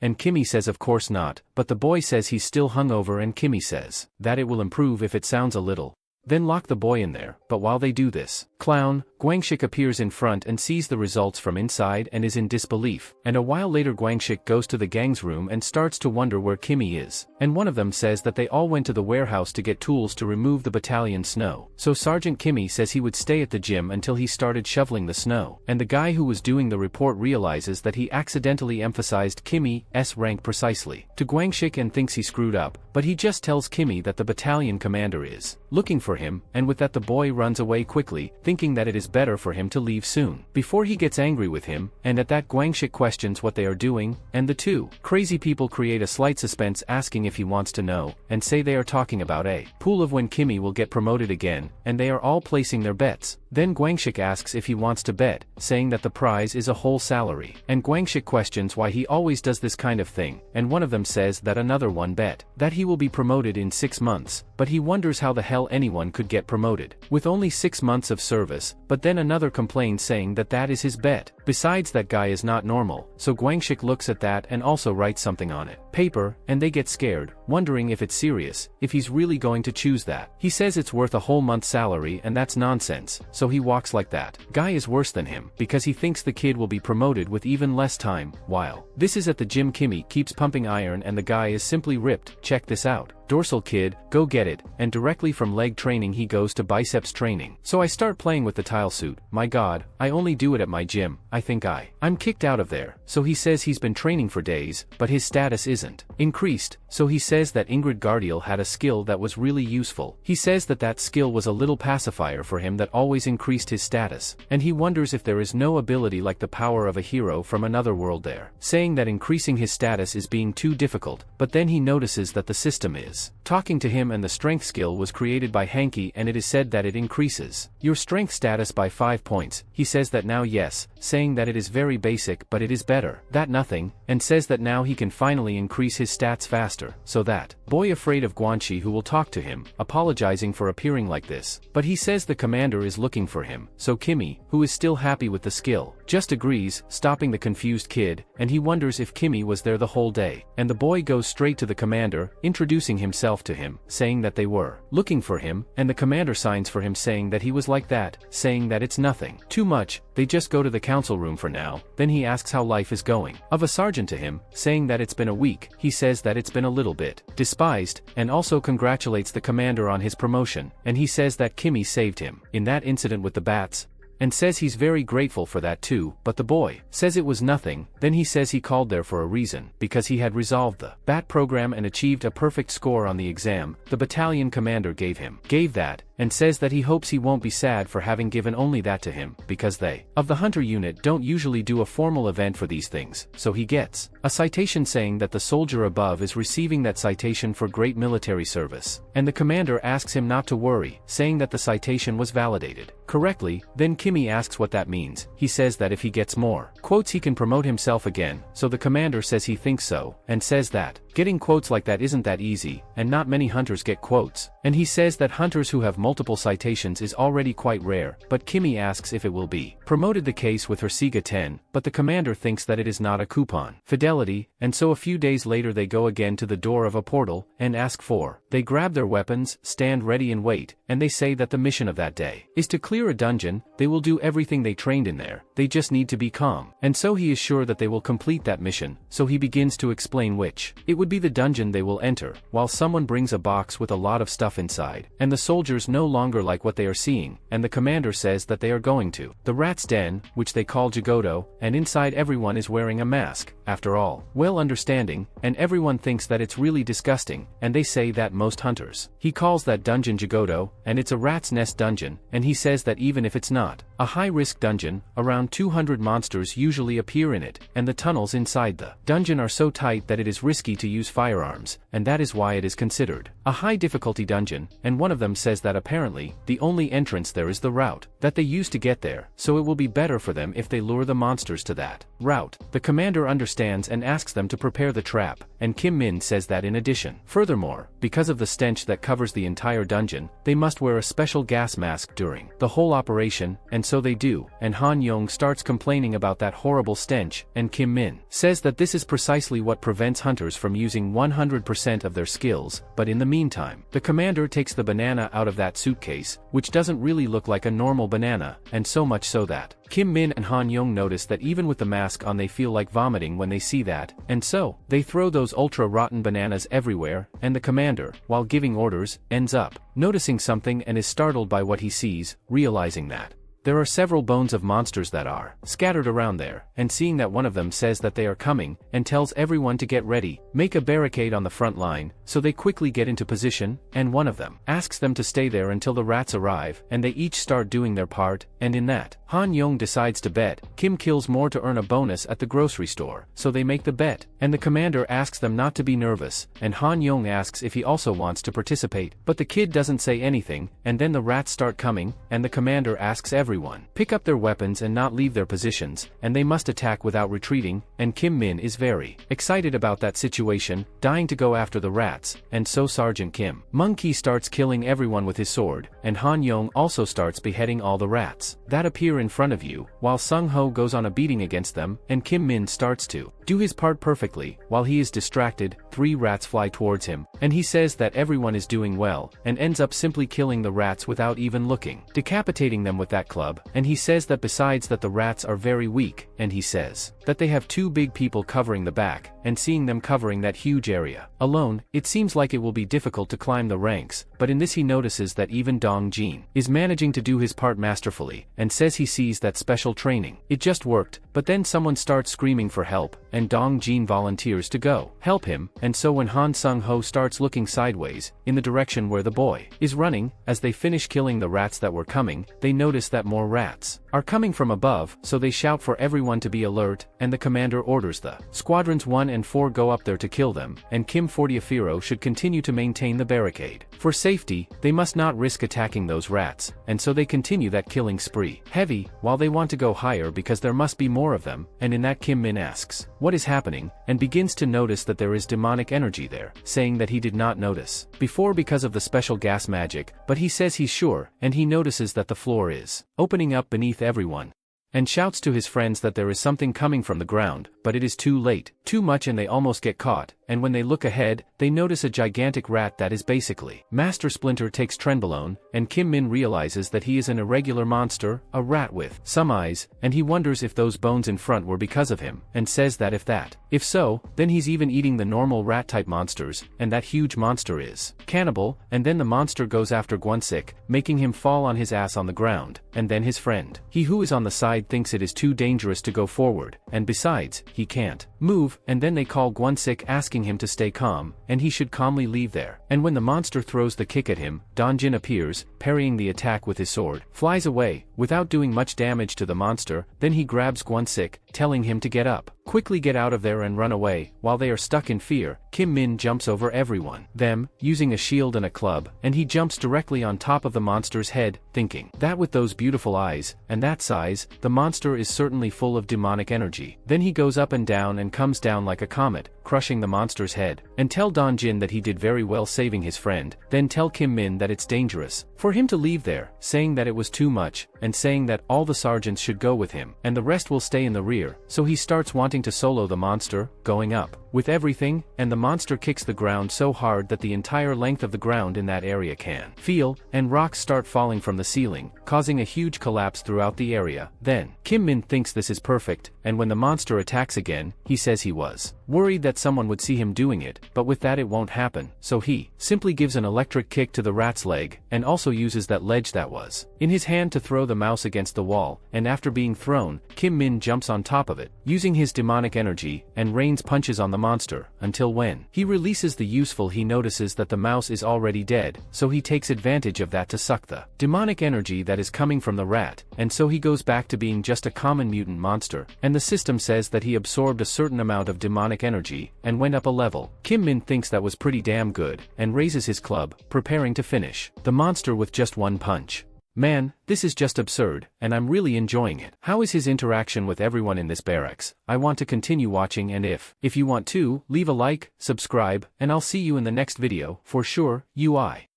A: and Kimmy says of course not, but the boy says he's still hungover, and Kimmy says that it will improve if it sounds a little Then lock the boy in there, but while they do this, Clown, Guangxik appears in front and sees the results from inside and is in disbelief, and a while later Guangxik goes to the gang's room and starts to wonder where Kimmy is, and one of them says that they all went to the warehouse to get tools to remove the battalion snow, so Sergeant Kimmy says he would stay at the gym until he started shoveling the snow, and the guy who was doing the report realizes that he accidentally emphasized Kimmy's rank precisely to Guangxik and thinks he screwed up, but he just tells Kimmy that the battalion commander is looking for him, and with that the boy runs away quickly, thinking that it is better for him to leave soon, before he gets angry with him, and at that Guangxik questions what they are doing, and the two crazy people create a slight suspense asking if he wants to know, and say they are talking about a pool of when Kimmy will get promoted again, and they are all placing their bets. Then Guangxik asks if he wants to bet, saying that the prize is a whole salary, and Guangxik questions why he always does this kind of thing, and one of them says that another one bet that he will be promoted in 6 months, but he wonders how the hell anyone could get promoted with only 6 months of service, but then another complains saying that that is his bet. Besides, that guy is not normal, so Guangxik looks at that and also writes something on it paper, and they get scared, wondering if it's serious, if he's really going to choose that. He says it's worth a whole month's salary and that's nonsense, so he walks like that. Guy is worse than him, because he thinks the kid will be promoted with even less time, while this is at the gym. Kimmy keeps pumping iron and the guy is simply ripped. Check this out. Dorsal kid, go get it, and directly from leg training he goes to biceps training. So I start playing with the tile suit. My god, I only do it at my gym. I think I'm kicked out of there. So he says he's been training for days, but his status isn't increased, so he says that Ingrid Gardiel had a skill that was really useful. He says that that skill was a little pacifier for him that always increased his status, and he wonders if there is no ability like the power of a hero from another world there, saying that increasing his status is being too difficult, but then he notices that the system is talking to him and the strength skill was created by Hanky and it is said that it increases your strength status by 5 points. He says that now yes, saying that it is very basic but it is better that nothing, and says that now he can finally increase his stats faster, so that boy afraid of Guanxi who will talk to him, apologizing for appearing like this, but he says the commander is looking for him, so Kimmy, who is still happy with the skill, just agrees, stopping the confused kid, and he wonders if Kimmy was there the whole day, and the boy goes straight to the commander, introducing himself to him, saying that they were looking for him, and the commander signs for him saying that he was like that, saying that it's nothing too much. They just go to the council room for now. Then he asks how life is going of a sergeant to him, saying that it's been a week. He says that it's been a little bit despised, and also congratulates the commander on his promotion, and he says that Kimmy saved him in that incident with the bats, and says he's very grateful for that too, but the boy says it was nothing. Then he says he called there for a reason, because he had resolved the bat program and achieved a perfect score on the exam the battalion commander gave that, and says that he hopes he won't be sad for having given only that to him, because they of the hunter unit don't usually do a formal event for these things, so he gets a citation saying that the soldier above is receiving that citation for great military service, and the commander asks him not to worry, saying that the citation was validated correctly. Then Kimmy asks what that means. He says that if he gets more quotes he can promote himself again, so the commander says he thinks so, and says that getting quotes like that isn't that easy, and not many hunters get quotes, and he says that hunters who have multiple citations is already quite rare, but Kimmy asks if it will be promoted the case with her Sega 10, but the commander thinks that it is not a coupon fidelity, and so a few days later they go again to the door of a portal, and ask for, they grab their weapons, stand ready and wait, and they say that the mission of that day is to clear a dungeon. They will do everything they trained in there, they just need to be calm, and so he is sure that they will complete that mission, so he begins to explain which it would be the dungeon they will enter, while someone brings a box with a lot of stuff inside, and the soldiers no longer like what they are seeing, and the commander says that they are going to the rat's den, which they call Jagoto, and inside everyone is wearing a mask, after all, well understanding, and everyone thinks that it's really disgusting, and they say that most hunters, he calls that dungeon Jagoto, and it's a rat's nest dungeon, and he says that even if it's not a high-risk dungeon, around 200 monsters usually appear in it, and the tunnels inside the dungeon are so tight that it is risky to use firearms, and that is why it is considered a high-difficulty dungeon, and one of them says that apparently, the only entrance there is the route that they use to get there, so it will be better for them if they lure the monsters to that route. The commander understands and asks them to prepare the trap, and Kim Min says that in addition. Furthermore, because of the stench that covers the entire dungeon, they must wear a special gas mask during the whole operation, and so they do, and Han Yong starts complaining about that horrible stench, and Kim Min says that this is precisely what prevents hunters from using 100% of their skills, but in the meantime, the commander takes the banana out of that suitcase, which doesn't really look like a normal banana, and so much so that Kim Min and Han Yong notice that even with the mask on they feel like vomiting when they see that, and so, they throw those ultra-rotten bananas everywhere, and the commander, while giving orders, ends up noticing something and is startled by what he sees, realizing that there are several bones of monsters that are scattered around there, and seeing that one of them says that they are coming, and tells everyone to get ready, make a barricade on the front line, so they quickly get into position, and one of them asks them to stay there until the rats arrive, and they each start doing their part, and in that, Han Yong decides to bet Kim kills more to earn a bonus at the grocery store, so they make the bet, and the commander asks them not to be nervous, and Han Yong asks if he also wants to participate, but the kid doesn't say anything, and then the rats start coming, and the commander asks everyone pick up their weapons and not leave their positions, and they must attack without retreating, and Kim Min is very excited about that situation, dying to go after the rats, and so Sergeant Kim Monkey starts killing everyone with his sword, and Han Yong also starts beheading all the rats that appear in front of you, while Sung Ho goes on a beating against them, and Kim Min starts to do his part perfectly. While he is distracted, 3 rats fly towards him, and he says that everyone is doing well, and ends up simply killing the rats without even looking, decapitating them with that club, and he says that besides that the rats are very weak, and he says that they have 2 big people covering the back, and seeing them covering that huge area alone, it seems like it will be difficult to climb the ranks, but in this he notices that even Dong Jin is managing to do his part masterfully, and says he sees that special training. It just worked, but then someone starts screaming for help, and Dong Jin volunteers to go help him, and so when Han Sung Ho starts looking sideways, in the direction where the boy is running, as they finish killing the rats that were coming, they notice that more rats are coming from above, so they shout for everyone to be alert, and the commander orders the squadrons 1 and 4 go up there to kill them, and Kim Fortiafiro should continue to maintain the barricade. For safety, they must not risk attacking those rats, and so they continue that killing spree heavy, while they want to go higher because there must be more of them, and in that Kim Min asks what is happening, and begins to notice that there is demonic energy there, saying that he did not notice before because of the special gas magic, but he says he's sure, and he notices that the floor is opening up beneath everyone, and shouts to his friends that there is something coming from the ground, but it is too late, too much, and they almost get caught, and when they look ahead, they notice a gigantic rat that is basically Master Splinter takes Trenbolone, and Kim Min realizes that he is an irregular monster, a rat with some eyes, and he wonders if those bones in front were because of him, and says that if so, then he's even eating the normal rat-type monsters, and that huge monster is cannibal, and then the monster goes after Gwonsik, making him fall on his ass on the ground, and then his friend, he who is on the side, thinks it is too dangerous to go forward, and besides, he can't move, and then they call Gwonsik asking him to stay calm, and he should calmly leave there, and when the monster throws the kick at him, Donjin appears, parrying the attack with his sword, flies away, without doing much damage to the monster, then he grabs Gwonsik, telling him to get up, quickly get out of there and run away. While they are stuck in fear, Kim Min jumps over everyone, them, using a shield and a club, and he jumps directly on top of the monster's head, thinking that with those beautiful eyes, and that size, the monster is certainly full of demonic energy. Then he goes up and down and comes down like a comet, crushing the monster's head, and tell Donjin that he did very well saving his friend, then tell Kim Min that it's dangerous for him to leave there, saying that it was too much, and saying that all the sergeants should go with him, and the rest will stay in the rear, so he starts wanting to solo the monster, going up with everything, and the monster kicks the ground so hard that the entire length of the ground in that area can feel, and rocks start falling from the ceiling, causing a huge collapse throughout the area. Then, Kim Min thinks this is perfect, and when the monster attacks again, he says he was worried that someone would see him doing it, but with that it won't happen, so he simply gives an electric kick to the rat's leg, and also uses that ledge that was in his hand to throw the mouse against the wall, and after being thrown, Kim Min jumps on top of it, using his demonic energy, and rains punches on the monster, until when he releases the useful he notices that the mouse is already dead, so he takes advantage of that to suck the demonic energy that is coming from the rat, and so he goes back to being just a common mutant monster, and the system says that he absorbed a certain amount of demonic energy, and went up a level. Kim Min thinks that was pretty damn good, and raises his club, preparing to finish the monster with just one punch. Man, this is just absurd, and I'm really enjoying it. How is his interaction with everyone in this barracks? I want to continue watching, and if you want to, leave a like, subscribe, and I'll see you in the next video, for sure, UI.